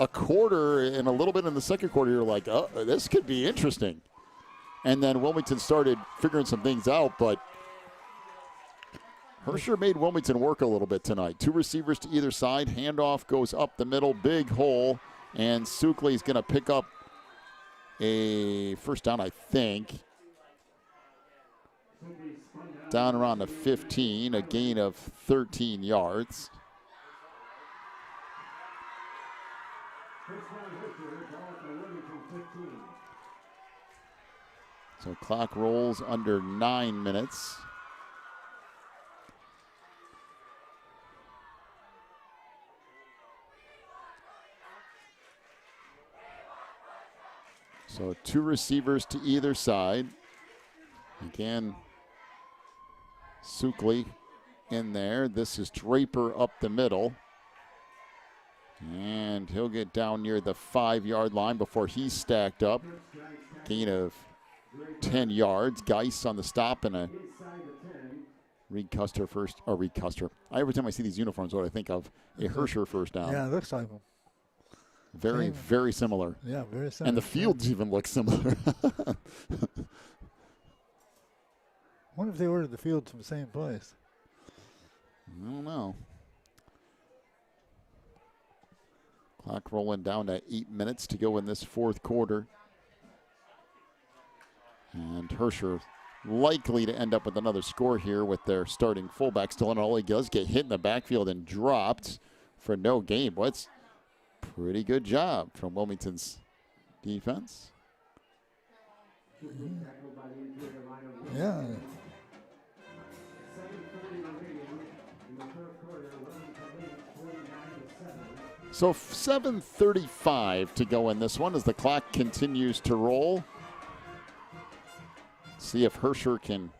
a quarter and a little bit in the second quarter, you're like, oh, this could be interesting. And then Wilmington started figuring some things out, but Herscher made Wilmington work a little bit tonight. 2 receivers to either side. Handoff goes up the middle, big hole, and Sukley's going to pick up a first down, I think. Down around the 15, a gain of 13 yards. So clock rolls under 9 minutes. So 2 receivers to either side. Again, Sukley in there. This is Draper up the middle. And he'll get down near the 5-yard line before he's stacked up. Gain of 10 yards. Geis on the stop and a Reed Custer first. Or Reed Custer. Every time I see these uniforms, what I think of a Herscher first down. Yeah, it looks like them. Very, very similar. Yeah, very similar. And the fields even look similar. I wonder if they ordered the fields from the same place. I don't know. Clock rolling down to 8 minutes to go in this fourth quarter. And Herscher likely to end up with another score here with their starting fullback still in. All he does get hit in the backfield and dropped for no gain. What's pretty good job from Wilmington's defense. Yeah. So 7:35 to go in this one as the clock continues to roll. See if Herscher can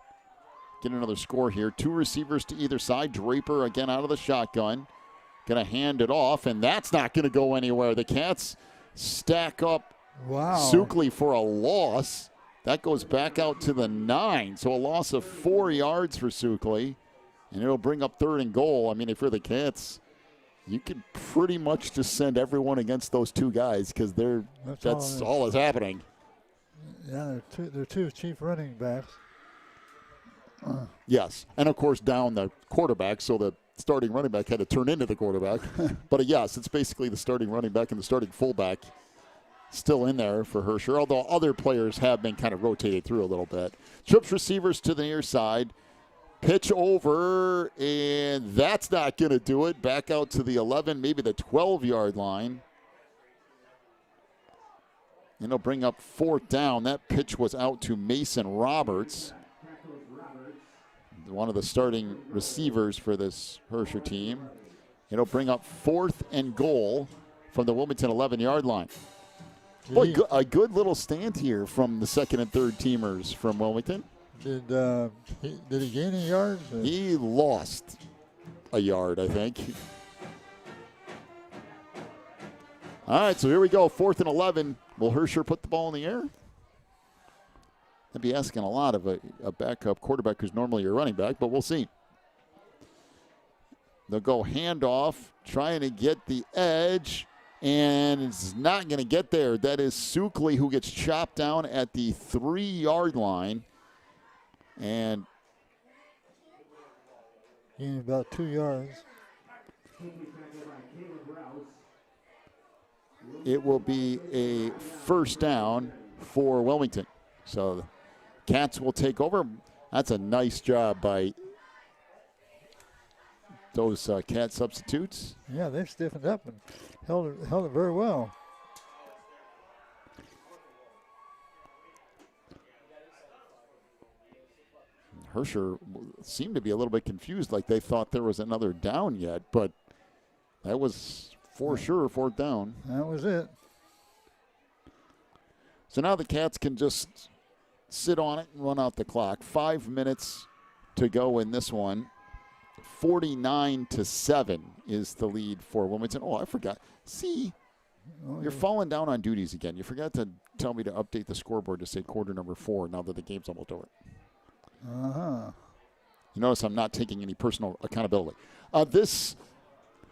get another score here. 2 receivers to either side. Draper again out of the shotgun. Going to hand it off, and that's not going to go anywhere. The Cats stack up Wow. Sukley for a loss That goes back out to the 9. So a loss of 4 yards for Sukley. And it'll bring up 3rd and goal. I mean, if you're the Cats, you can pretty much just send everyone against those 2 guys because that's all that's happening. Yeah, they're two chief running backs. Yes, and of course down the quarterback, so the starting running back had to turn into the quarterback. But yes, it's basically the starting running back and the starting fullback still in there for Herscher, although other players have been kind of rotated through a little bit. Trips receivers to the near side. Pitch over, and that's not going to do it. Back out to the 11, maybe the 12-yard line. And it'll bring up 4th down. That pitch was out to Mason Roberts, one of the starting receivers for this Herscher team. It'll bring up 4th and goal from the Wilmington 11-yard line. Boy, a good little stand here from the 2nd and 3rd teamers from Wilmington. Did he gain any yards? He lost a yard, I think. All right, so here we go. 4th and 11. Will Herscher put the ball in the air? I'd be asking a lot of a backup quarterback who's normally your running back, but we'll see. They'll go handoff, trying to get the edge, and it's not going to get there. That is Sukley, who gets chopped down at the 3-yard line. And gained about 2 yards. It will be a 1st down for Wilmington. So the Cats will take over. That's a nice job by those Cat substitutes. Yeah, they stiffened up and held it very well. Herscher seemed to be a little bit confused, like they thought there was another down yet, but that was for sure 4th down. That was it. So now the Cats can just sit on it and run out the clock. 5 minutes to go in this one. 49-7 is the lead for Wilmington. Oh, I forgot. See, you're falling down on duties again. You forgot to tell me to update the scoreboard to say quarter number 4 now that the game's almost over. Uh-huh. You notice I'm not taking any personal accountability. This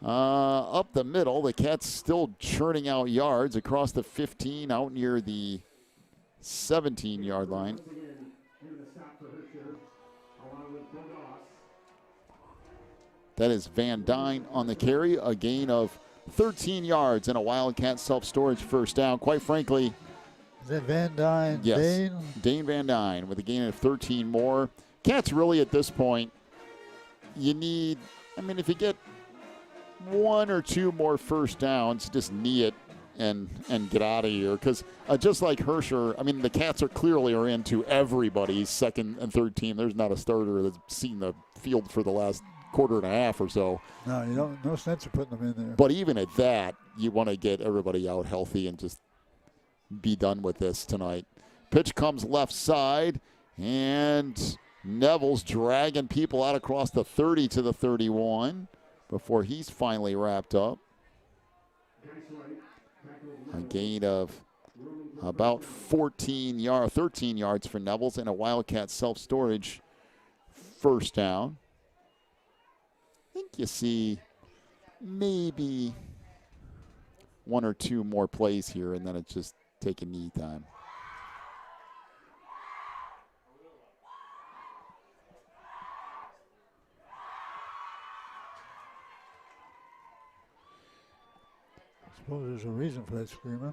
up the middle, the Cats still churning out yards across the 15 out near the 17-yard line. That is Van Dyne on the carry, a gain of 13 yards and a Wildcat self-storage 1st down. Quite frankly, is that Van Dyne? Yes, Dane Van Dyne with a gain of 13 more. Cats really at this point, you need, if you get 1 or 2 more 1st downs, just knee it and get out of here. Because just like Herscher, the Cats are into everybody's 2nd and 3rd team. There's not a starter that's seen the field for the last quarter and a half or so. No, you don't. No sense of putting them in there. But even at that, you want to get everybody out healthy and just be done with this tonight. Pitch comes left side, and Neville's dragging people out across the 30 to the 31 before he's finally wrapped up. A gain of about 13 yards for Neville's and a Wildcat self-storage 1st down. I think you see maybe 1 or 2 more plays here, and then it's just taking knee time. I suppose there's a reason for that screaming.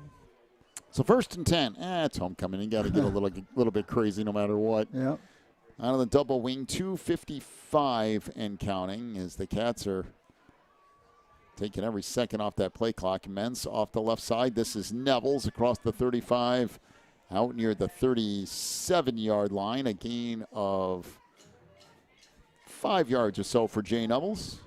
So 1st and 10. It's homecoming. You got to get a little bit crazy no matter what. Yeah. Out of the double wing, 2:55 and counting as the Cats are taking every second off that play clock. Mens off the left side. This is Neville's across the 35 out near the 37-yard line. A gain of 5 yards or so for Jay Neville's.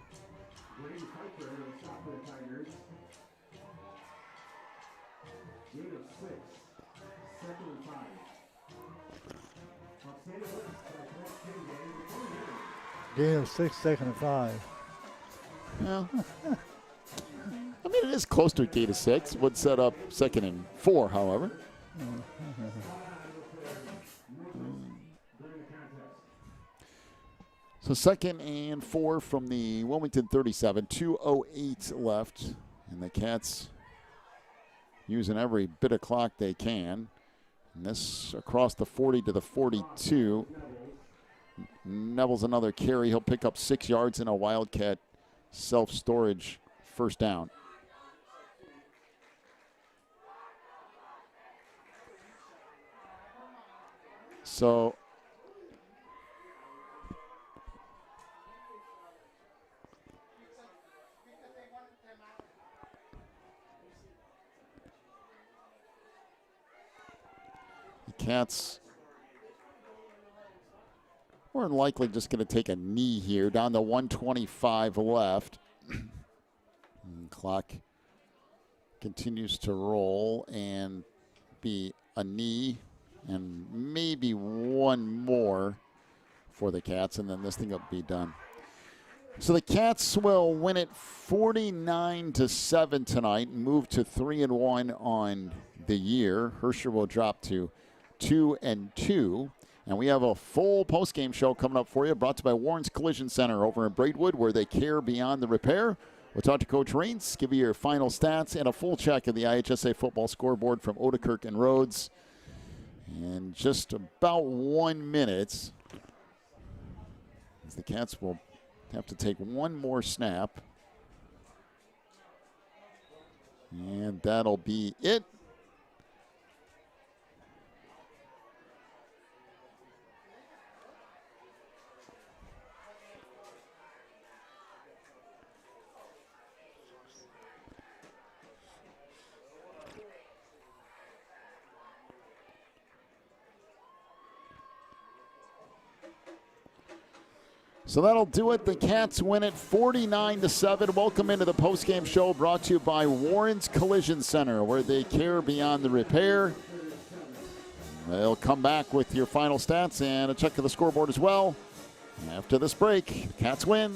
Gain of 6, 2nd and 5. Yeah. It is close to a gain of 6. Would set up 2nd and 4, however. So 2nd and 4 from the Wilmington 37, 2:08 left. And the Cats using every bit of clock they can. And this across the 40 to the 42. Neville's another carry. He'll pick up 6 yards in a Wildcat self-storage first down. So the Cats more than likely just going to take a knee here. Down to 1:25 left. Clock continues to roll and be a knee and maybe one more for the Cats, and then this thing will be done. So the Cats will win it 49-7 tonight and move to 3-1 on the year. Herscher will drop to 2-2. And we have a full postgame show coming up for you, brought to you by Warren's Collision Center over in Braidwood, where they care beyond the repair. We'll talk to Coach Raines, give you your final stats, and a full check of the IHSA football scoreboard from Odekirk and Rhodes. In just about 1 minute, as the Cats will have to take one more snap. And that'll be it. So that'll do it. The Cats win it 49-7. Welcome into the postgame show brought to you by Warren's Collision Center, where they care beyond the repair. They'll come back with your final stats and a check of the scoreboard as well. After this break, the Cats win.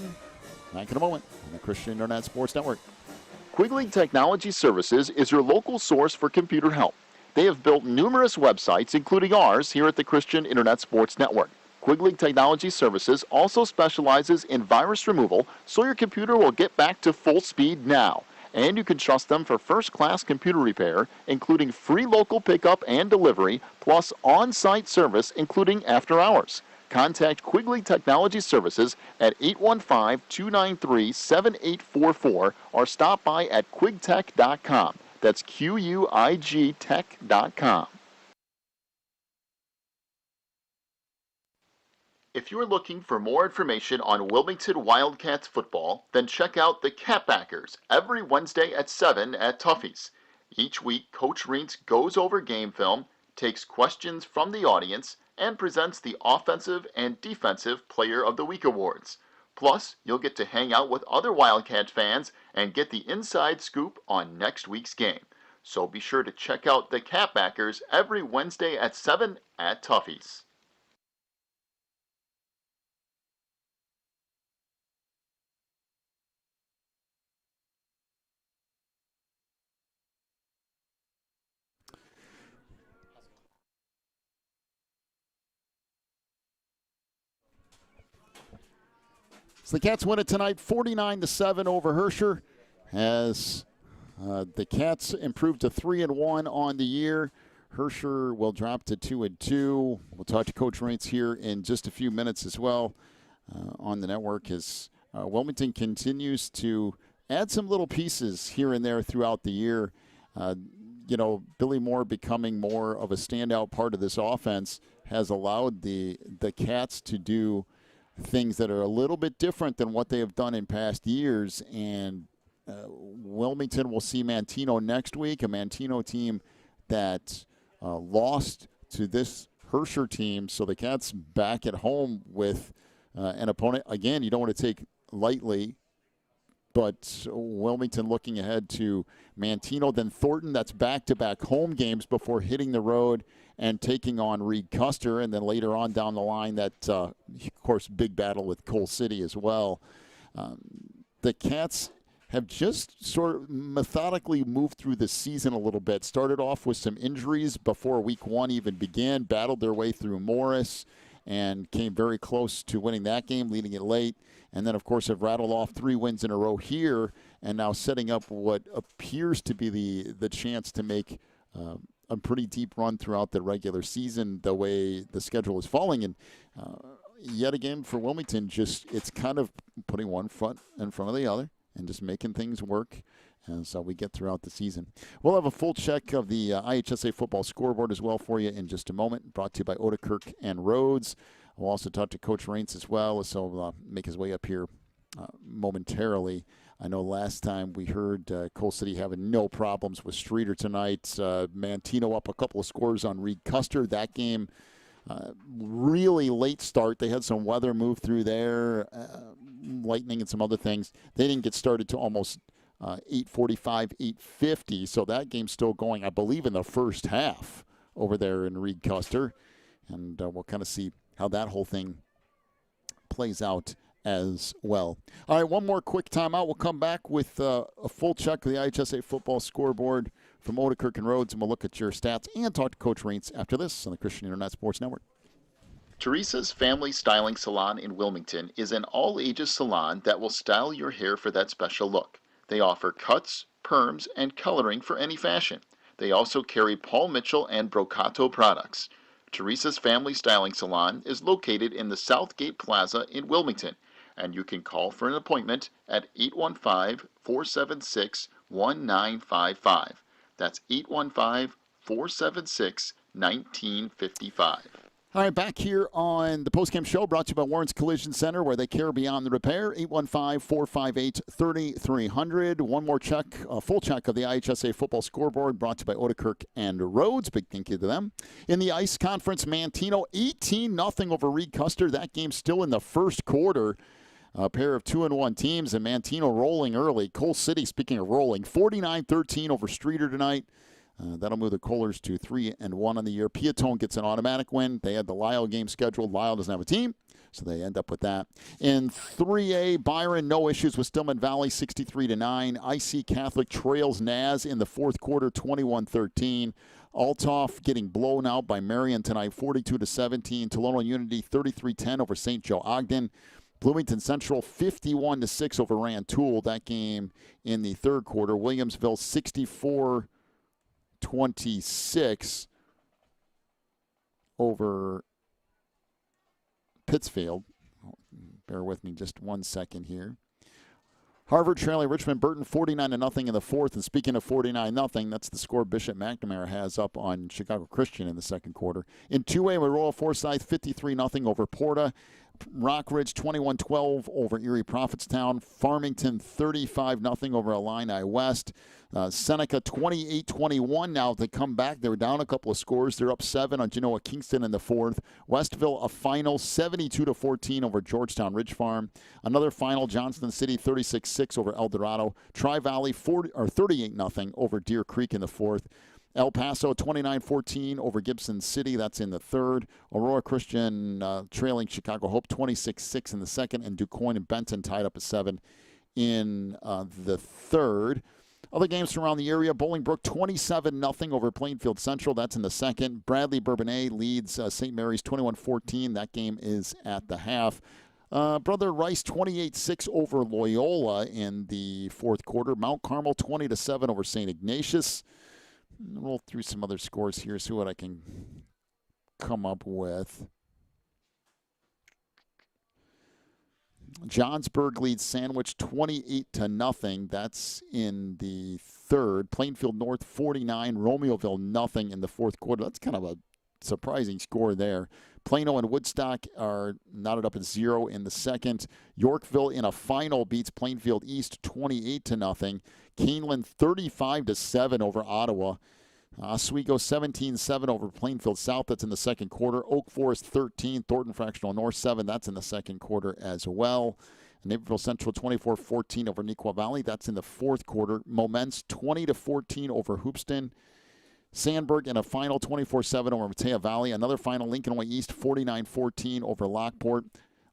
Back in a moment on the Christian Internet Sports Network. Quigley Technology Services is your local source for computer help. They have built numerous websites, including ours, here at the Christian Internet Sports Network. Quigley Technology Services also specializes in virus removal, so your computer will get back to full speed now. And you can trust them for first-class computer repair, including free local pickup and delivery, plus on-site service, including after hours. Contact Quigley Technology Services at 815-293-7844 or stop by at quigtech.com. That's QUIG tech.com. If you're looking for more information on Wilmington Wildcats football, then check out the Catbackers every Wednesday at 7 at Tuffy's. Each week, Coach Reentz goes over game film, takes questions from the audience, and presents the Offensive and Defensive Player of the Week awards. Plus, you'll get to hang out with other Wildcat fans and get the inside scoop on next week's game. So be sure to check out the Catbackers every Wednesday at 7 at Tuffy's. So the Cats win it tonight 49-7 over Herscher as the Cats improved to 3-1 on the year. Herscher will drop to 2-2. We'll talk to Coach Reentz here in just a few minutes as well on the network as Wilmington continues to add some little pieces here and there throughout the year. Billy Moore becoming more of a standout part of this offense has allowed the Cats to do things that are a little bit different than what they have done in past years. And Wilmington will see Mantino next week, a Mantino team that lost to this Herscher team. So the Cats back at home with an opponent, again, you don't want to take lightly, but Wilmington looking ahead to Mantino, then Thornton. That's back-to-back home games before hitting the road and taking on Reed Custer, and then later on down the line that, of course, big battle with Coal City as well. The Cats have just sort of methodically moved through the season a little bit. Started off with some injuries before week one even began, battled their way through Morris, and came very close to winning that game, leading it late. And then, of course, have rattled off 3 wins in a row here, and now setting up what appears to be the chance to make a pretty deep run throughout the regular season, the way the schedule is falling. And yet again, for Wilmington, just it's kind of putting one foot in front of the other and just making things work as we get throughout the season. We'll have a full check of the IHSA football scoreboard as well for you in just a moment, brought to you by Odekirk and Rhodes. We'll also talk to Coach Raints as well, so he'll make his way up here momentarily. I know last time we heard Coal City having no problems with Streeter tonight. Mantino up a couple of scores on Reed Custer. That game, really late start. They had some weather move through there, lightning and some other things. They didn't get started to almost 8:45, 8:50. So that game's still going, I believe, in the first half over there in Reed Custer. And we'll kind of see how that whole thing plays out as well. All right, one more quick timeout. We'll come back with a full check of the IHSA football scoreboard from Odekirk and Rhodes, and we'll look at your stats and talk to Coach Raints after this on the Christian Internet Sports Network. Teresa's Family Styling Salon in Wilmington is an all-ages salon that will style your hair for that special look. They offer cuts, perms, and coloring for any fashion. They also carry Paul Mitchell and Brocato products. Teresa's Family Styling Salon is located in the Southgate Plaza in Wilmington, and you can call for an appointment at 815-476-1955. That's 815-476-1955. All right, back here on the postgame show, brought to you by Warren's Collision Center, where they care beyond the repair. 815-458-3300. One more check, a full check of the IHSA football scoreboard, brought to you by Odekirk and Rhodes. Big thank you to them. In the Ice Conference, Mantino 18-0 over Reed Custer. That game still in the first quarter. A pair of 2-1 teams, and Mantino rolling early. Coal City, speaking of rolling, 49-13 over Streeter tonight. That'll move the Kohlers to 3-1 on the year. Piatone gets an automatic win. They had the Lyle game scheduled. Lyle doesn't have a team, so they end up with that. In 3A, Byron, no issues with Stillman Valley, 63-9. IC Catholic trails Naz in the fourth quarter, 21-13. Altoff getting blown out by Marion tonight, 42-17. Tolono Unity, 33-10 over St. Joe Ogden. Bloomington Central 51-6 over Rantoul. That game in the third quarter. Williamsville 64-26 over Pittsfield. Bear with me just 1 second here. Harvard trailing Richmond Burton 49-0 in the fourth. And speaking of 49-0, that's the score Bishop McNamara has up on Chicago Christian in the second quarter. In 2A, Royal Forsyth 53-0 over Porta. Rockridge 21-12 over Erie Prophetstown. Farmington 35-0 over Illini West. Seneca 28-21 now to come back. They were down a couple of scores. They're up 7 on Genoa Kingston in the fourth. Westville a final 72-14 over Georgetown Ridge Farm. Another final, Johnston City 36-6 over El Dorado. Tri-Valley 38-0 over Deer Creek in the fourth. El Paso 29-14 over Gibson City. That's in the third. Aurora Christian trailing Chicago Hope 26-6 in the second. And DuQuoin and Benton tied up at 7 in the third. Other games from around the area, Bolingbrook 27-0 over Plainfield Central. That's in the second. Bradley Bourbonnais leads St. Mary's 21-14. That game is at the half. Brother Rice 28-6 over Loyola in the fourth quarter. Mount Carmel 20-7 over St. Ignatius. Roll through some other scores here, see what I can come up with. Johnsburg leads Sandwich 28-0. That's in the third. Plainfield North 49, Romeoville nothing in the fourth quarter. That's kind of a surprising score there. Plano and Woodstock are knotted up at 0 in the second. Yorkville in a final beats Plainfield East 28-0. Canelan 35-7 over Ottawa. Oswego 17-7 over Plainfield South. That's in the second quarter. Oak Forest 13. Thornton Fractional North 7. That's in the second quarter as well. Naperville Central 24-14 over Neuqua Valley. That's in the fourth quarter. Moments 20-14 over Hoopston. Sandburg in a final 24-7 over Matea Valley. Another final, Lincoln Way East 49-14 over Lockport.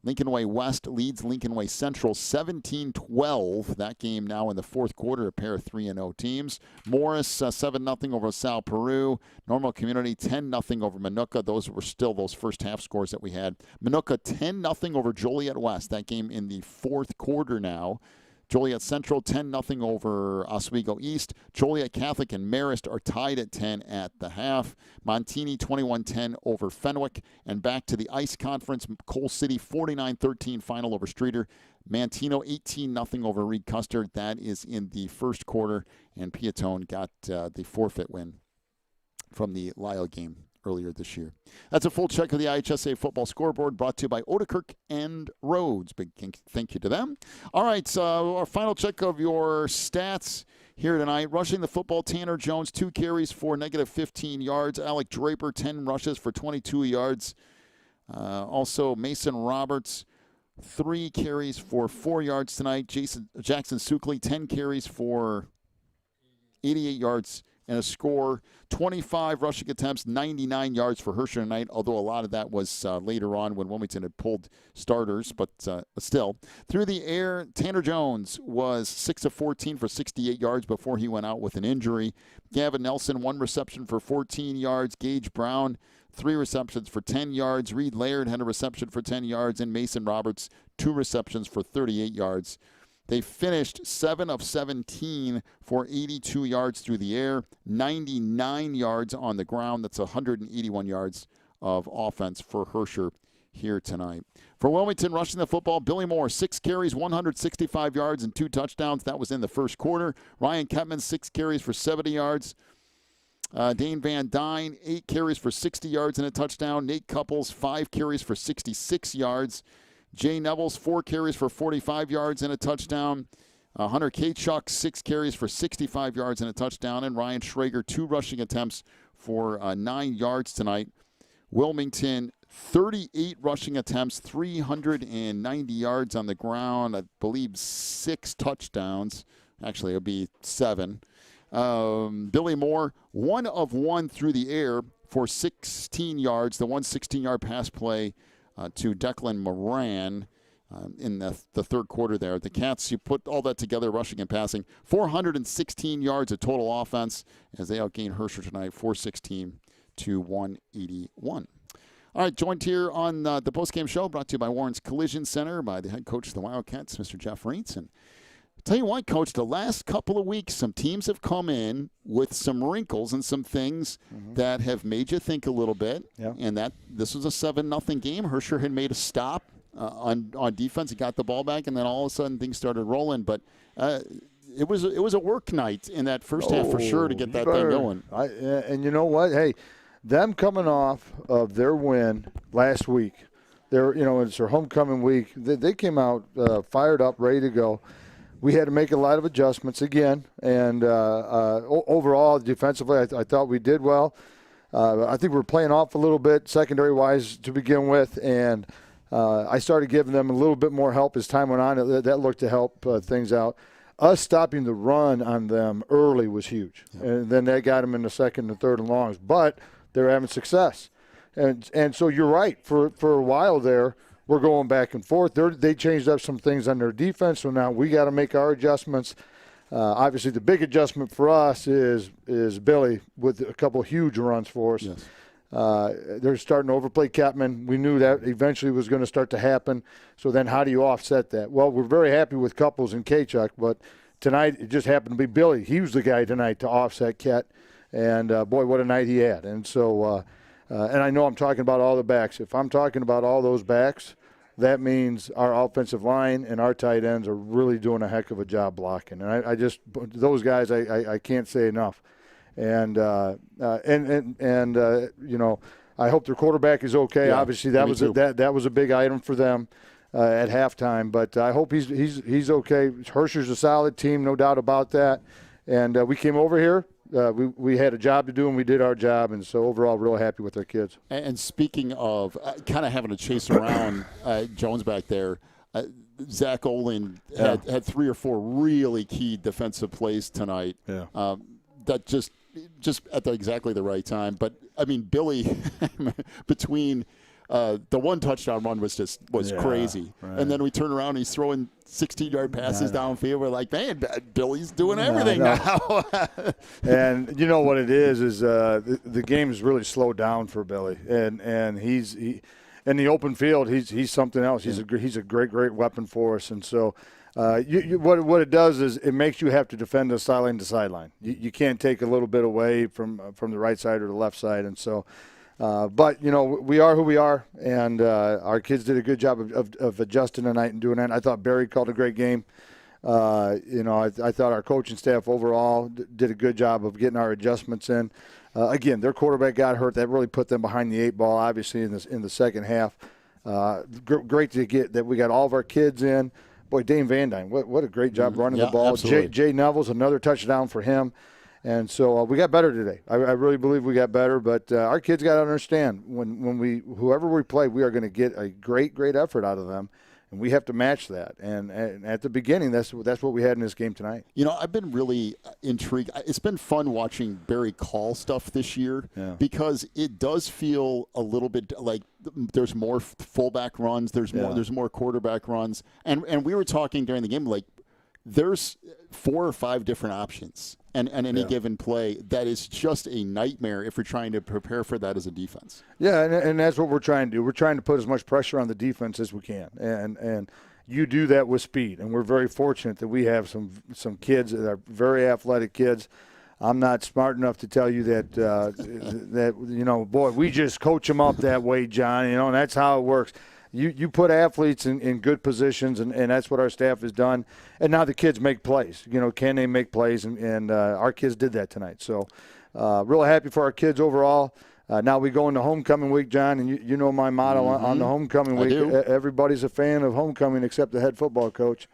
Lincoln Way West leads Lincoln Way Central 17-12. That game now in the fourth quarter, a pair of 3-0 teams. Morris 7-0 over Sal Peru. Normal Community 10-0 over Minooka. Those were still those first half scores that we had. Minooka 10-0 over Joliet West. That game in the fourth quarter now. Joliet Central 10-0 over Oswego East. Joliet Catholic and Marist are tied at 10 at the half. Montini 21-10 over Fenwick. And back to the Ice Conference, Coal City 49-13 final over Streeter. Mantino 18-0 over Reed Custer. That is in the first quarter. And Piatone got the forfeit win from the Lyle game earlier this year. That's a full check of the IHSA football scoreboard brought to you by Odekirk and Rhodes. Big thank you to them. All right, our final check of your stats here tonight. Rushing the football, Tanner Jones, 2 carries for -15 yards. Alec Draper, 10 rushes for 22 yards. Also, Mason Roberts, 3 carries for 4 yards tonight. Jackson Sukley, 10 carries for 88 yards and a score. 25 rushing attempts, 99 yards for Herscher tonight, although a lot of that was later on when Wilmington had pulled starters, but still. Through the air, Tanner Jones was 6 of 14 for 68 yards before he went out with an injury. Gavin Nelson, 1 reception for 14 yards. Gage Brown, 3 receptions for 10 yards. Reed Laird had a reception for 10 yards, and Mason Roberts, 2 receptions for 38 yards. They finished 7 of 17 for 82 yards through the air, 99 yards on the ground. That's 181 yards of offense for Herscher here tonight. For Wilmington, rushing the football, Billy Moore, 6 carries, 165 yards, and 2 touchdowns. That was in the first quarter. Ryan Kettman, 6 carries for 70 yards. Dane Van Dyne, 8 carries for 60 yards and a touchdown. Nate Couples, 5 carries for 66 yards. Jay Nevels, 4 carries for 45 yards and a touchdown. Hunter Kachuk, 6 carries for 65 yards and a touchdown. And Ryan Schrager, 2 rushing attempts for 9 yards tonight. Wilmington, 38 rushing attempts, 390 yards on the ground. I believe 6 touchdowns. Actually, it would be 7. Billy Moore, 1 of 1 through the air for 16 yards. The 1 16-yard pass play to Declan Moran in the third quarter there. The Cats, you put all that together, rushing and passing, 416 yards of total offense as they outgained Herscher tonight, 416 to 181. All right, joined here on the postgame show, brought to you by Warren's Collision Center, by the head coach of the Wildcats, Mr. Jeff Reitz. And tell you what, Coach, the last couple of weeks, some teams have come in with some wrinkles and some things that have made you think a little bit. Yeah. And that this was a 7-0 game. Herscher had made a stop on defense. He got the ball back, and then all of a sudden things started rolling. But it was a work night in that first half for sure to get that thing going. And you know what? Hey, them coming off of their win last week, it's their homecoming week. They came out fired up, ready to go. We had to make a lot of adjustments again, and overall, defensively, I thought we did well. I think we were playing off a little bit secondary-wise to begin with, and I started giving them a little bit more help as time went on. That looked to help things out. Us stopping the run on them early was huge, and then that got them in the second and third and longs. But they're having success, and so you're right. For a while there, we're going back and forth. They changed up some things on their defense, so now we got to make our adjustments. Obviously, the big adjustment for us is Billy with a couple huge runs for us. Yes. They're starting to overplay Kettman. We knew that eventually was going to start to happen. So then how do you offset that? Well, we're very happy with Couples and Kachuk, but tonight it just happened to be Billy. He was the guy tonight to offset Ket, and boy, what a night he had. And so and I know I'm talking about all the backs. If I'm talking about all those backs, that means our offensive line and our tight ends are really doing a heck of a job blocking. And I just those guys I can't say enough. And I hope their quarterback is okay. Yeah, obviously that was a big item for them at halftime. But I hope he's okay. Herscher's a solid team, no doubt about that. And we came over here. We had a job to do, and we did our job, and so overall, real happy with our kids. And speaking of kind of having to chase around Jones back there, Zach Olin had 3 or 4 really key defensive plays tonight. Yeah. That just at exactly the right time. But I mean, Billy, between the one touchdown run was crazy. Right. And then we turn around and he's throwing 16-yard passes downfield. We're like, man, Billy's doing everything now. And you know what it is the game is really slowed down for Billy, and he's in the open field. He's something else. He's a great weapon for us, and so. What it does is it makes you have to defend the sideline to sideline. You can't take a little bit away from the right side or the left side, and so. But we are who we are, and our kids did a good job of adjusting tonight and doing that. I thought Barry called a great game. I thought our coaching staff overall did a good job of getting our adjustments in. Again, their quarterback got hurt. That really put them behind the 8 ball, obviously in the second half. Great to get that we got all of our kids in. Boy, Dane Van Dyne, what a great job running the ball. Jay Neville's another touchdown for him. And so we got better today. I really believe we got better, but our kids got to understand whoever we play, we are going to get a great effort out of them, and we have to match that. And at the beginning, that's what we had in this game tonight. I've been really intrigued. It's been fun watching Barry call stuff this year because it does feel a little bit like there's more fullback runs, there's more quarterback runs, and we were talking during the game like there's 4 or 5 different options. And any given play, that is just a nightmare if we're trying to prepare for that as a defense. Yeah, and that's what we're trying to do. We're trying to put as much pressure on the defense as we can, and you do that with speed. And we're very fortunate that we have some kids that are very athletic kids. I'm not smart enough to tell you that boy, we just coach them up that way, John. And that's how it works. You put athletes in good positions, and that's what our staff has done. And now the kids make plays. Can they make plays? And our kids did that tonight. So really happy for our kids overall. Now we go into homecoming week, John, and you know my motto on the homecoming week. Everybody's a fan of homecoming except the head football coach.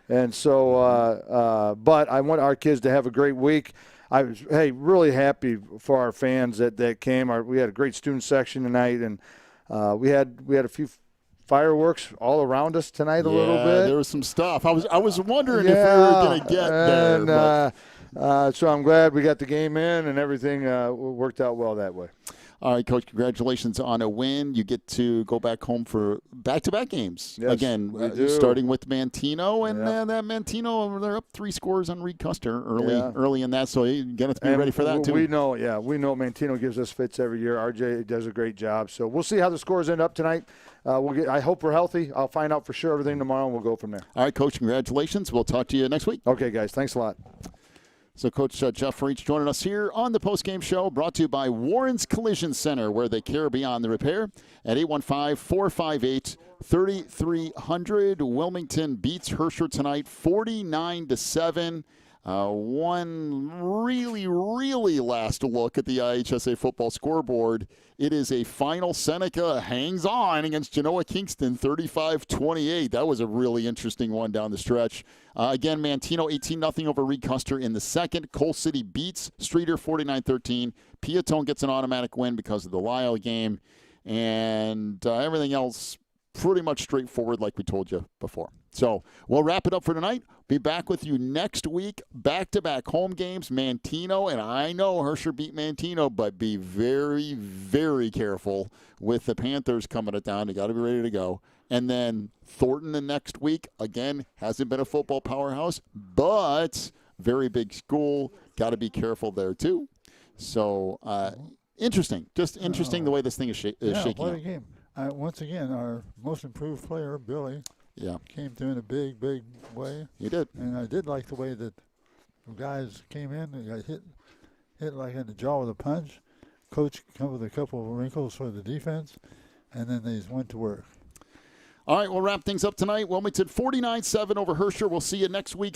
And so, but I want our kids to have a great week. I was really happy for our fans that came. We had a great student section tonight, and we had a few fireworks all around us tonight a little bit. There was some stuff. I was wondering if we were going to get there. So I'm glad we got the game in and everything worked out well that way. All right, Coach, congratulations on a win. You get to go back home for back-to-back games. Yes, again, starting with Mantino, and that Mantino, they're up 3 scores on Reed Custer early in that, so you got to be ready for that, too. We know Mantino gives us fits every year. RJ does a great job. So we'll see how the scores end up tonight. I hope we're healthy. I'll find out for sure everything tomorrow, and we'll go from there. All right, Coach, congratulations. We'll talk to you next week. Okay, guys. Thanks a lot. So Coach Jeff Reach joining us here on the postgame show, brought to you by Warren's Collision Center, where they care beyond the repair, at 815-458-3300. Wilmington beats Herscher tonight 49-7. One really, really last look at the IHSA football scoreboard. It is a final. Seneca hangs on against Genoa Kingston 35-28. That was a really interesting one down the stretch. Again, Mantino 18-0 over Reed Custer in the second. Coal City beats Streeter 49-13. Piatone gets an automatic win because of the Lyle game. And everything else pretty much straightforward like we told you before. So we'll wrap it up for tonight. Be back with you next week. Back-to-back home games, Mantino, and I know Herscher beat Mantino, but be very, very careful with the Panthers coming it down. You got to be ready to go. And then Thornton the next week, again, hasn't been a football powerhouse, but very big school. Got to be careful there, too. So interesting. Just interesting the way this thing is shaking what up. a game. Once again, our most improved player, Billy, came through in a big way. He did. And I did like the way that the guys came in and got hit like in the jaw with a punch. Coach come with a couple of wrinkles for the defense, and then they just went to work. All right, we'll wrap things up tonight. Wilmington 49-7 over Herscher. We'll see you next week.